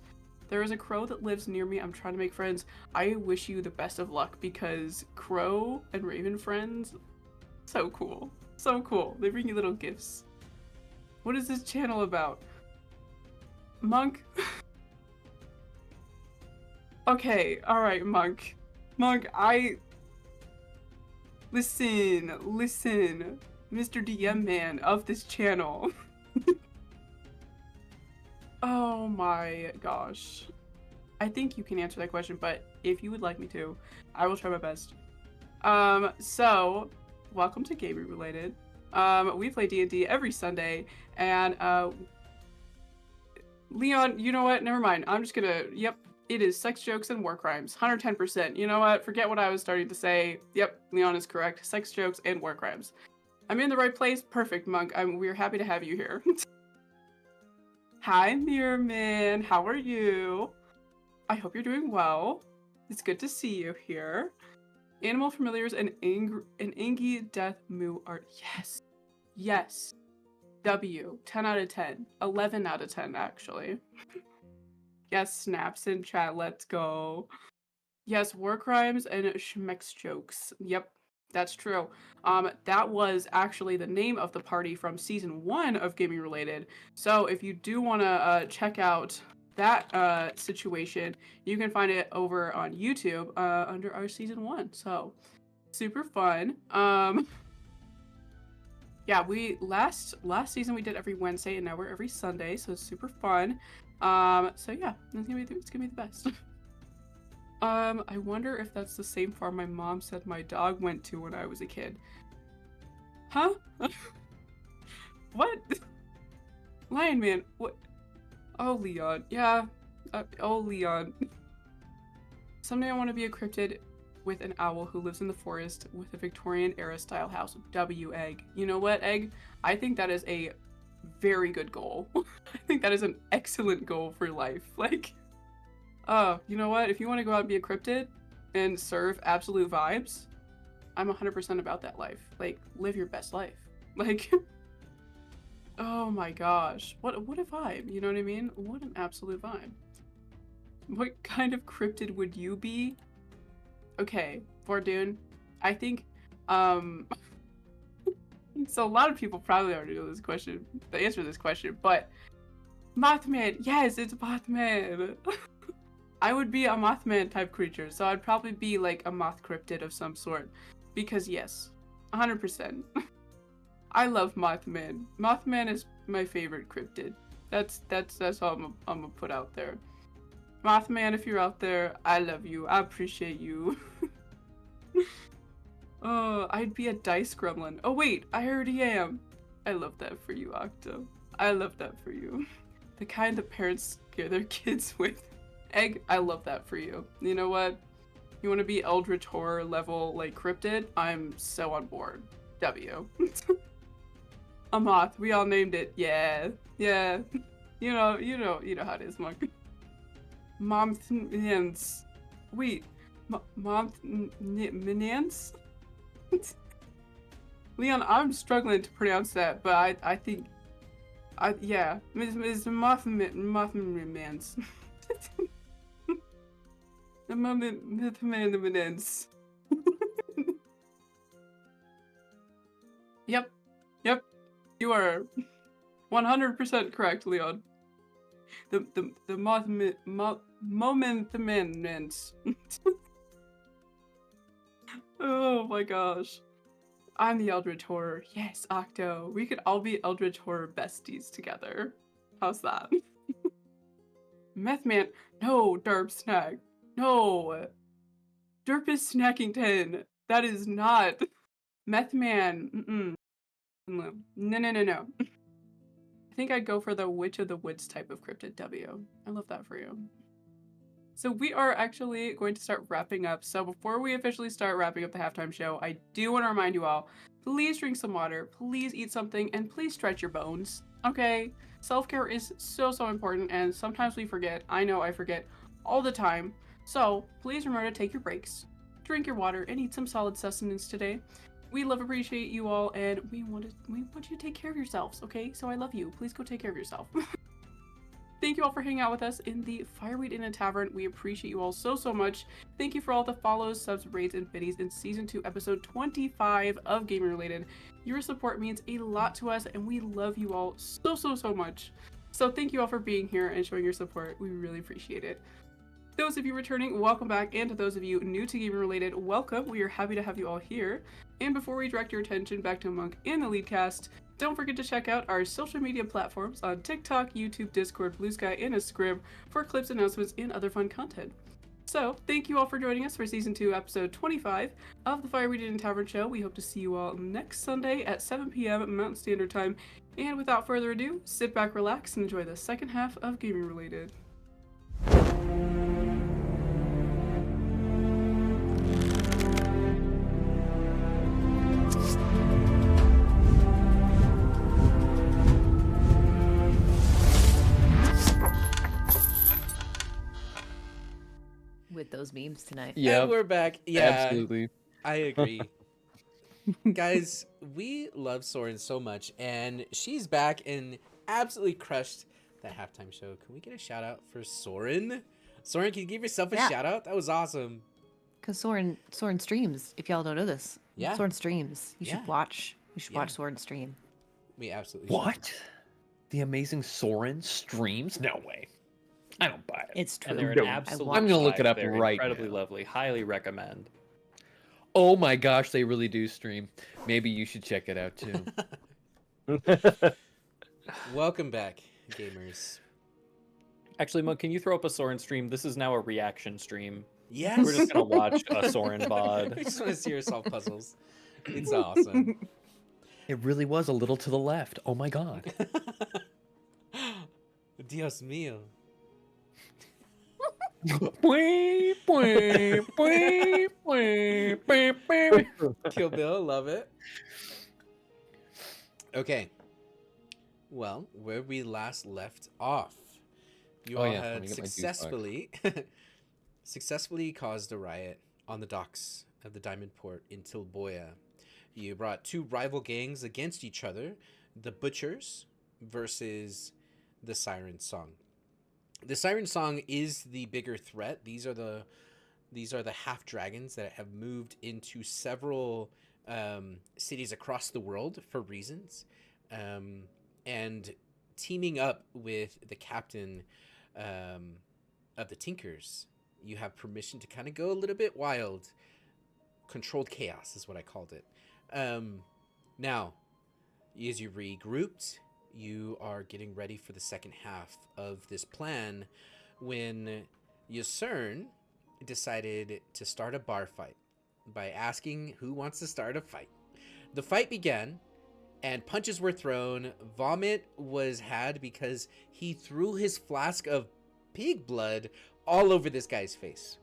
There is a crow that lives near me. I'm trying to make friends. I wish you the best of luck because crow and raven friends, so cool. So cool. They bring you little gifts. What is this channel about? Monk? Okay, alright, Monk. Monk, Listen. Mr. DM man of this channel. Oh my gosh. I think you can answer that question, but if you would like me to, I will try my best. So, welcome to Gaming Related. We play D&D every Sunday, and Leon, you know what? Never mind. I'm just gonna, yep, it is sex jokes and war crimes. 110%. You know what? Forget what I was starting to say. Yep, Leon is correct. Sex jokes and war crimes. I'm in the right place. Perfect, Monk. We're happy to have you here. Hi, Mirror Man. How are you? I hope you're doing well. It's good to see you here. Animal familiars and Angie Death Moo art. Yes. Yes. W. 10 out of 10. 11 out of 10, actually. Yes, snaps in chat. Let's go. Yes, war crimes and schmex jokes. Yep, that's true. That was actually the name of the party from season 1 of Gaming Related. So if you do want to check out that situation, you can find it over on YouTube under our season 1. So super fun. Yeah, we last season we did every Wednesday, and now we're every Sunday, so it's super fun. So yeah, it's gonna be the best. I wonder if that's the same farm my mom said my dog went to when I was a kid. Huh? What? Lion Man, what? Oh, Leon. Yeah. Oh, Leon. Someday I want to be a cryptid with an owl who lives in the forest with a Victorian era style house. W Egg. You know what, Egg? I think that is a very good goal. I think that is an excellent goal for life. Like, you know what? If you want to go out and be a cryptid and serve absolute vibes, I'm 100% about that life. Like, live your best life. Like, oh my gosh. What a vibe, you know what I mean? What an absolute vibe. What kind of cryptid would you be? Okay, Vordoon, I think, so a lot of people probably already know this question, the answer to this question, but Mothman, yes, it's Mothman. I would be a Mothman type creature, so I'd probably be like a moth cryptid of some sort, because yes, 100%. I love Mothman. Mothman is my favorite cryptid. That's all I'm gonna put out there. Mothman, if you're out there, I love you. I appreciate you. Oh, I'd be a dice gremlin. Oh wait, I already am. I love that for you, Octo. I love that for you. The kind that parents scare their kids with. Egg, I love that for you. You know what? You want to be Eldritch Horror level, like, cryptid? I'm so on board. W. A moth. We all named it. Yeah. Yeah. You know how it is, Monk. Momthnians. Wait. Momthnians? Leon, I'm struggling to pronounce that, but I think yeah. Ms. Mothmans. The Mothmans. Yep. Yep. You are 100% correct, Leon. The Momentmans. Oh my gosh. I'm the Eldritch Horror. Yes, Octo. We could all be Eldritch Horror besties together. How's that? Methman. No, Derp Snack. No. Derp is Snackington. That is not. Methman. Mm-mm. No. I think I'd go for the Witch of the Woods type of cryptid W. I love that for you. So we are actually going to start wrapping up. So before we officially start wrapping up the halftime show, I do want to remind you all, please drink some water, please eat something, and please stretch your bones. Okay? Self-care is so important, and sometimes we forget. I know I forget all the time. So please remember to take your breaks, drink your water, and eat some solid sustenance today. We appreciate you all, and we want you to take care of yourselves, okay? So I love you. Please go take care of yourself. Thank you all for hanging out with us in the Fireweed in a Tavern. We appreciate you all so much. Thank you for all the follows, subs, raids, and biddies in Season 2, Episode 25 of Gaming Related. Your support means a lot to us, and we love you all so much. So thank you all for being here and showing your support. We really appreciate it. Those of you returning, welcome back, and to those of you new to Gaming Related, welcome. We are happy to have you all here. And before we direct your attention back to Monk and the lead cast, don't forget to check out our social media platforms on TikTok, YouTube, Discord, Blue Sky, and Scrib for clips, announcements, and other fun content. So, thank you all for joining us for Season 2, Episode 25 of the Fireweed in a Tavern Show. We hope to see you all next Sunday at 7 p.m. Mountain Standard Time. And without further ado, sit back, relax, and enjoy the second half of Gaming Related. With those memes tonight. Yeah, And we're back. Yeah, absolutely. I agree. Guys, we love Soren so much, and she's back and absolutely crushed that halftime show. Can we get a shout out for Soren? Soren, can you give yourself a shout out? That was awesome. Because Soren streams, if y'all don't know this. Yeah. Soren streams. You should Yeah. watch. You should Yeah. watch Soren stream. We absolutely should. What? The amazing Soren streams? No way. I don't buy it. It's true. And they're an absolute I'm gonna look it vibe. up They're right incredibly now. lovely. Highly recommend. Oh my gosh, they really do stream. Maybe you should check it out too. Welcome back, gamers. Actually, Monk, can you throw up a Soren stream? This is now a reaction stream. Yes. We're just gonna watch a Soren I VOD. just want to see her solve puzzles. It's awesome. It really was a little to the left. Oh my god. Dios mío. Kill Bill, love it. Okay. Well, where we last left off, you all Let had me get my juice box. successfully caused a riot on the docks of the Diamond Port in Tilboya. You brought two rival gangs against each other, the Butchers versus the Siren Song. The Siren Song is the bigger threat. These are the half dragons that have moved into several cities across the world for reasons, and teaming up with the captain of the Tinkers. You have permission to kind of go a little bit wild. Controlled chaos is what I called it. Now, as you regrouped, you are getting ready for the second half of this plan when Yusern decided to start a bar fight by asking who wants to start a fight. The fight began and punches were thrown. Vomit was had because he threw his flask of pig blood all over this guy's face.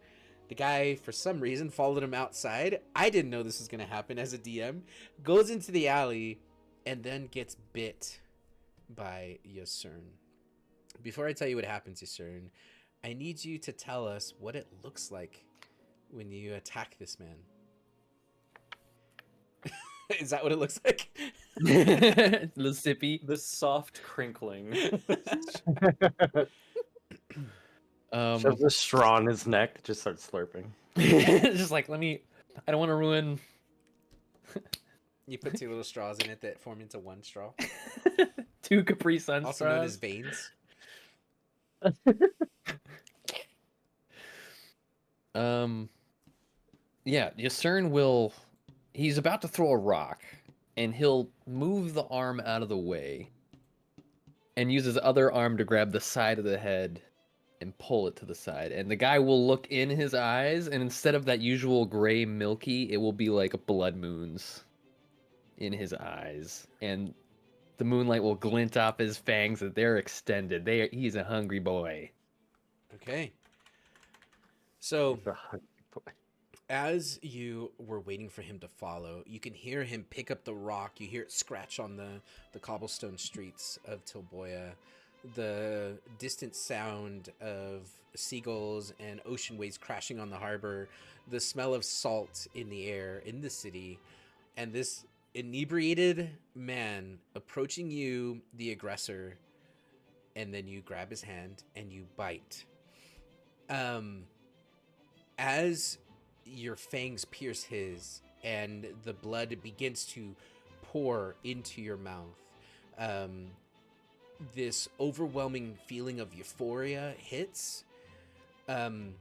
The guy, for some reason, followed him outside. I didn't know this was going to happen as a DM. Goes into the alley and then gets bit by Yasern. Before I tell you what happens, Yasern, I need you to tell us what it looks like when you attack this man. Is that what it looks like? Little sippy. The soft crinkling. Shoves a straw in his neck, just starts slurping. Just like, let me. I don't want to ruin. You put two little straws in it that form into one straw, 2 Capri Sun also known as straws. veins. Yeah, Yasern will. He's about to throw a rock, and he'll move the arm out of the way, and use his other arm to grab the side of the head, and pull it to the side. And the guy will look in his eyes, and instead of that usual gray milky, it will be like blood moons in his eyes, and the moonlight will glint off his fangs that they're extended. He's a hungry boy. Okay. So, He's a hungry boy. as you were waiting for him to follow, you can hear him pick up the rock. You hear it scratch on the cobblestone streets of Tilboya. The distant sound of seagulls and ocean waves crashing on the harbor. The smell of salt in the air in the city. And this inebriated man approaching you, the aggressor. And then you grab his hand and you bite. As your fangs pierce his and the blood begins to pour into your mouth, this overwhelming feeling of euphoria hits, and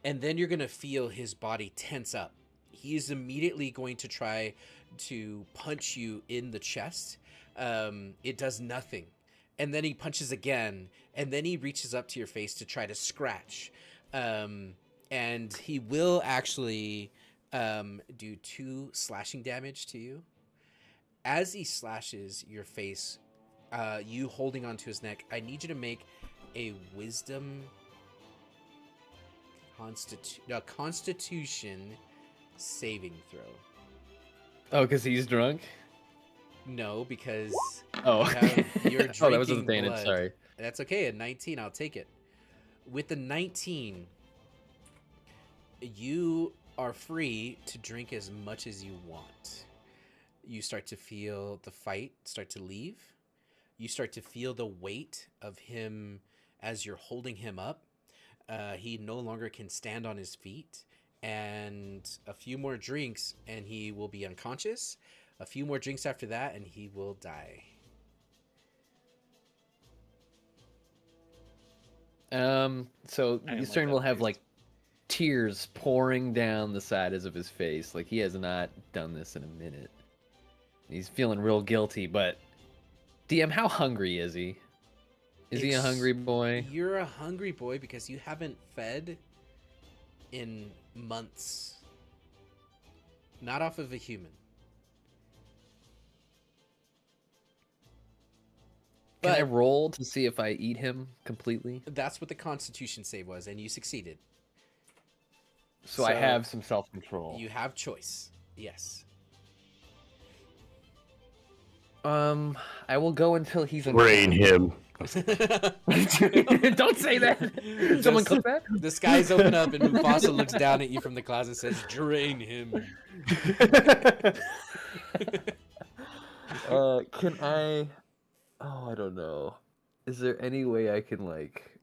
then you're gonna feel his body tense up. He's immediately going to try to punch you in the chest. It does nothing, and then he punches again, and then he reaches up to your face to try to scratch. And he will actually do 2 slashing damage to you. As he slashes your face, you holding onto his neck, I need you to make a wisdom constitution saving throw. Oh, because he's drunk? No, because Oh. you're drinking Oh, that was advantage, blood. sorry. That's okay. A 19, I'll take it. With the 19, you are free to drink as much as you want. You start to feel the fight start to leave. You start to feel the weight of him as you're holding him up. He no longer can stand on his feet. And a few more drinks and he will be unconscious. A few more drinks after that and he will die. So I am like Eastern that will have priest. like tears pouring down the sides of his face. Like he has not done this in a minute. He's feeling real guilty, but DM, how hungry is he? Is he a hungry boy? You're a hungry boy because you haven't fed in months. Not off of a human. Can I But roll to see if I eat him completely? that's what the Constitution save was, and you succeeded. So I have some self-control. You have choice. Yes. I will go until he's Brain him. Don't say that. Did someone clip that? The skies open up and Mufasa looks down at you from the clouds and says, "Drain him." Can I? Oh, I don't know. Is there any way I can like?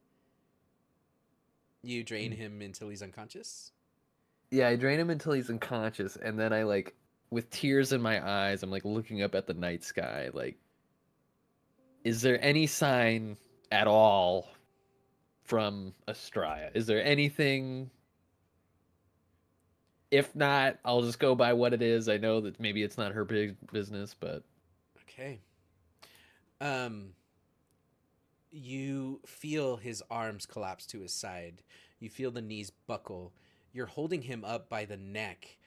You drain him until he's unconscious? Yeah, I drain him until he's unconscious, and then I like, with tears in my eyes, I'm like looking up at the night sky. Like, is there any sign at all from Astraea? Is there anything? If not, I'll just go by what it is. I know that maybe it's not her big business, but Okay. You feel his arms collapse to his side. You feel the knees buckle. You're holding him up by the neck,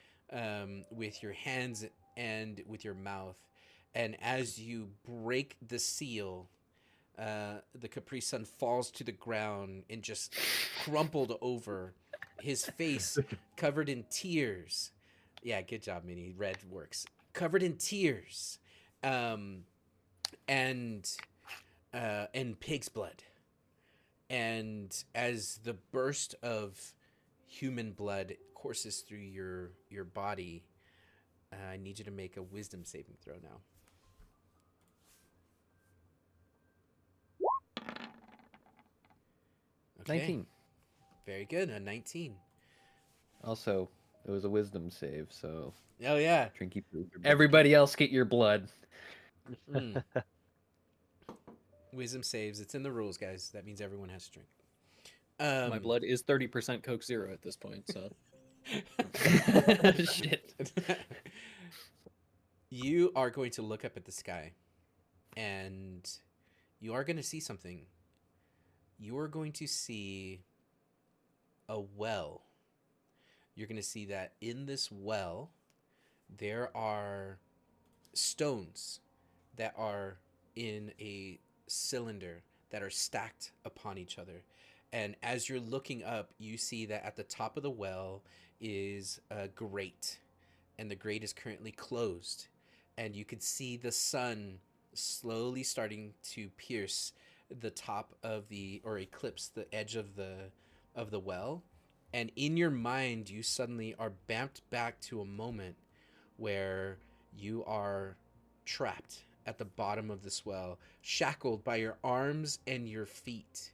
with your hands and with your mouth. And as you break the seal, the Capri Sun falls to the ground and just crumpled over. His face covered in tears. Yeah, good job, Minnie. Red works. Covered in tears. um, and pig's blood. And as the burst of human blood courses through your body, I need you to make a wisdom saving throw now. Okay. 19. Very good. A 19. Also, it was a wisdom save, so Oh yeah. Trinky Poo. Everybody else get your blood. Mm. Wisdom saves. It's in the rules, guys. That means everyone has to drink. My blood is 30% Coke Zero at this point, so. Shit. You are going to look up at the sky, and you are going to see something. You are going to see a well. You're going to see that in this well, there are stones that are in a cylinder that are stacked upon each other. And as you're looking up, you see that at the top of the well is a grate, and the grate is currently closed. And you can see the sun slowly starting to pierce the top of the, or eclipse the edge of the well. And in your mind, you suddenly are bamped back to a moment where you are trapped at the bottom of this well, shackled by your arms and your feet.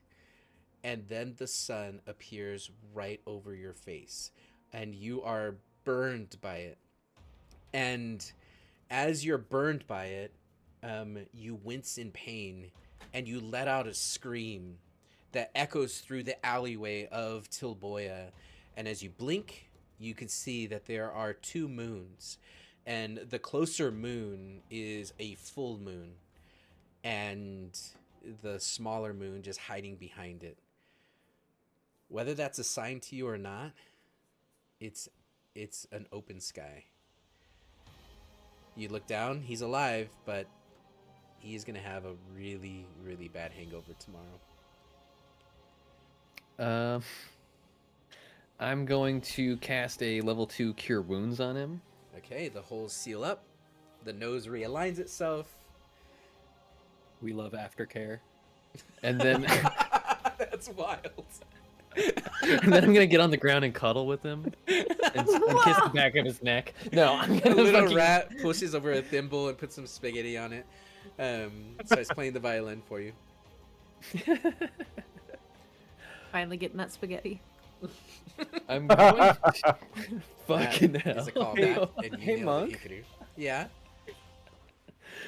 And then the sun appears right over your face, and you are burned by it. And as you're burned by it, you wince in pain, and you let out a scream that echoes through the alleyway of Tilboya. And as you blink, you can see that there are two moons, and the closer moon is a full moon, and the smaller moon just hiding behind it. Whether that's a sign to you or not, it's an open sky. You look down, he's alive, but he is going to have a really, really bad hangover tomorrow. I'm going to cast a level 2 Cure Wounds on him. Okay, the holes seal up. The nose realigns itself. We love aftercare. And then That's wild. and then I'm gonna get on the ground and cuddle with him and kiss the back of his neck. No, I'm A gonna little fucking... rat pushes over a thimble and puts some spaghetti on it. Starts playing the violin for you. Finally getting that spaghetti. I'm going to... Fucking That hell. is a callback, and you Hey, nailed Monk. it, Hikaru. Yeah.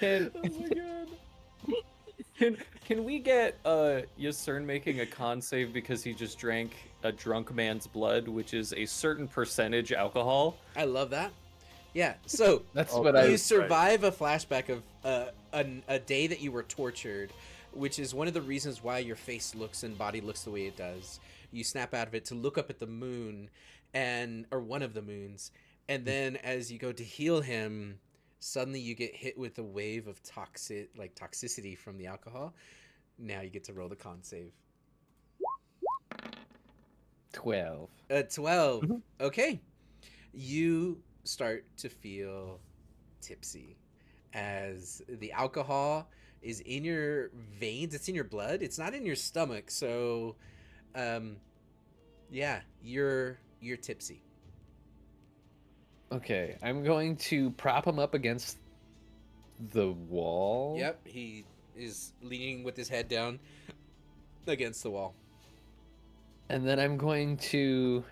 Can, oh my god. Can we get Yasern making a con save because he just drank a drunk man's blood, which is a certain percentage alcohol? I love that. Yeah. So That's Oh, what you I... you survive a flashback of a day that you were tortured, which is one of the reasons why your face looks and body looks the way it does. You snap out of it to look up at the moon, or one of the moons, and then as you go to heal him, suddenly you get hit with a wave of toxicity from the alcohol. Now you get to roll the con save. 12. 12. Okay. You start to feel tipsy as the alcohol is in your veins. It's in your blood. It's not in your stomach. So, yeah, you're tipsy. Okay, I'm going to prop him up against the wall. Yep, he is leaning with his head down against the wall. And then I'm going to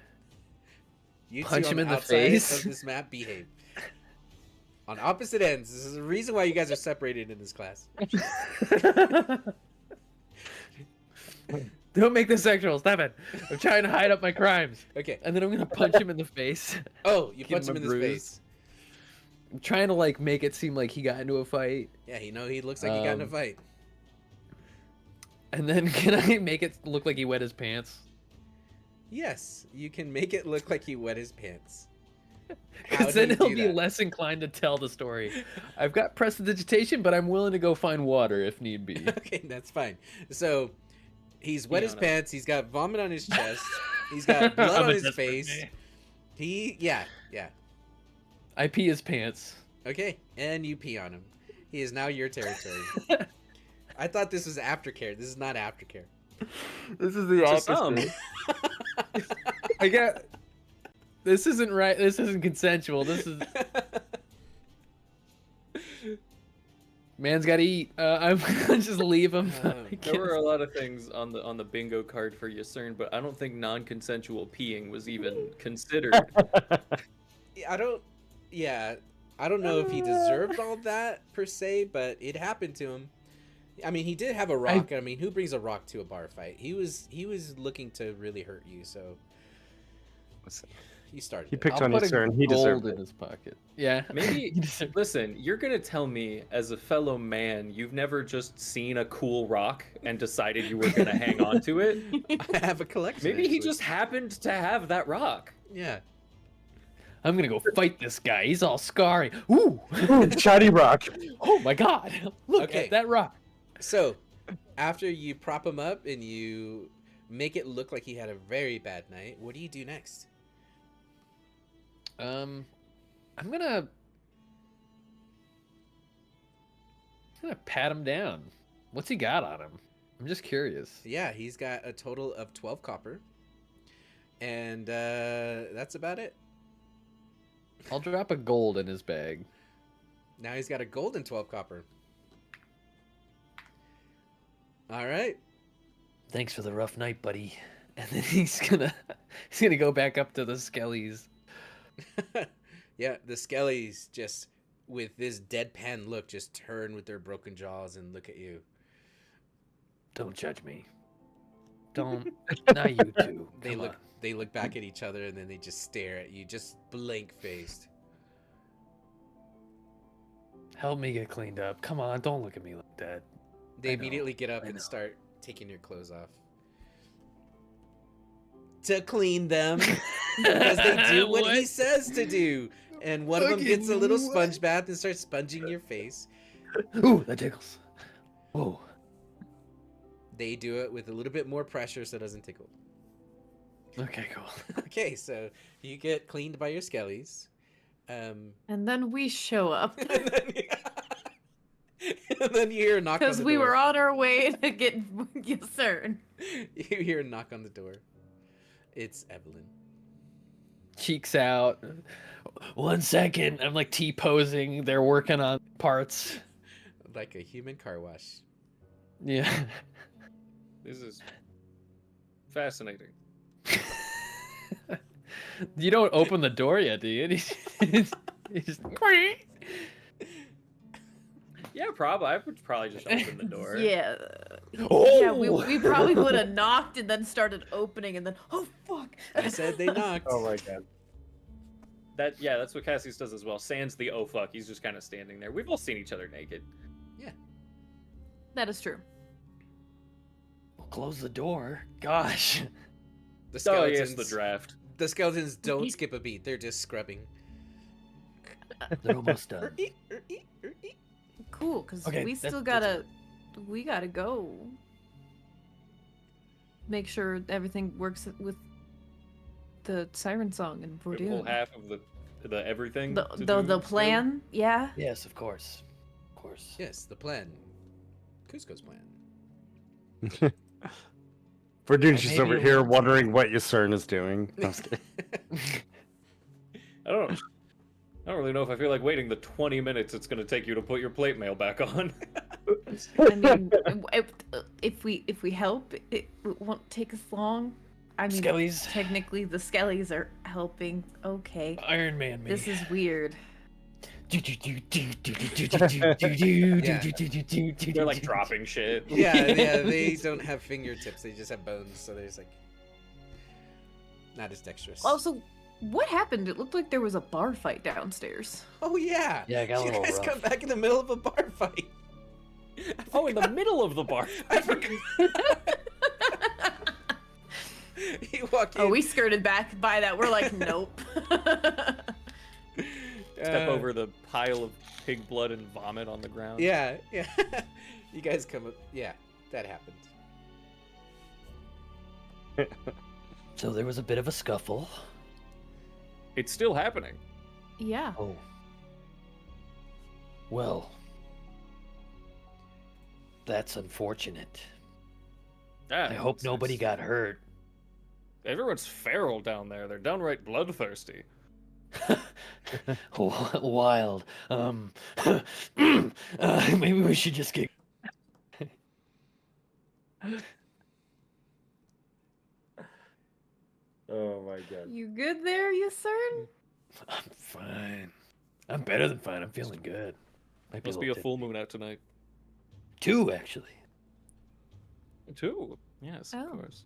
You two punch on him in the outside face. of this map behave. On opposite ends. This is the reason why you guys are separated in this class. Don't make this sexual. Stop it. I'm trying to hide up my crimes. Okay. And then I'm going to punch him in the face. Oh, you Give punch him him a in his bruise. face. I'm trying to like make it seem like he got into a fight. Yeah, he looks like he got in a fight. And then can I make it look like he wet his pants? Yes, you can make it look like he wet his pants. How Because do then you he'll do be that? less inclined to tell the story. I've got prestidigitation, but I'm willing to go find water if need be. Okay, that's fine. So he's wet Pee his on him. pants. He's got vomit on his chest. He's got blood I'm on a his desperate face. man. Yeah. I pee his pants. Okay, and you pee on him. He is now your territory. I thought this was aftercare. This is not aftercare. This is the To opposite. some. I get. This isn't right. This isn't consensual. This is. Man's got to eat. I'm gonna just leave him. I There were a can't- lot of things on the bingo card for Yasern, but I don't think non-consensual peeing was even considered. I don't. Yeah, I don't know if he deserved all that per se, but it happened to him. I mean, he did have a rock. I mean, who brings a rock to a bar fight? He was looking to really hurt you, so Listen, you started. he it. picked I'll on put his a turn. He deserved gold in it. his pocket. Yeah, Maybe- He deserved- Listen, you're gonna tell me as a fellow man, you've never just seen a cool rock and decided you were gonna hang on to it? I have a collection. Maybe he actually. just happened to have that rock. Yeah. I'm gonna go fight this guy. He's all scarring. Ooh! Ooh, shiny rock. Oh my God! Look Okay. at that rock. So, after you prop him up and you make it look like he had a very bad night, what do you do next? I'm gonna pat him down. What's he got on him? I'm just curious. Yeah, he's got a total of 12 copper. And that's about it. I'll drop a gold in his bag. Now he's got a gold and 12 copper. All right. Thanks for the rough night, buddy. And then he's gonna go back up to the skellies. Yeah, the skellies just with this deadpan look just turn with their broken jaws and look at you. Don't judge me. Don't. Not you two. They Come look on. they look back at each other and then they just stare at you, just blank faced. Help me get cleaned up. Come on, don't look at me like that. They I know, immediately get up I and know. start taking your clothes off. To clean them. Because they do what he says to do. And one of them gets a little sponge bath and starts sponging your face. Ooh, that tickles. Whoa. They do it with a little bit more pressure so it doesn't tickle. Okay, cool. Okay, so you get cleaned by your skellies. And then we show up And then you hear a knock on because the we door. were on our way to get Yasern. You hear a knock on the door. It's Evelyn. Cheeks out. 1 second. I'm like T-posing. They're working on parts. Like a human car wash. Yeah. This is fascinating. You don't open the door yet, do you? He just Yeah, probably. I would probably just open the door. Yeah. Oh! Yeah, we probably would have knocked and then started opening and then, oh, fuck. I said they knocked. Oh my god. That's what Cassius does as well. Sans the oh fuck. He's just kind of standing there. We've all seen each other naked. That is true. Well, close the door. Gosh. The Oh skeletons, yes, the draft. the skeletons don't skip a beat. They're just scrubbing. They're almost done. Cool, because Okay, we that- still that's we gotta go. Make sure everything works with the siren song and We have a whole Vordoon. half of the everything. The to the, do the still. plan, yeah. Yes, of course. Of course. Yes, the plan. Cusco's plan. Verdun's just Maybe over it here works. wondering what Yasern is doing. No, I'm just kidding. I don't really know if I feel like waiting the 20 minutes it's gonna take you to put your plate mail back on. I mean, if we help, it won't take us long. I mean, Skellies. technically the skellies are helping. Okay, Iron Man me. this is weird. They're like dropping shit. Yeah, they don't have fingertips. They just have bones, so they're just like not as dexterous. Also, what happened? It looked like there was a bar fight downstairs. Oh yeah. Yeah, it got a you little guys rough. come back in the middle of a bar fight. Oh, in the middle of the bar. I forgot. You walk in. Oh, we skirted back by that. We're like, nope. Step over the pile of pig blood and vomit on the ground. Yeah. You guys come up. Yeah, that happened. So there was a bit of a scuffle. It's still happening. Yeah. Oh. Well, That's unfortunate. Ah, I hope nobody it's- got hurt. Everyone's feral down there. They're downright bloodthirsty. Wild. Maybe we should just get. Oh my god. You good there, you sir? I'm fine. I'm better than fine. I'm feeling good. Might be Must a be little a full tipsy. moon out tonight. 2, actually. Too. Yes, Oh. of course.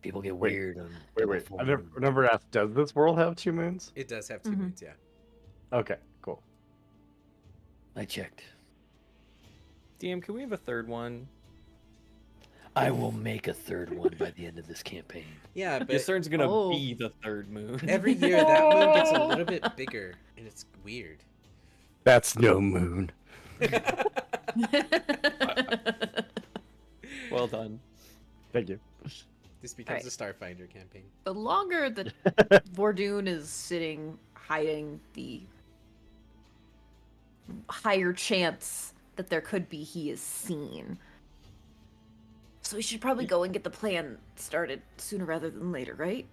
People get Wait, weird on Wait, double wait. full I never, moon. never asked, does this world have 2 moons? It does have 2 Mhm. moons, yeah. Okay, cool. I checked. DM, can we have a third one? I will make a third one by the end of this campaign. Yeah, but Discern's gonna Oh. be the third moon. every year that moon gets a little bit bigger, and it's weird. That's no moon. Well done. Thank you. This becomes Right. a Starfinder campaign. The longer that Vordoon is sitting, hiding, the higher chance that there could be he is seen. So we should probably go and get the plan started sooner rather than later, right?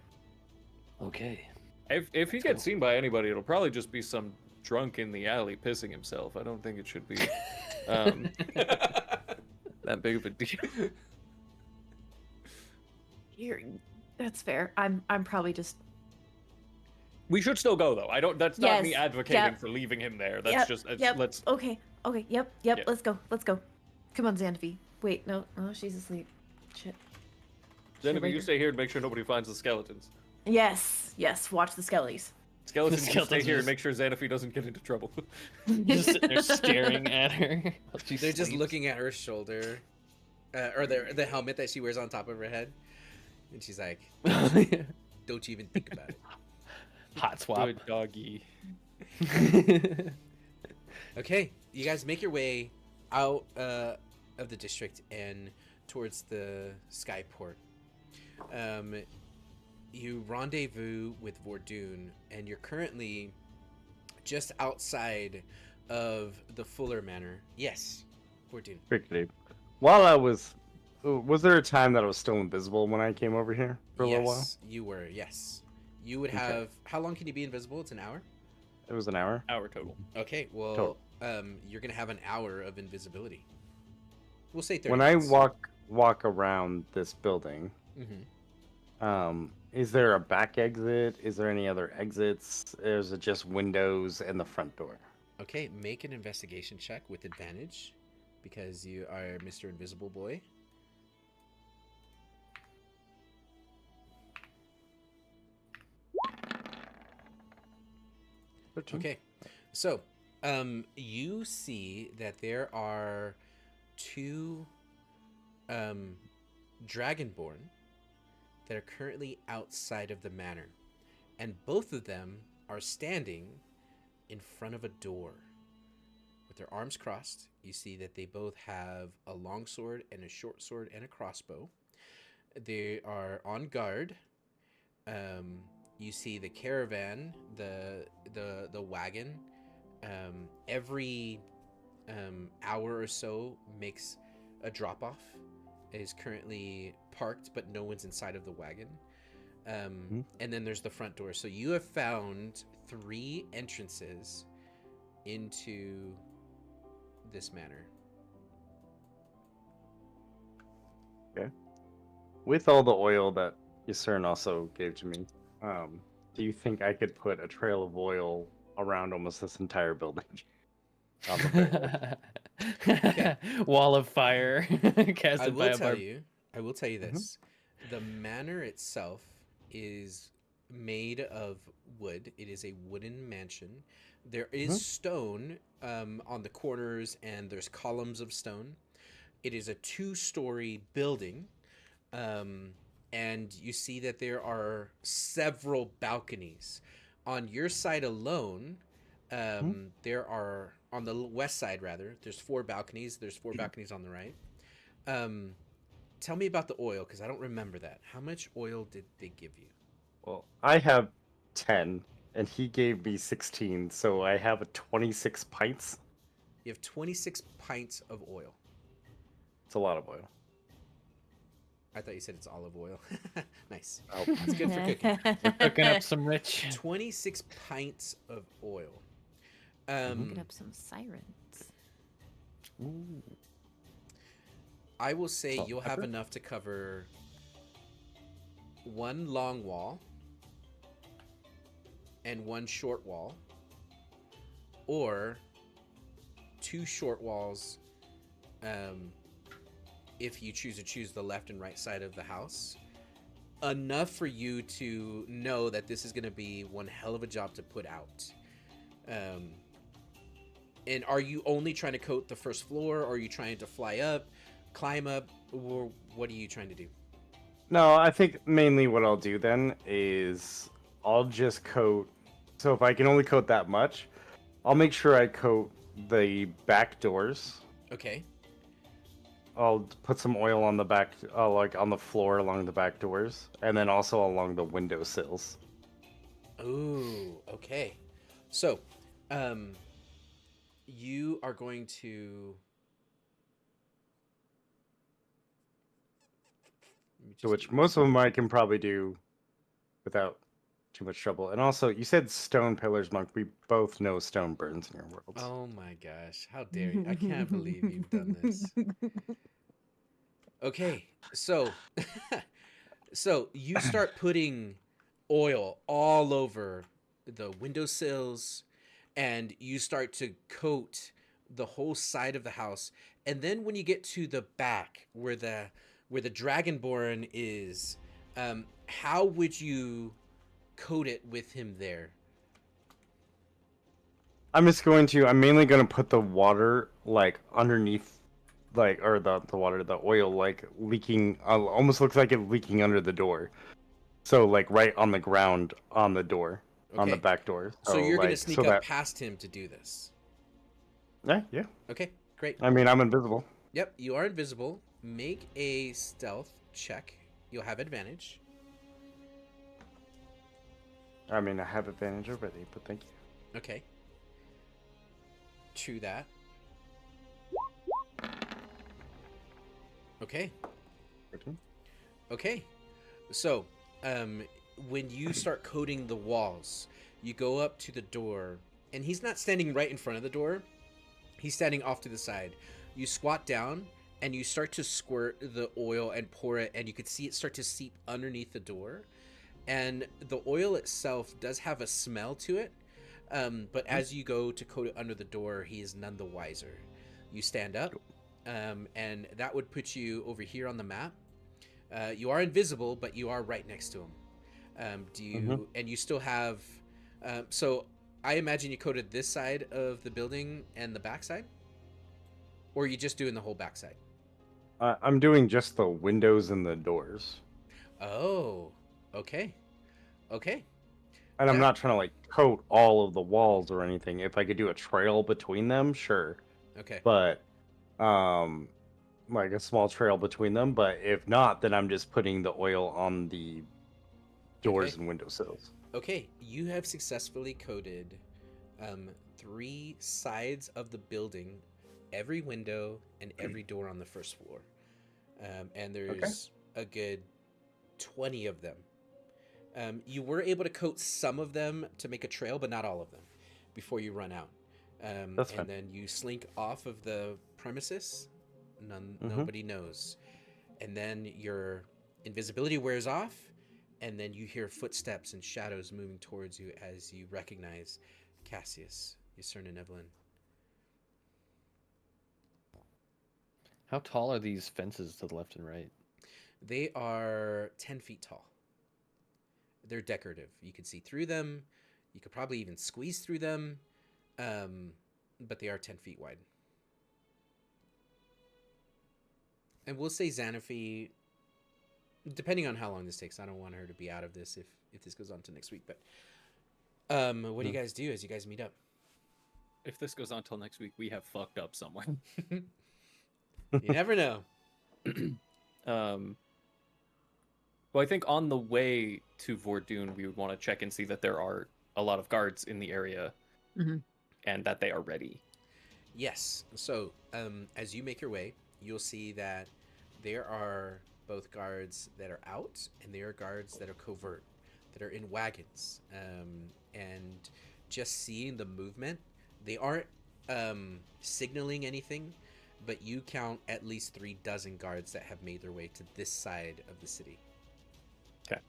Okay. If he gets seen by anybody, it'll probably just be some drunk in the alley pissing himself. I don't think it should be that big of a deal. Here, that's fair. I'm probably just We should still go though. I don't. That's not me Yes, advocating yep. for leaving him there. That's Yep, just yep. let's. Okay. Yep. Yeah. Let's go. Come on, Xanthi. Wait, no, she's asleep. Shit. Then if wake you her. stay here and make sure nobody finds the skeletons. Yes. Watch the skellies. Skeletons, you stay skeletons here and just- make sure Xanaphi doesn't get into trouble. Just sitting there staring at her. while she They're just sleeps. looking at her shoulder, or the helmet that she wears on top of her head, and she's like, "Don't you even think about it." Hot swap. Good doggy. Okay, you guys make your way out of the district and towards the skyport. You rendezvous with Vordoon, and you're currently just outside of the Fuller Manor. Yes, Vordoon. Quickly. While I was there a time that I was still invisible when I came over here for a little while? Yes, you were. Yes, you would Okay. have. How long can you be invisible? It's an hour. It was an hour. Hour total. Okay, well, Total. you're gonna have an hour of invisibility. We'll say 30 When I minutes. walk around this building, is there a back exit? Is there any other exits? Or is it just windows and the front door? Okay, make an investigation check with advantage because you are Mr. Invisible Boy. Okay, so you see that there are 2 Dragonborn that are currently outside of the manor, and both of them are standing in front of a door with their arms crossed. You see that they both have a long sword and a short sword and a crossbow. They are on guard. You see the caravan, the wagon. Every hour or so makes a drop off. It is currently parked, but no one's inside of the wagon. And then there's the front door. So you have found 3 entrances into this manor. With all the oil that Yusern also gave to me, do you think I could put a trail of oil around almost this entire building? On the very least. Wall of fire I casted by will a tell barb. you. I will tell you this: the manor itself is made of wood. It is a wooden mansion. There is stone on the corners, and there's columns of stone. It is a 2-story building, and you see that there are several balconies. On your side alone, there are, on the west side rather, there's 4 balconies. There's 4 balconies on the right. Tell me about the oil, because I don't remember that. How much oil did they give you? Well, I have 10, and he gave me 16, so I have a 26 pints. You have 26 pints of oil. It's a lot of oil. I thought you said it's olive oil. Nice. Oh, That's good for cooking. We're cooking up some rich. 26 pints of oil. Cooking up some sirens. Ooh. I will say Salt you'll and have pepper? enough to cover one long wall and one short wall, or two short walls if you choose the left and right side of the house. Enough for you to know that this is going to be one hell of a job to put out. And are you only trying to coat the first floor, or are you trying to fly up, climb up, or what are you trying to do? No, I think mainly what I'll do then is I'll just coat. So if I can only coat that much, I'll make sure I coat the back doors. Okay. I'll put some oil on the back, like on the floor along the back doors, and then also along the window sills. Ooh, okay. So, you are going to. Let me To just which do most this. of them I can probably do without too much trouble. And also, you said stone pillars, Monk. We both know stone burns in your world. Oh my gosh, how dare you! I can't believe you've done this. Okay, so so you start putting oil all over the windowsills, and you start to coat the whole side of the house. And then when you get to the back where the dragonborn is, how would you coat it with him there? I'm mainly going to put the water, like, underneath, like, or the oil, like, leaking, almost looks like it leaking under the door. So, like, right on the ground on the door, on the Okay, back door. so So, you're gonna like, so sneak up that, past him to do this. yeah. Okay, great. I mean, I'm invisible. Yep, you are invisible. Make a stealth check. You'll have advantage. I mean, I have advantage already, but thank you. Okay. True that. Okay. 13. Okay. So, when you start coating the walls, you go up to the door, and he's not standing right in front of the door. He's standing off to the side. You squat down, and you start to squirt the oil and pour it, and you could see it start to seep underneath the door. And the oil itself does have a smell to it, but as you go to coat it under the door, he is none the wiser. You stand up, and that would put you over here on the map. You are invisible, but you are right next to him. And you still have. So I imagine you coated this side of the building and the back side, or are you just doing the whole back side? I'm doing just the windows and the doors. Oh, okay, okay. And I'm That not trying to, like, coat all of the walls or anything. If I could do a trail between them, sure. okay. But, like a small trail between them. But if not, then I'm just putting the oil on the doors Okay. and windowsills. Okay, you have successfully coated 3 sides of the building, every window and every door on the first floor. And there's a good 20 of them. You were able to coat some of them to make a trail, but not all of them before you run out. That's fine. And then you slink off of the premises. Mhm. Nobody knows. And then your invisibility wears off, and then you hear footsteps and shadows moving towards you as you recognize Cassius, Ysern, and Evelyn. How tall are these fences to the left and right? They are 10 feet tall. They're decorative. You can see through them. You could probably even squeeze through them, but they are 10 feet wide. And we'll say Xanaphi, depending on how long this takes. I don't want her to be out of this if this goes on to next week. But what do you guys do as you guys meet up? If this goes on till next week, we have fucked up somewhere. You never know. Well, I think on the way to Vordoon, we would want to check and see that there are a lot of guards in the area, Mhm. and that they are ready. Yes. So, as you make your way, you'll see that there are both guards that are out and there are guards that are covert, that are in wagons. And just seeing the movement, they aren't signaling anything, but you count at least 36 guards that have made their way to this side of the city. Okay.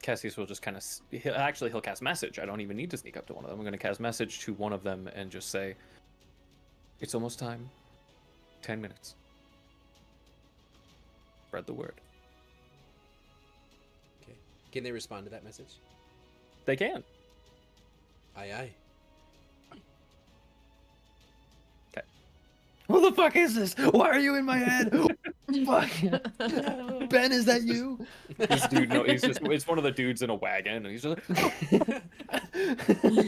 Cassius will just kind of he'll cast message. I don't even need to sneak up to one of them. I'm going to cast message to one of them and just say, "It's almost time. 10 minutes. Spread the word." Okay. Can they respond to that message? They can. Aye, aye. Who the fuck is this? Why are you in my head? Fuck. Ben, is that you? This dude, no, it's one of the dudes in a wagon, and he's just like,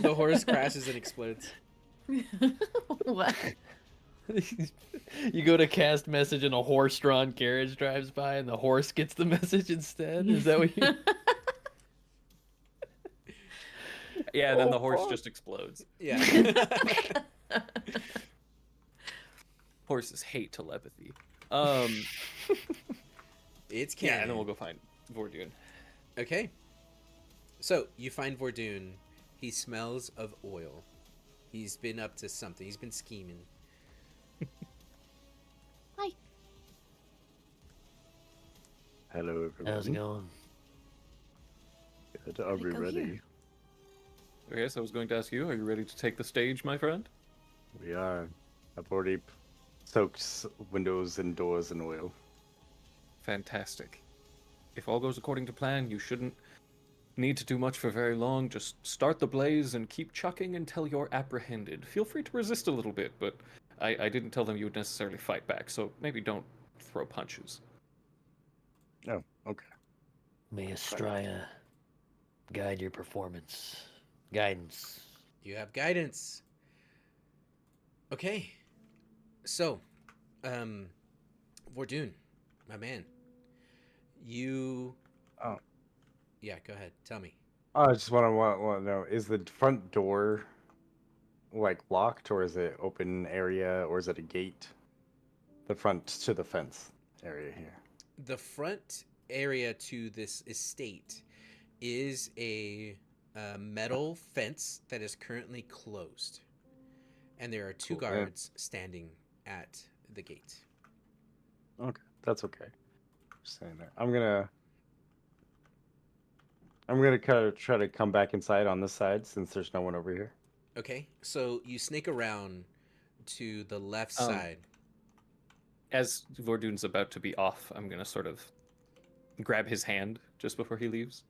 The horse crashes and explodes. What? You go to cast message and a horse-drawn carriage drives by and the horse gets the message instead? Is that what you... yeah, and then the horse just explodes. Yeah. Horses hate telepathy. It's canon. Yeah, and then we'll go find Vordoon. Okay. So, you find Vordoon. He smells of oil. He's been up to something. He's been scheming. Hi. Hello, everyone. How's it going? Good. Are we Go ready? here. Yes, I was going to ask you, are you ready to take the stage, my friend? We are. I've already soaked windows and doors in oil. Fantastic. If all goes according to plan, you shouldn't need to do much for very long. Just start the blaze and keep chucking until you're apprehended. Feel free to resist a little bit, but I didn't tell them you would necessarily fight back, so maybe don't throw punches. Oh, okay. May Estraya guide your performance. Guidance. You have guidance. Okay. So, Vordoon, my man. You... Oh. Yeah, go ahead. Tell me. I just want to know, is the front door like locked, or is it open area, or is it a gate? The front to the fence area here. The front area to this estate is a metal fence that is currently closed. And there are two Cool, yeah. guards standing at the gate. Okay, that's okay. Just saying that. I'm gonna kind of try to come back inside on this side since there's no one over here. Okay, so you snake around to the left Um, side. As Vordoon's about to be off, I'm going to sort of grab his hand just before he leaves.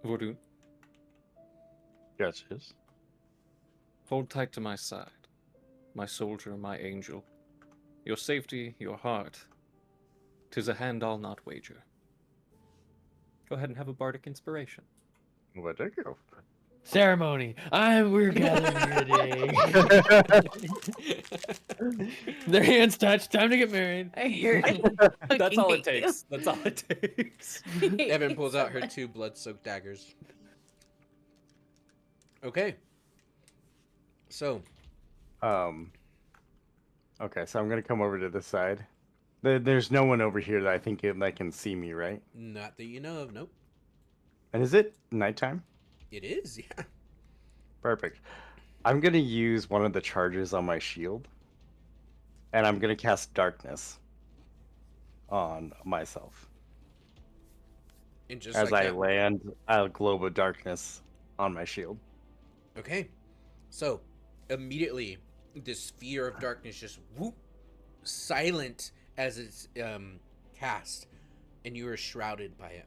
Vordoon, Gotcha. hold tight to my side. My soldier, my angel. Your safety, your heart. 'Tis a hand I'll not wager. Go ahead and have a bardic inspiration. Where'd I go? Ceremony. We're gathering here today. Their hands touch. Time to get married. I hear it. That's all it Fucking hate takes. That's all it takes. you. Evan pulls out her 2 blood-soaked daggers. Okay. So, Okay, so I'm gonna come over to this side. There's no one over here that I think that can see me, right? not that you know of. Nope. And is it nighttime? It is, yeah. Perfect. I'm gonna use one of the charges on my shield, and I'm gonna cast darkness on myself. And just As like I that. land a globe of darkness on my shield. Okay. So, immediately, this sphere of darkness just whoop, silent as it's cast, and you are shrouded by it.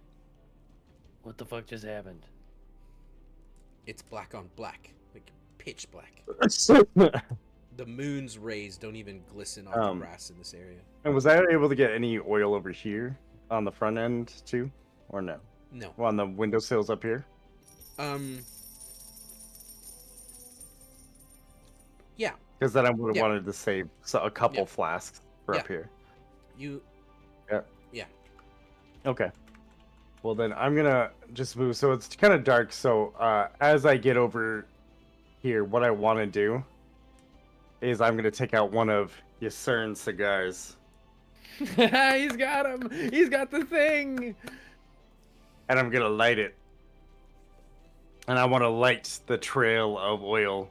What the fuck just happened? It's black on black, like pitch black. And The moon's rays don't even glisten off the grass in this area. was I able to get any oil over here on the front end too, or no? No. Well, on the windowsills up here. Yeah. Because then I would have Yeah. wanted to save a couple Yeah. flasks for up Yeah. here. You. Okay. Well, then I'm gonna just move. So it's kind of dark. So as I get over here, what I want to do is I'm gonna take out one of Yasern's cigars, He's got him. He's got the thing. and I'm gonna light it. And I want to light the trail of oil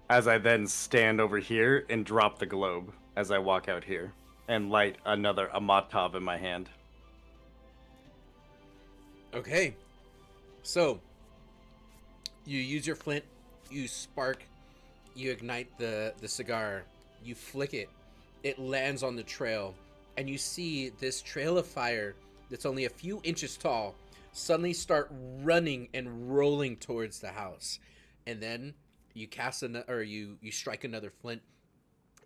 as I then stand over here and drop the globe as I walk out here and light a Molotov in my hand. Okay. So, you use your flint, you spark, you ignite the cigar, you flick it, it lands on the trail, and you see this trail of fire that's only a few inches tall suddenly start running and rolling towards the house. And then you cast you strike another flint,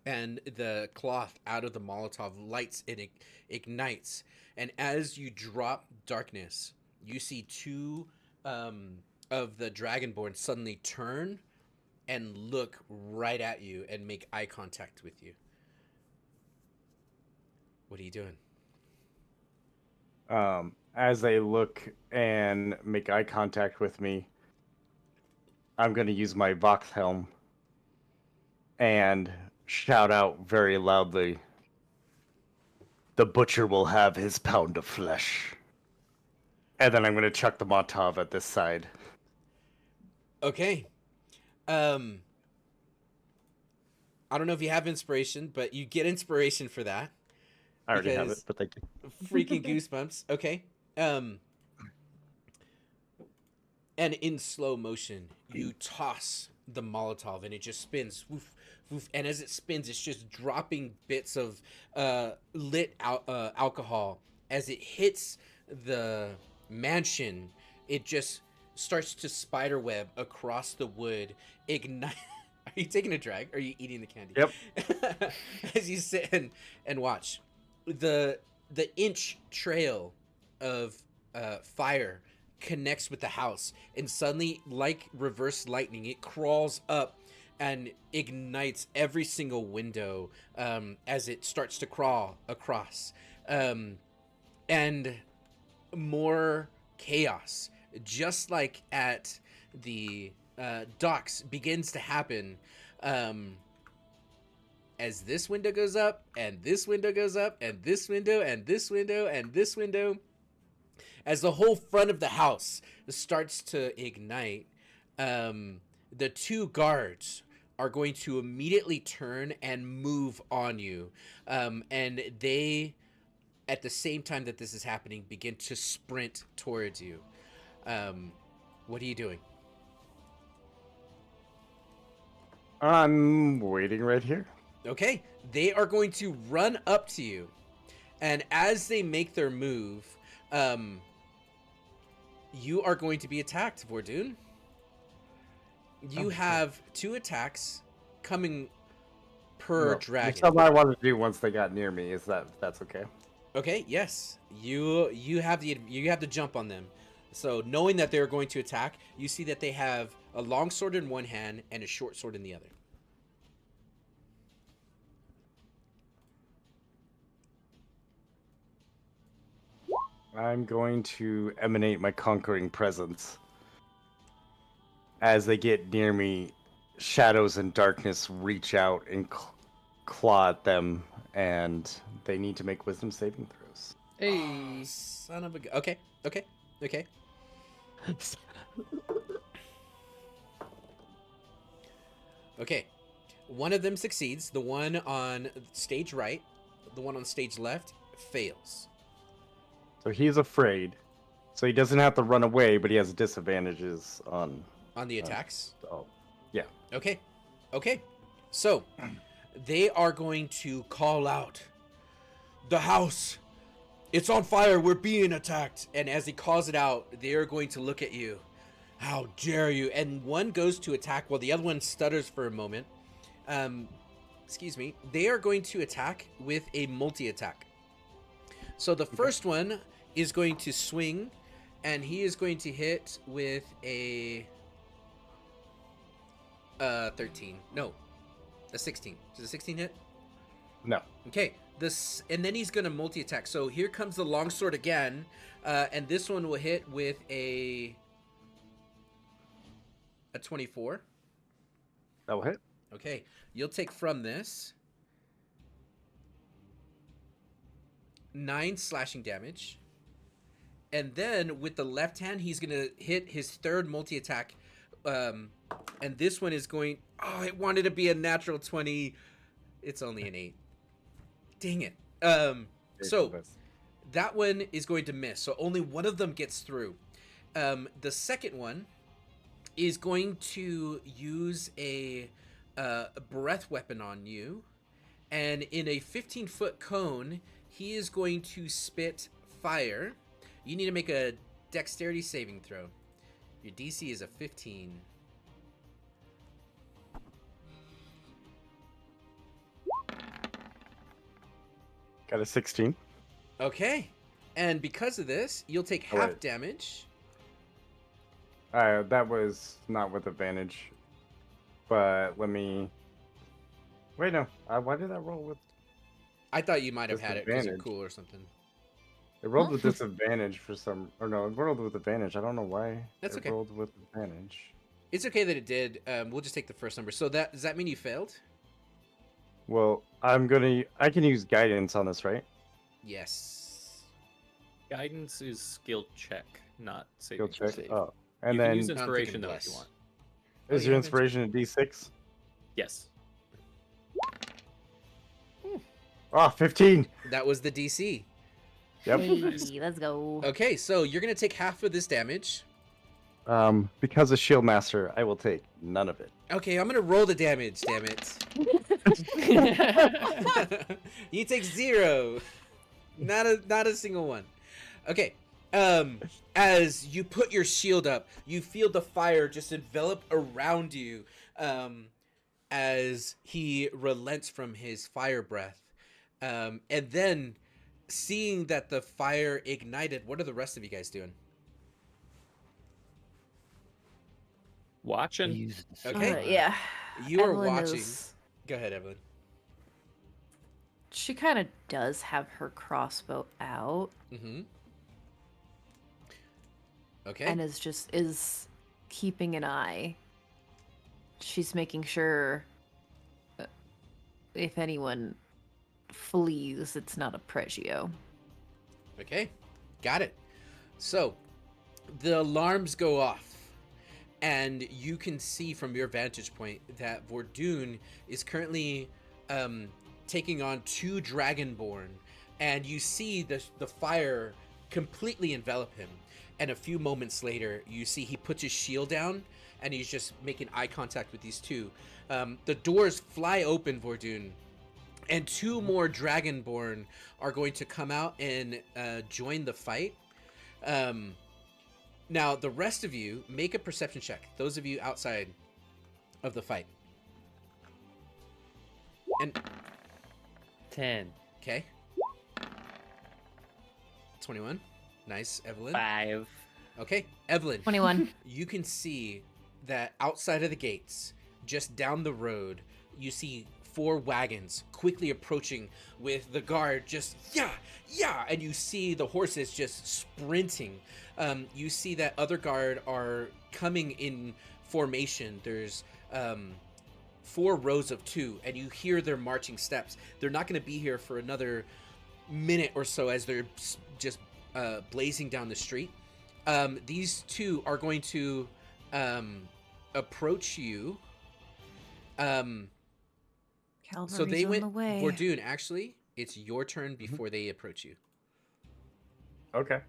and the cloth out of the Molotov lights and it ignites. And as you drop darkness, you see two of the Dragonborn suddenly turn and look right at you and make eye contact with you. What are you doing? As they look and make eye contact with me, I'm going to use my Vox helm and shout out very loudly, "The butcher will have his pound of flesh." And then I'm going to chuck the Molotov at this side. Okay. I don't know if you have inspiration, but you get inspiration for that. I already have it, Because- but thank you. Freaking goosebumps. Okay. And in slow motion, you toss the Molotov and it just spins. Woof, woof, and as it spins, it's just dropping bits of alcohol. As it hits the mansion, it just starts to spiderweb across the wood. Ignite. Are you taking a drag? Or are you eating the candy? Yep. As you sit and watch, the inch trail of fire connects with the house, and suddenly, like reverse lightning, it crawls up and ignites every single window as it starts to crawl across. And more chaos, just like at the docks, begins to happen as this window goes up, and this window goes up, and this window, and this window, and this window. As the whole front of the house starts to ignite, the two guards are going to immediately turn and move on you. And they, at the same time that this is happening, begin to sprint towards you. What are you doing? I'm waiting right here. Okay, they are going to run up to you. And as they make their move, you are going to be attacked, Vordoon. You have 2 attacks coming per Well, dragon. That's something I wanted to do once they got near me. Is that's okay? Okay, yes. You have the jump on them. So knowing that they're going to attack, you see that they have a long sword in one hand and a short sword in the other. I'm going to emanate my conquering presence. As they get near me, shadows and darkness reach out and claw at them, and they need to make wisdom saving throws. Hey. Son of a... Okay. Okay. One of them succeeds. The one on stage right, the one on stage left, fails. So he's afraid. So he doesn't have to run away, but he has disadvantages on... On the attacks? Oh, yeah. Okay. So, they are going to call out, "The house! It's on fire! We're being attacked!" And as he calls it out, they are going to look at you. "How dare you!" And one goes to attack while the other one stutters for a moment. Excuse me. They are going to attack with a multi-attack. So the first one is going to swing, and he is going to hit with a 13. No, a 16. Does a 16 hit? No. Okay. this, and then he's gonna multi-attack. So here comes the longsword again, and this one will hit with a 24. That will hit. Okay, you'll take from this 9 slashing damage, and then with the left hand, he's gonna hit his third multi-attack, and this one is going. Oh, it wanted to be a natural 20. It's only an 8. Dang it. So that one is going to miss. So only one of them gets through. The second one is going to use a breath weapon on you. And in a 15-foot cone, he is going to spit fire. You need to make a dexterity saving throw. Your DC is a 15. Got a 16. Okay. And because of this, you'll take Oh, half wait. damage. That was not with advantage. But let me. Wait, no. Why did that roll with? I thought you might have had it because you're Disadvantage. cool or something. It rolled with disadvantage for some. Or no, it rolled with advantage. I don't know why. That's it okay. rolled with advantage. It's okay that it did. We'll just take the first number. So does that mean you failed? Well, I can use guidance on this, right? Yes. Guidance is skill check, not Skill saving check. throw. Oh, and You then can use I'm inspiration thinking though bless. if you want. is you your have inspiration a D6? Yes. Oh, 15. That was the DC. Yep. Hey, let's go. Okay, so you're gonna take half of this damage. Because of Shield Master, I will take none of it. Okay, I'm gonna roll the damage. Damn it. You take 0. Not a single one. Okay. As you put your shield up, you feel the fire just envelop around you. As he relents from his fire breath. And then seeing that the fire ignited, what are the rest of you guys doing? Watching. Okay. Yeah. You are Evelyn watching. is- Go ahead, Evelyn. She kind of does have her crossbow out Mm-hmm. Okay. and is keeping an eye. She's making sure if anyone flees, it's not a Pregio. Okay, got it. So, the alarms go off, and you can see from your vantage point that Vordoon is currently taking on 2 Dragonborn, and you see the fire completely envelop him. And a few moments later, you see he puts his shield down, and he's just making eye contact with these 2. The doors fly open, Vordoon, and 2 more Dragonborn are going to come out and join the fight. Now, the rest of you, make a perception check. Those of you outside of the fight. And 10. okay. 21. Nice, Evelyn. 5. Okay, Evelyn. 21. You can see that outside of the gates, just down the road, you see 4 wagons quickly approaching with the guard just yeah, and you see the horses just sprinting. You see that other guard are coming in formation. There's 4 rows of 2, and you hear their marching steps. They're not going to be here for another minute or so as they're just blazing down the street. These 2 are going to approach you. Calvary's So they on went. the way. Vordoon, actually, it's your turn before they approach you. Okay.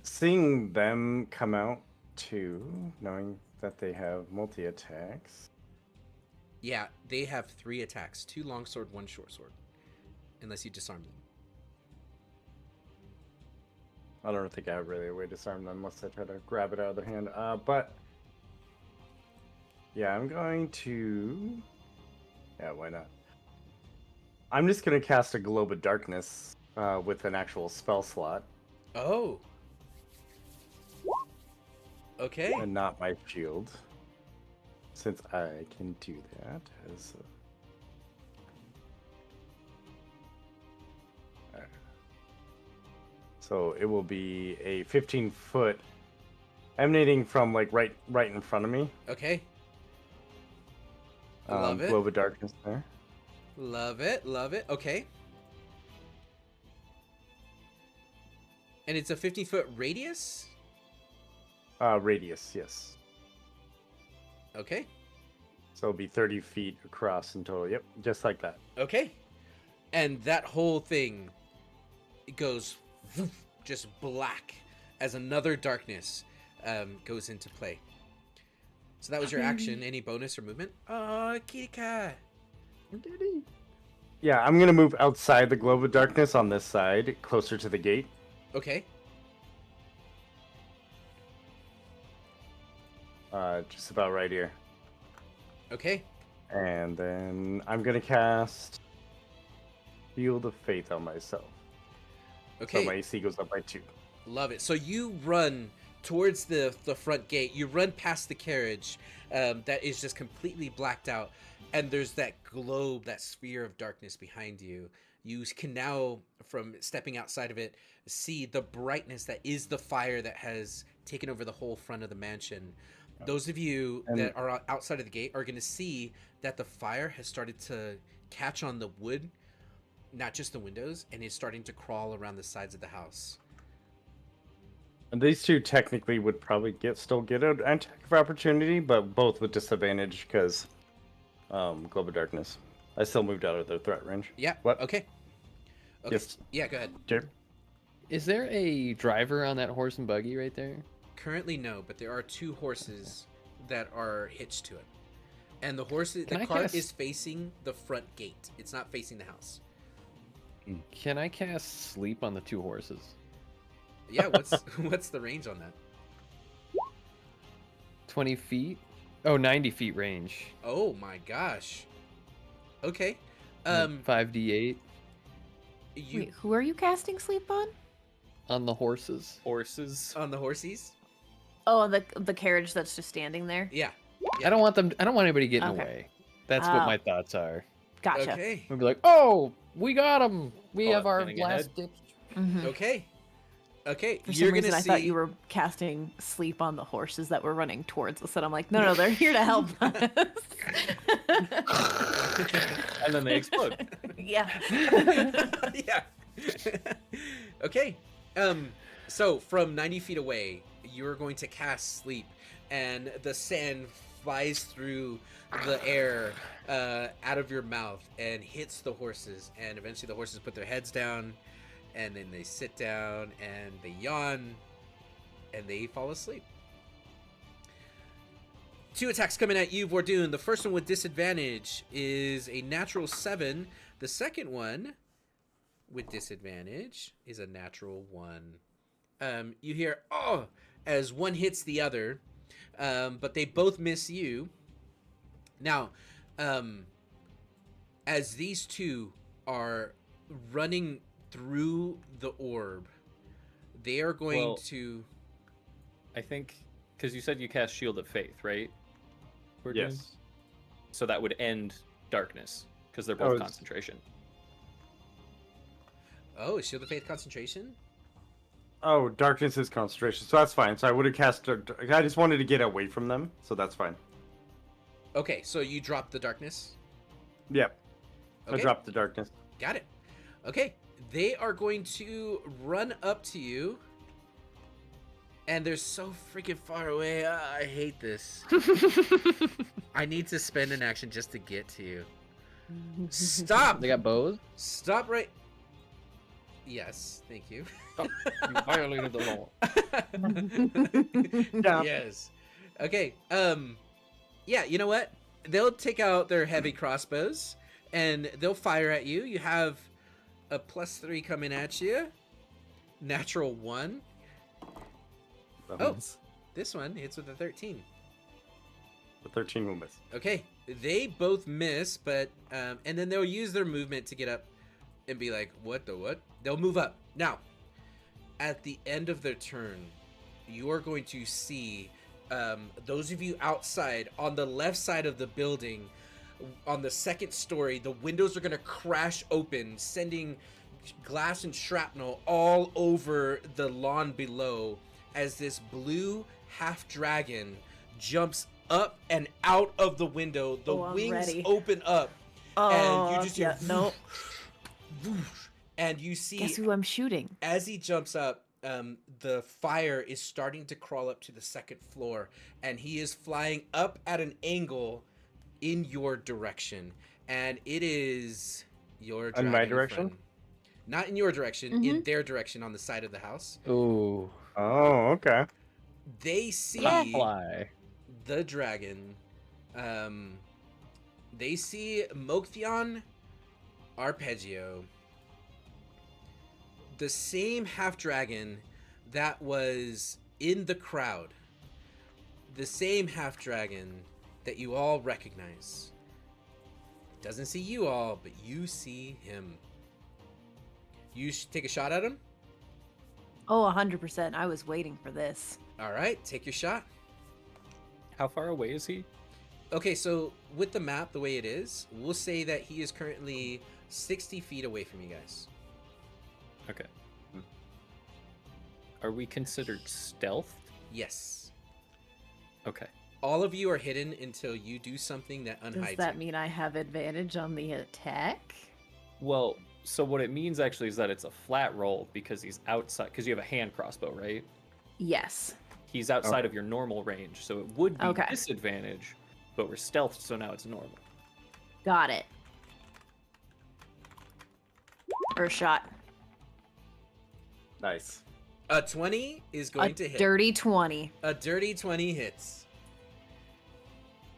Seeing them come out too, knowing that they have multi attacks. Yeah, they have 3 attacks: 2 longsword, 1 short sword, unless you disarm them. I don't think I have really a way to disarm them unless I try to grab it out of their hand. But yeah, I'm going to. Yeah, why not? I'm just gonna cast a globe of darkness with an actual spell slot Oh. Okay. and not my shield, since I can do that as. So it will be a 15-foot emanating from like right in front of me. Okay. Love it. Globe of darkness there. Love it. Love it. Okay. And it's a 15-foot radius? Radius, yes. Okay. So it'll be 30 feet across in total. Yep, just like that. Okay. And that whole thing goes woof, just black as another darkness goes into play. So that was your action. Any bonus or movement? Oh, kitty cat. Yeah, I'm gonna move outside the globe of darkness on this side, closer to the gate. Okay. Just about right here. Okay. And then I'm gonna cast Field of Faith on myself. Okay. So my AC goes up by 2. Love it. So you run towards the front gate. You run past the carriage that is just completely blacked out. And there's that globe, that sphere of darkness behind you. You can now, from stepping outside of it, see the brightness that is the fire that has taken over the whole front of the mansion. Those of you that are outside of the gate are going to see that the fire has started to catch on the wood, not just the windows, and is starting to crawl around the sides of the house. And these two technically would probably still get an attack of opportunity, but both with disadvantage because Globe of Darkness. I still moved out of their threat range. Yeah. What? Okay. Yes. Yeah, go ahead. Jay? Is there a driver on that horse and buggy right there? Currently, no, but there are 2 horses that are hitched to it. And the Can I cart cast- is facing the front gate. It's not facing the house. Can I cast sleep on the 2 horses? Yeah, what's the range on that? 20 feet? Oh, 90 feet range. Oh my gosh. Okay. 5d8 You Wait, who are you casting sleep on? on the horses. Horses. on the horsies? Oh, the carriage that's just standing there. Yeah. I don't want anybody getting Okay. away. That's what Oh. my thoughts are. Gotcha. Okay. We'll be like, oh, we got him. We Call have it our planning last ahead. ditch. Mhm. Okay. Okay. For You're some reason, gonna I see. thought you were casting sleep on the horses that were running towards us, and I'm like, no, they're here to help us. And then they explode. Yeah. Yeah. Okay. So from 90 feet away, you're going to cast sleep, and the sand flies through the air out of your mouth and hits the horses, and eventually the horses put their heads down, and then they sit down and they yawn, and they fall asleep. 2 attacks coming at you, Vordoon. The first one with disadvantage is a natural 7. The second one with disadvantage is a natural 1. You hear "oh" as one hits the other, but they both miss you. Now, as these 2 are running through the orb, they are going Well- to. I think because you said you cast Shield of Faith, right? We're doing? Yes. So that would end darkness because they're Oh, both it's- concentration. Oh, Shield of Faith concentration? Oh, darkness is concentration, so that's fine. So I would have cast. I just wanted to get away from them, so that's fine. Okay, so you dropped the darkness. Yep. Okay. I dropped the darkness. Got it. Okay, they are going to run up to you, and they're so freaking far away. I hate this. I need to spend an action just to get to you. Stop! They got bows? Stop right. Yes, thank you. You violated the law. Yeah. Yes. Okay. Yeah, you know what? They'll take out their heavy crossbows and they'll fire at you. You have a +3 coming at you. Natural 1. Oh, this one hits with a 13. The 13 will miss. Okay, they both miss, but and then they'll use their movement to get up and be like, what the what? They'll move up. Now, at the end of their turn, you are going to see those of you outside on the left side of the building, on the second story, the windows are going to crash open, sending glass and shrapnel all over the lawn below as this blue half dragon jumps up and out of the window. The I'm wings ready. open up, and you just hear yeah, no. whoosh, and you see Guess who I'm shooting? as he jumps up, the fire is starting to crawl up to the second floor, and he is flying up at an angle in your direction, and it is your In my dragon direction? friend. Not in your direction, in their direction on the side of the house. Ooh. Oh, okay. They see Top fly. the dragon. They see Moktheon, Arpeggio, the same half dragon that was in the crowd, the same half dragon that you all recognize. Doesn't see you all, but you see him. You should take a shot at him. Oh, 100%. I was waiting for this. All right, take your shot. How far away is he? Okay, so with the map the way it is, we'll say that he is currently 60 feet away from you guys. Okay. Are we considered stealth? Yes. Okay. All of you are hidden until you do something that unhides Does that you. mean I have advantage on the attack? Well, so what it means actually is that it's a flat roll because he's outside. Because you have a hand crossbow, right? Yes. He's outside of your normal range, so it would be Okay. disadvantage. But we're stealthed, so now it's normal. Got it. First shot. Nice. A 20 is going A to hit. dirty 20. A dirty 20 hits.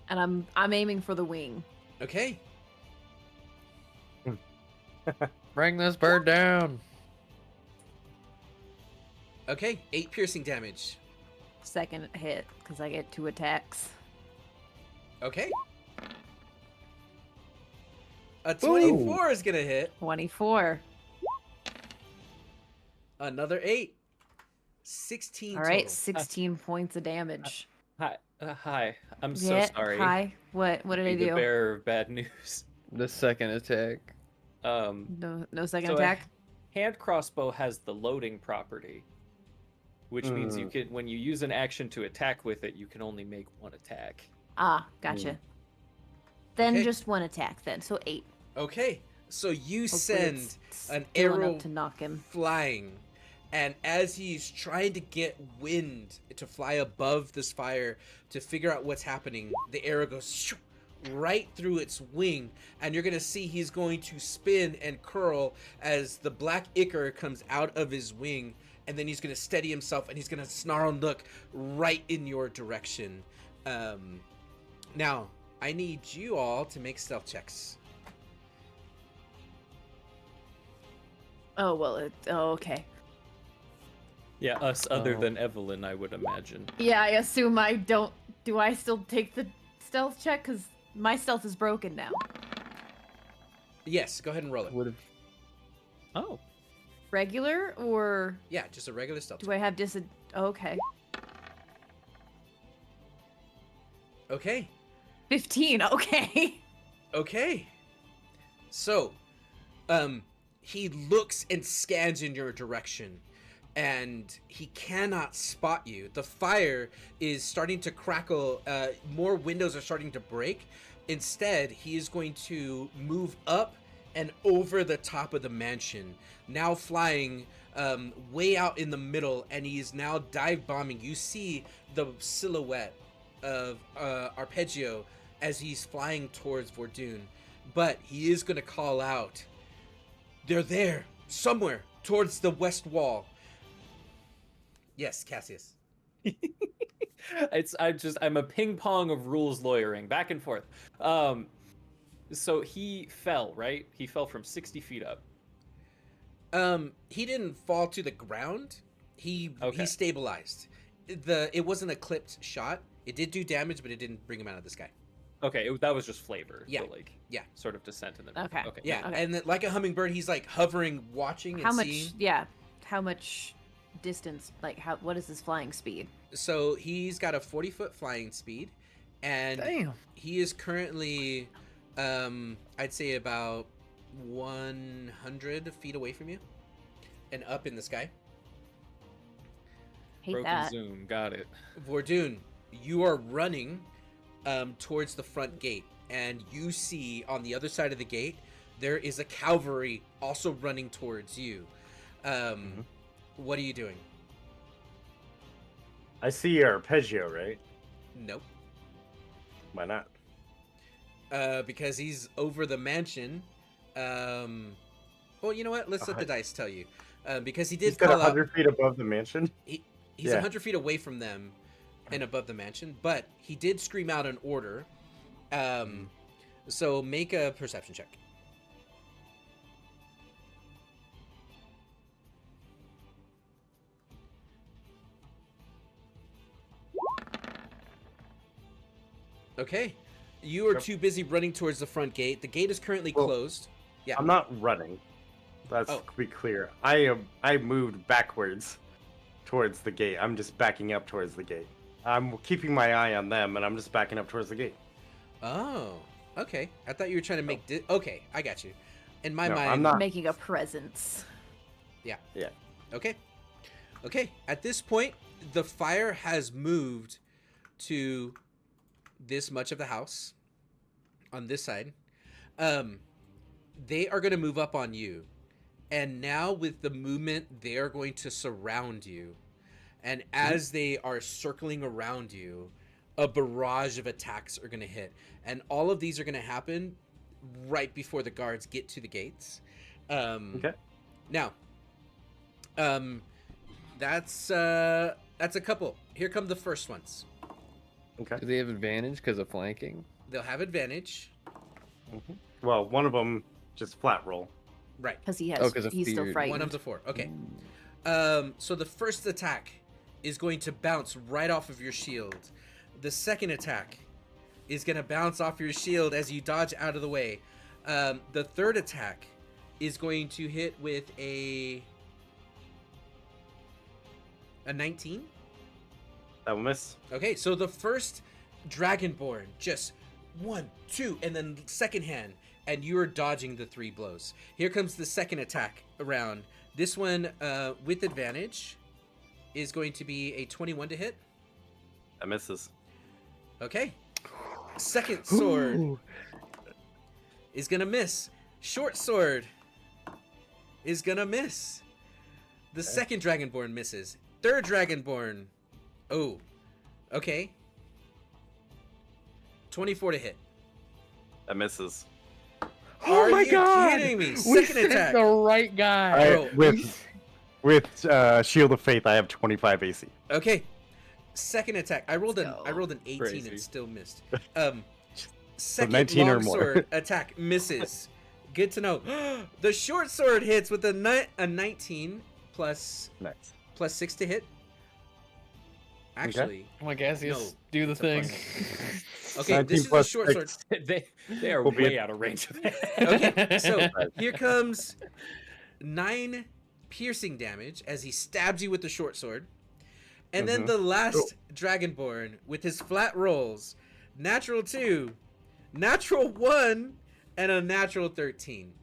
And I'm aiming for the wing. Okay. Bring this bird down. Okay, 8 piercing damage. Second hit, because I get 2 attacks. Okay. A 24 is going to hit. 24. Another 8. 16 All right, total. 16 points of damage. Hi. I'm so Yeah, sorry. Hi. What did I Be the do? bearer of bad news. The second attack. No second So attack? Hand crossbow has the loading property, which means you can, when you use an action to attack with it, you can only make one attack. Ah, gotcha. Then Okay. just 1 attack then, so 8. Okay, so you Hopefully send it's an still enough arrow to knock him. flying, and as he's trying to get wind to fly above this fire to figure out what's happening, the arrow goes shoo, right through its wing, and you're gonna see he's going to spin and curl as the black ichor comes out of his wing, and then he's gonna steady himself and he's gonna snarl and look right in your direction. Now I need you all to make stealth checks. Oh, well, okay. Yeah, us other Oh. than Evelyn, I would imagine. Yeah, I assume I don't... Do I still take the stealth check? Because my stealth is broken now. Yes, go ahead and roll it. Would have. Oh. Regular, or Yeah, just a regular stealth do check. I have okay. Okay. 15, okay. Okay. So, he looks and scans in your direction, and he cannot spot you. The fire is starting to crackle. More windows are starting to break. Instead, he is going to move up and over the top of the mansion, now flying way out in the middle, and he is now dive bombing. You see the silhouette of Arpeggio as he's flying towards Vordoon, but he is going to call out, "They're there, somewhere, towards the west wall." Yes, Cassius. I'm a ping pong of rules lawyering back and forth. So he fell, right? He fell from 60 feet up. He didn't fall to the ground. He Okay. stabilized. It wasn't a clipped shot. It did do damage, but it didn't bring him out of the sky. Okay, that was just flavor. Yeah. So like, Yeah. sort of descent and then. Okay. Okay. Yeah, Okay. and then, like a hummingbird, he's like hovering, watching, How and much, seeing. how much distance, like, what is his flying speed? So he's got a 40-foot flying speed, and Damn. he is currently, I'd say about 100 feet away from you and up in the sky. Hate Broken that. zoom, got it. Vordoon, you are running towards the front gate, and you see on the other side of the gate there is a cavalry also running towards you. What are you doing? I see arpeggio, right? Nope. Why not? Because he's over the mansion. Well, you know what? Let's let the dice tell you. Because he did He's got call out. 100 feet above the mansion. He's Yeah. 100 feet away from them and above the mansion, but he did scream out an order. So make a perception check. Okay. You are Yep. too busy running towards the front gate. The gate is currently closed. Yeah. I'm not running. Let's be clear. I moved backwards towards the gate. I'm just backing up towards the gate. I'm keeping my eye on them, and I'm just backing up towards the gate. Oh, okay. I thought you were trying to make... okay, I got you. In my No, mind... I'm not. Making a presence. Yeah. Yeah. Okay. Okay. At this point, the fire has moved to this much of the house on this side. They are going to move up on you. And now with the movement, they are going to surround you. And as they are circling around you, a barrage of attacks are going to hit. And all of these are going to happen right before the guards get to the gates. Okay. Now, that's a couple. Here come the first ones. Okay. Do they have advantage because of flanking? They'll have advantage. Well, one of them just flat roll. Right. Because he has. Oh, 'cause of he's still fear. frightened. One of the four. Okay. So the first attack is going to bounce right off of your shield. The second attack is going to bounce off your shield as you dodge out of the way. The third attack is going to hit with a 19. That will miss. Okay, so the first Dragonborn, just 1, 2, and then second hand, and you are dodging the 3 blows. Here comes the second attack around. This one, with advantage, is going to be a 21 to hit. That misses. Okay. Second sword is gonna miss. Short sword is gonna miss. The second Dragonborn misses. Third Dragonborn. Oh. Okay. 24 to hit. That misses. Are my you God! kidding me? We Second sent attack. the right guy. Bro, With Shield of Faith, I have 25 AC. Okay. Second attack. I rolled Let's go. an 18 Crazy. and still missed. Second 19 or longsword more. attack misses. Good to know. The short sword hits with a 19 plus Nice. 6 to hit. Actually, Come on, Cassius, No, do the it's a thing. okay, 19 this is a plus short sword. 6. they are Will be way a- out of range of it. Okay, so here comes 9 piercing damage as he stabs you with the short sword. And then the last Dragonborn with his flat rolls, natural 2, natural 1, and a natural 13.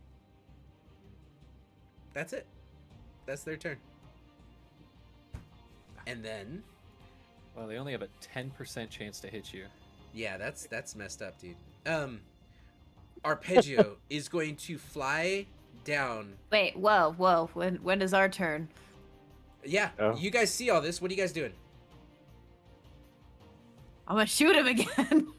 That's it. That's their turn. And then, Well, they only have a 10% chance to hit you. yeah, that's messed up, dude. Arpeggio is going to fly down. Wait, whoa. When is our turn? Yeah, Oh. you guys see all this. What are you guys doing? I'm gonna shoot him again.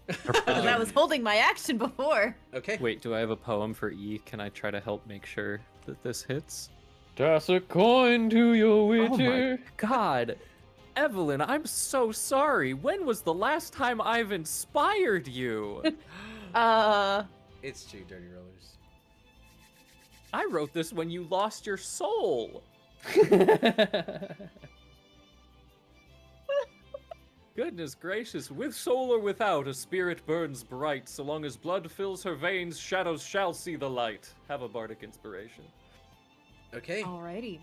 'Cause I was holding my action before. Okay. Wait, do I have a poem for E? Can I try to help make sure that this hits? Toss a coin to your Oh witcher. my god. Evelyn, I'm so sorry. When was the last time I've inspired you? It's true, Dirty Rollers. I wrote this when you lost your soul. Goodness gracious, with soul or without, a spirit burns bright. So long as blood fills her veins, shadows shall see the light. Have a bardic inspiration. Okay. Alrighty.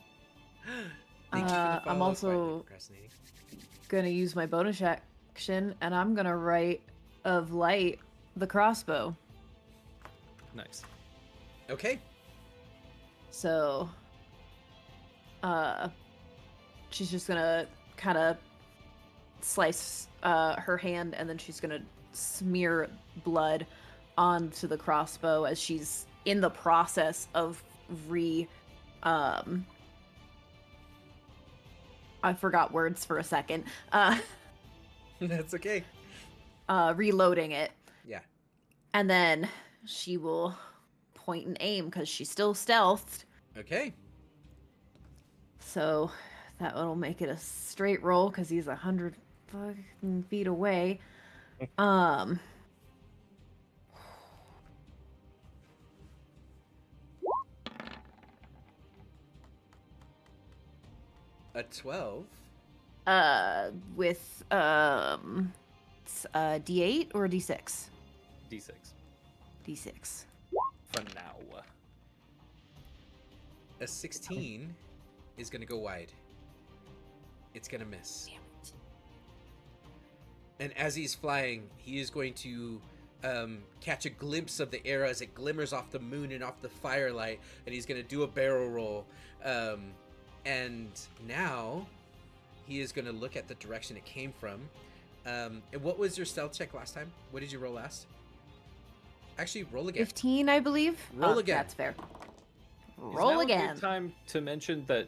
Thank you for the I'm follow-up, also- procrastinating. Gonna use my bonus action, and I'm gonna write of light the crossbow. Nice. Okay. So, she's just gonna kind of slice her hand, and then she's gonna smear blood onto the crossbow as she's in the process of I forgot words for a second. That's okay. Reloading it. Yeah. And then she will point and aim because she's still stealthed. Okay. So that will make it a straight roll because he's 100 fucking feet away. A 12. With D8 or D6? D6 D6. for now. A 16 is going to go wide. It's going to miss. Damn it. And as he's flying, he is going to catch a glimpse of the arrow as it glimmers off the moon and off the firelight, and he's going to do a barrel roll. And now he is going to look at the direction it came from. And what was your stealth check last time? What did you roll last? Actually, roll again. 15, I believe. Roll again. That's fair. Is Roll now a again. good time to mention that,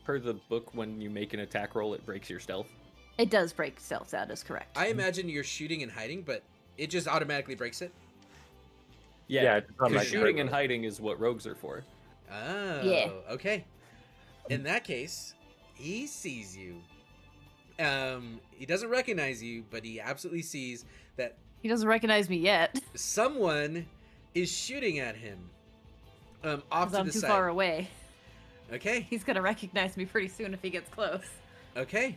per the book, when you make an attack roll, it breaks your stealth. It does break stealth, that is correct. I imagine you're shooting and hiding, but it just automatically breaks it. Yeah, it's not because like shooting that. and hiding is what rogues are for. Oh, Yeah. okay. In that case, he sees you. He doesn't recognize you, but he absolutely sees that He doesn't recognize me yet. someone is shooting at him. Off 'Cause to I'm the too side. far away. Okay. He's gonna recognize me pretty soon if he gets close. Okay.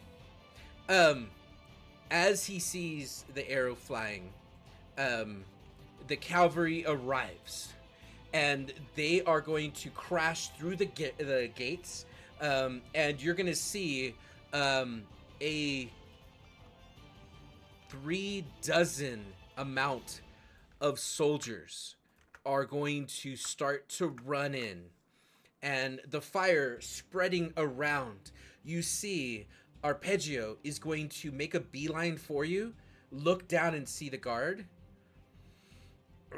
As he sees the arrow flying, the cavalry arrives, and they are going to crash through the gates, and you're going to see a 36 amount of soldiers are going to start to run in, and the fire spreading around. You see Arpeggio is going to make a beeline for you, look down and see the guard.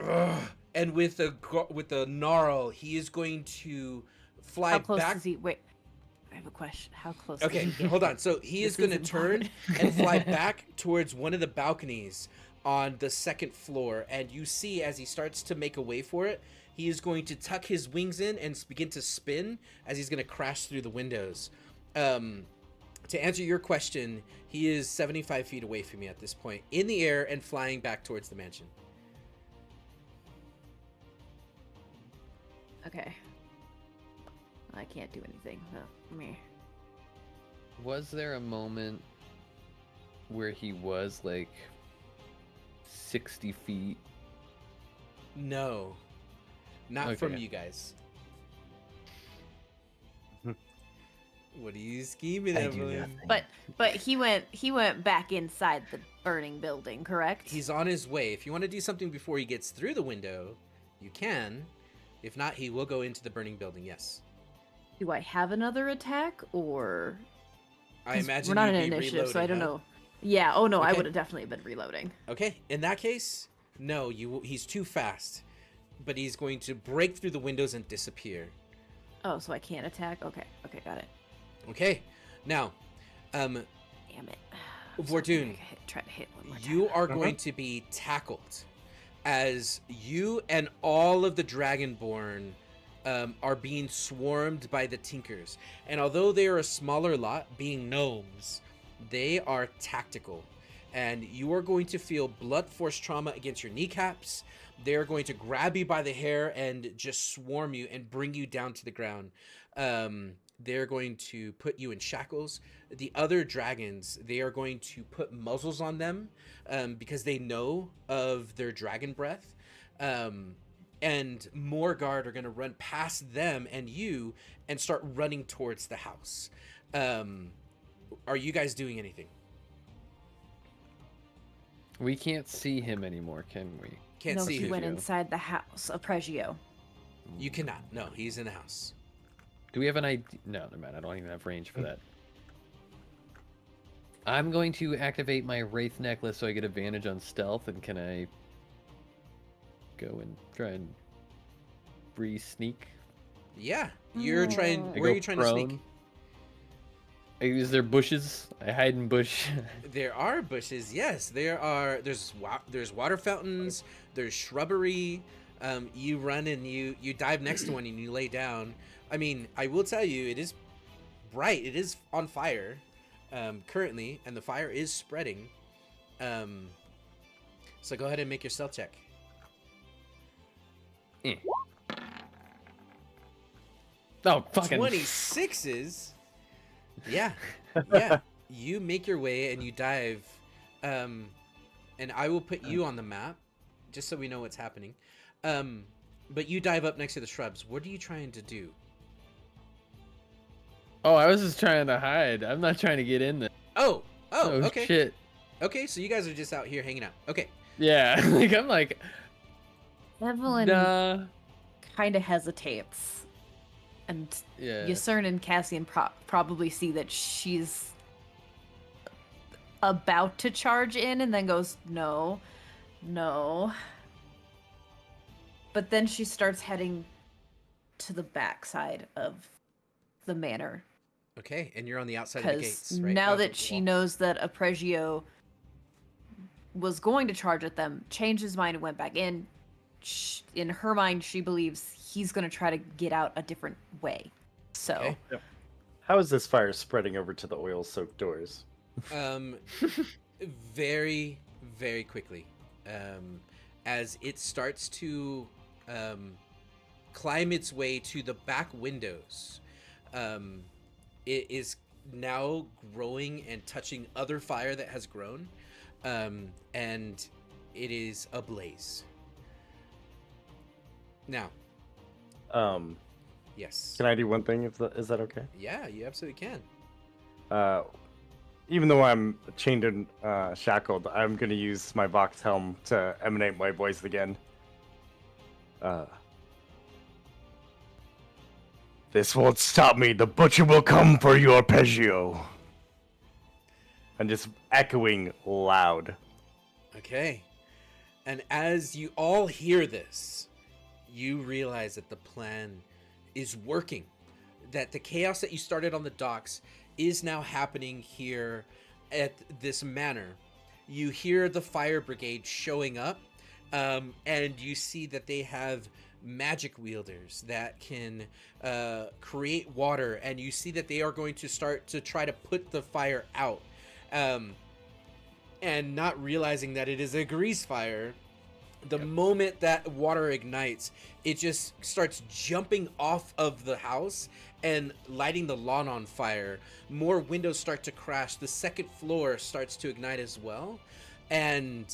Ugh. And with a gnarl, he is going to fly How close back. does he? Wait, I have a question. How close? Okay, does he get? hold on. So he is This going to is turn important. and fly back towards one of the balconies on the second floor. And you see as he starts to make a way for it, he is going to tuck his wings in and begin to spin as he's going to crash through the windows. To answer your question, he is 75 feet away from me at this point, in the air and flying back towards the mansion. Okay. I can't do anything. Me. Was there a moment where he was like 60 feet? No, not from Okay. you guys. What are you scheming, I do Evelyn? nothing. But he went back inside the burning building, correct? He's on his way. If you want to do something before he gets through the window, you can. If not, he will go into the burning building, yes. Do I have another attack or? I 'Cause imagine we're not in you'd an be initiative, so I reloading, don't huh? know. Yeah. Oh no, I Okay. would have definitely been reloading. Okay, in that case, no, he's too fast. But he's going to break through the windows and disappear. Oh, so I can't attack. Okay. Okay, got it. Okay, now, Damn it. I was Vordoon, hoping I could try to hit one more you time. are going to be tackled as you and all of the Dragonborn are being swarmed by the Tinkers. And although they are a smaller lot, being gnomes, they are tactical. And you are going to feel blunt force trauma against your kneecaps. They're going to grab you by the hair and just swarm you and bring you down to the ground. They're going to put you in shackles. The other dragons, they are going to put muzzles on them because they know of their dragon breath. And more guard are going to run past them and you and start running towards the house. Are you guys doing anything? We can't see him anymore, can we? Can't no, see he who. went you. inside the house. Apregio. You cannot. No, he's in the house. Do we have an idea? No, never mind. I don't even have range for that. I'm going to activate my Wraith necklace so I get advantage on stealth, and can I go and try and free sneak? Yeah, you're trying. I Where are go you trying to sneak? prone. Is there bushes? I hide in bush. There are bushes. Yes, there are. There's water fountains. There's shrubbery. You run and you dive next to one and you lay down. I mean, I will tell you, it is bright. It is on fire, currently, and the fire is spreading. So go ahead and make your stealth check. Oh, fucking 26s. Yeah, yeah. You make your way and you dive, and I will put you on the map, just so we know what's happening. But you dive up next to the shrubs. What are you trying to do? Oh, I was just trying to hide. I'm not trying to get in there. Oh, okay. Shit. Okay, so you guys are just out here hanging out. Okay. Yeah, like I'm like, Evelyn nah. kind of hesitates, and Yeah. Yusern and Cassian probably see that she's about to charge in, and then goes, no. But then she starts heading to the backside of the manor. Okay, and you're on the outside of the Because gates, right? now Oh, that the she wall. knows that Apregio was going to charge at them, changed his mind and went back in. In her mind, she believes he's going to try to get out a different way. So, Okay. How is this fire spreading over to the oil-soaked doors? Very, very quickly. As it starts to climb its way to the back windows, it is now growing and touching other fire that has grown, and it is ablaze. Now, yes. Can I do one thing? Is that okay? Yeah, you absolutely can. Even though I'm chained and shackled, I'm going to use my Vox helm to emanate my voice again. This won't stop me. The butcher will come for you, Arpeggio. And just echoing loud. Okay. And as you all hear this, you realize that the plan is working. That the chaos that you started on the docks is now happening here at this manor. You hear the fire brigade showing up, and you see that they have magic wielders that can create water, and you see that they are going to start to try to put the fire out. And not realizing that it is a grease fire, the moment that water ignites, it just starts jumping off of the house and lighting the lawn on fire. More windows start to crash. The second floor starts to ignite as well. And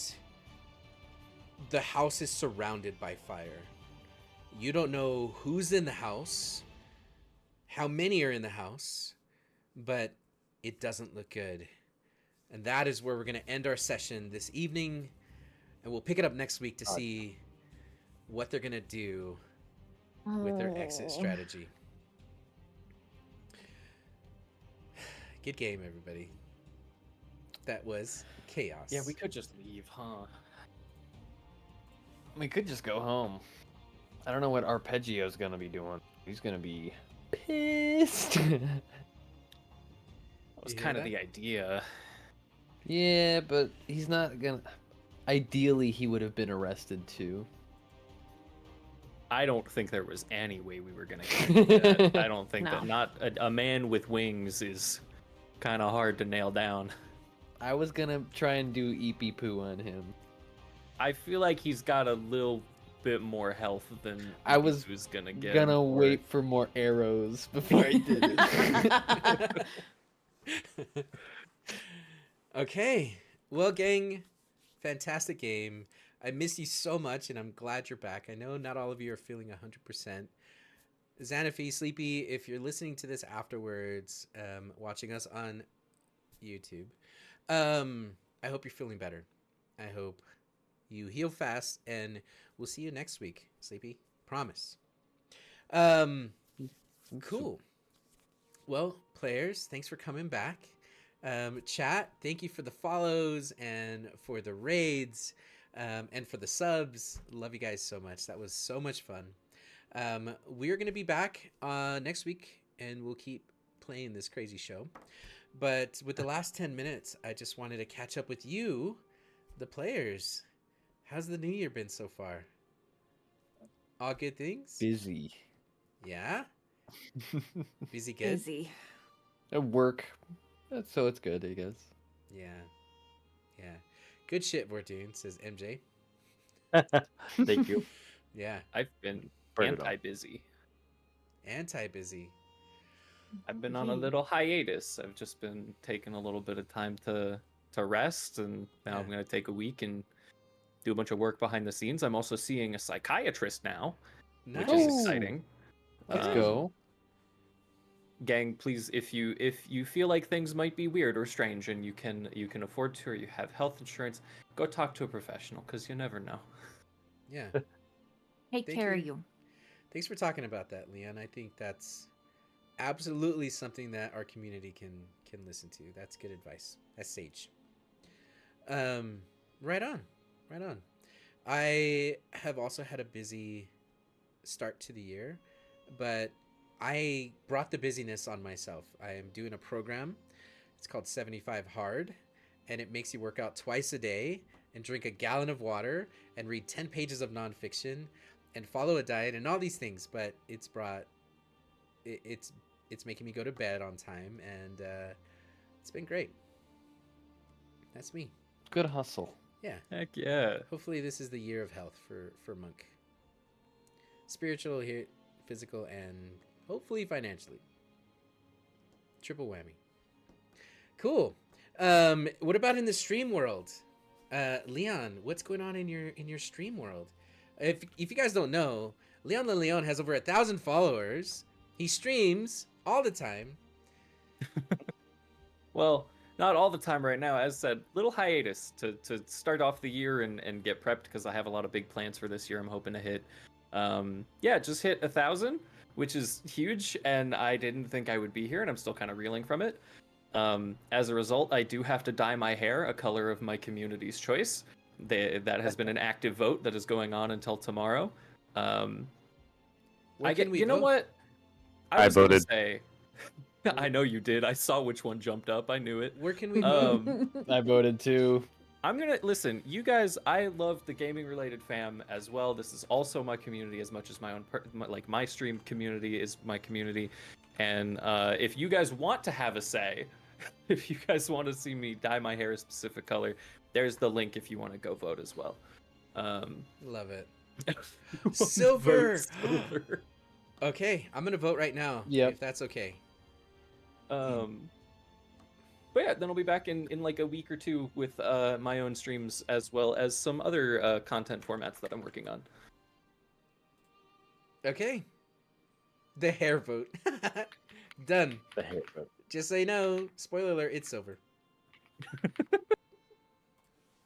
the house is surrounded by fire. You don't know who's in the house, how many are in the house, but it doesn't look good. And that is where we're going to end our session this evening. And we'll pick it up next week to see what they're going to do with their exit strategy. Good game, everybody. That was chaos. Yeah, we could just leave, huh? We could just go home. I don't know what Arpeggio's gonna be doing. He's gonna be pissed. That was You hear kind of that? the idea. Yeah, but he's not gonna. Ideally, he would have been arrested too. I don't think there was any way we were gonna get that. I don't think No. that not a man with wings is kind of hard to nail down. I was gonna try and do eepy poo on him. I feel like he's got a little bit more health than I was who's gonna get. Gonna him for wait it. for more arrows before I did it. Okay. Well, gang, fantastic game. I miss you so much, and I'm glad you're back. I know not all of you are feeling 100%. Xanafi, Sleepy, if you're listening to this afterwards, watching us on YouTube, I hope you're feeling better. I hope you heal fast, and we'll see you next week, Sleepy. Promise. Um, cool. Well, players, thanks for coming back. Chat, thank you for the follows and for the raids, and for the subs. Love you guys so much. That was so much fun. We're gonna be back next week, and we'll keep playing this crazy show. But with the last 10 minutes, I just wanted to catch up with you, the players. How's the new year been so far? All good things? Busy. Yeah? Busy good? Busy. At work. So it's good, I guess. Yeah. Yeah. Good shit we're doing, says MJ. Thank you. Yeah. I've been Burn it up. anti-busy. Anti-busy. I've been on a little hiatus. I've just been taking a little bit of time to rest, and now I'm Yeah. gonna take a week and do a bunch of work behind the scenes. I'm also seeing a psychiatrist now, Nice. which is Oh. exciting. Let's Um, go. Gang, please, if you feel like things might be weird or strange, and you can afford to, or you have health insurance, go talk to a professional, because you never know. Yeah. Take Thank care you. of you. Thanks for talking about that, Leon. I think that's absolutely something that our community can listen to. That's good advice. That's sage. Right on. Right on. I have also had a busy start to the year, but I brought the busyness on myself. I am doing a program. It's called 75 Hard, and it makes you work out twice a day and drink a gallon of water and read 10 pages of nonfiction and follow a diet and all these things. But it's it's making me go to bed on time, and it's been great. That's me. Good hustle. Yeah. Heck yeah. Hopefully this is the year of health for Monk. Spiritual, physical, and hopefully financially. Triple whammy. Cool. What about in the stream world? Leon, what's going on in your stream world? If you guys don't know, Leon Leon has over 1,000 followers. He streams all the time. Well, not all the time right now. As said, little hiatus to start off the year and get prepped, because I have a lot of big plans for this year. I'm hoping to hit, just hit 1,000, which is huge, and I didn't think I would be here, and I'm still kind of reeling from it. As a result, I do have to dye my hair a color of my community's choice. That has been an active vote that is going on until tomorrow. Where can we you know vote? what? I was gonna voted. say, I know you did. I saw which one jumped up. I knew it. Where can we vote? I voted too. I'm gonna listen. You guys, I love the gaming-related fam as well. This is also my community as much as my own, my stream community is my community. And if you guys want to have a say, if you guys want to see me dye my hair a specific color, there's the link if you want to go vote as well. Love it. Silver. Vote silver. Okay, I'm gonna vote right now. Yep. If that's okay. But yeah, then I'll be back in like a week or two with my own streams, as well as some other content formats that I'm working on. Okay. The hair vote. Done. The hair vote. Just so you know, spoiler alert, it's silver.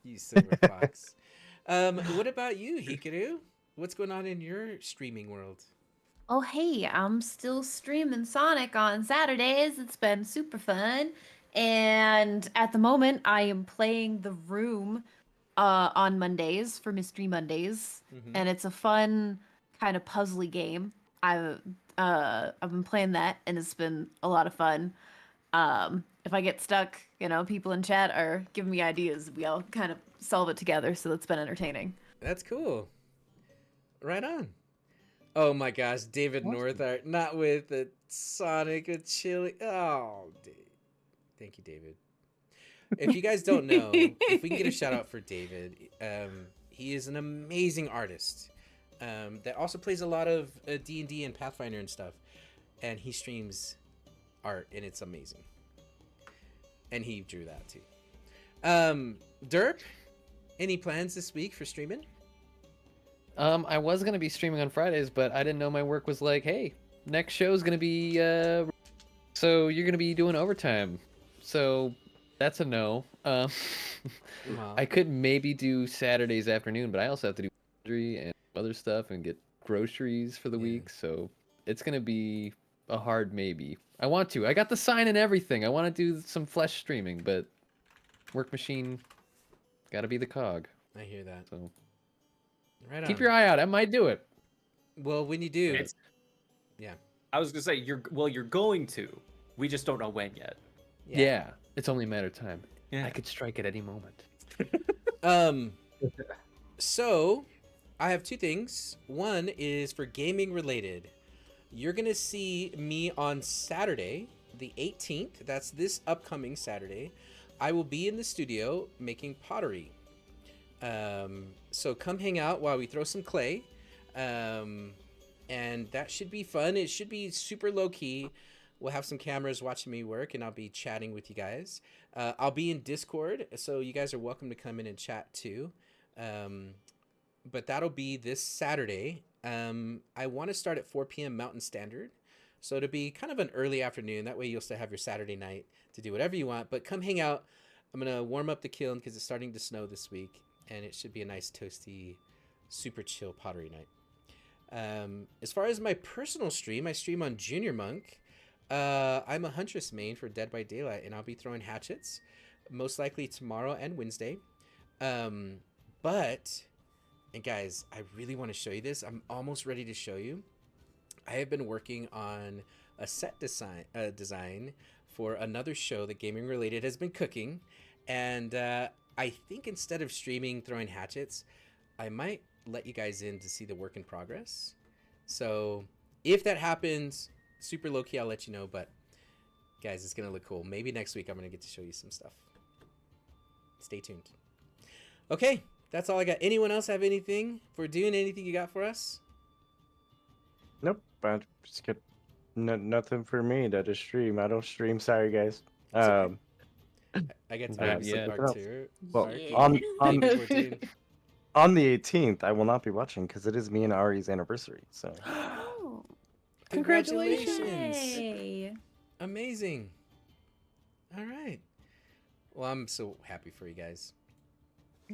You silver fox. What about you, Hikaru? What's going on in your streaming world? Oh, hey, I'm still streaming Sonic on Saturdays. It's been super fun. And at the moment, I am playing The Room on Mondays for Mystery Mondays. Mhm. And it's a fun kind of puzzly game. I've been playing that, and it's been a lot of fun. If I get stuck, people in chat are giving me ideas. We all kind of solve it together, so that's been entertaining. That's cool. Right on. Oh my gosh, David Northart, not with the Sonic a chili. Oh, thank you, David. If you guys don't know, if we can get a shout out for David, he is an amazing artist that also plays a lot of D&D and Pathfinder and stuff, and he streams art, and it's amazing. And he drew that too. Derp, any plans this week for streaming? I was gonna be streaming on Fridays, but I didn't know my work was like, hey, next show's gonna be so you're gonna be doing overtime. So that's a no. I could maybe do Saturdays afternoon, but I also have to do laundry and other stuff and get groceries for the Yeah. week. So it's gonna be a hard maybe. I want to. I got the sign and everything. I want to do some flesh streaming, but work machine got to be the cog. I hear that. So Right on. keep your eye out. I might do it. Well, when you do, It's- yeah, I was gonna say you're going to. We just don't know when yet. Yeah. It's only a matter of time. Yeah. I could strike at any moment. So I have two things. One is for gaming related. You're gonna see me on Saturday, the 18th. That's this upcoming Saturday. I will be in the studio making pottery. So come hang out while we throw some clay. And that should be fun. It should be super low key. We'll have some cameras watching me work, and I'll be chatting with you guys. I'll be in Discord, so you guys are welcome to come in and chat too. But that'll be this Saturday. I want to start at 4 p.m. Mountain Standard, so it'll be kind of an early afternoon. That way you'll still have your Saturday night to do whatever you want. But come hang out. I'm gonna warm up the kiln because it's starting to snow this week, and it should be a nice toasty, super chill pottery night. As far as my personal stream, I stream on Junior Monk. I'm a Huntress main for Dead by Daylight, and I'll be throwing hatchets, most likely tomorrow and Wednesday. And guys, I really want to show you this. I'm almost ready to show you. I have been working on a set design for another show that Gaming Related has been cooking, and I think instead of streaming throwing hatchets, I might let you guys in to see the work in progress. So if that happens, super low key, I'll let you know. But guys, it's gonna look cool. Maybe next week I'm gonna get to show you some stuff. Stay tuned. Okay, that's all I got. Anyone else have anything for doing? Anything you got for us? Nope. I just get nothing for me to just stream. I don't stream. Sorry, guys. okay. I get Not to yet. Arctur. Well, Arctur. on Thank you, 14. on the 18th, I will not be watching because it is me and Ari's anniversary. So Oh, Congratulations! yay. Amazing. All right. Well, I'm so happy for you guys.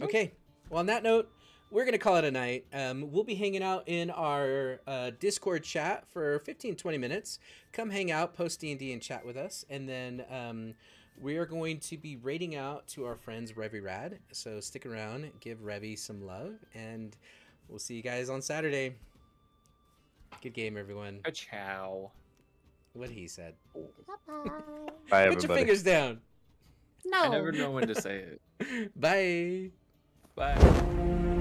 Okay. Well, on that note, we're going to call it a night. We'll be hanging out in our Discord chat for 15-20 minutes. Come hang out, post D&D, and chat with us. And then we are going to be raiding out to our friends Revy Rad. So stick around, give Revy some love, and we'll see you guys on Saturday. Good game, everyone. Ciao. What he said. Bye-bye. bye, Put your everybody. fingers down. No. I never know when to say it. Bye. Bye.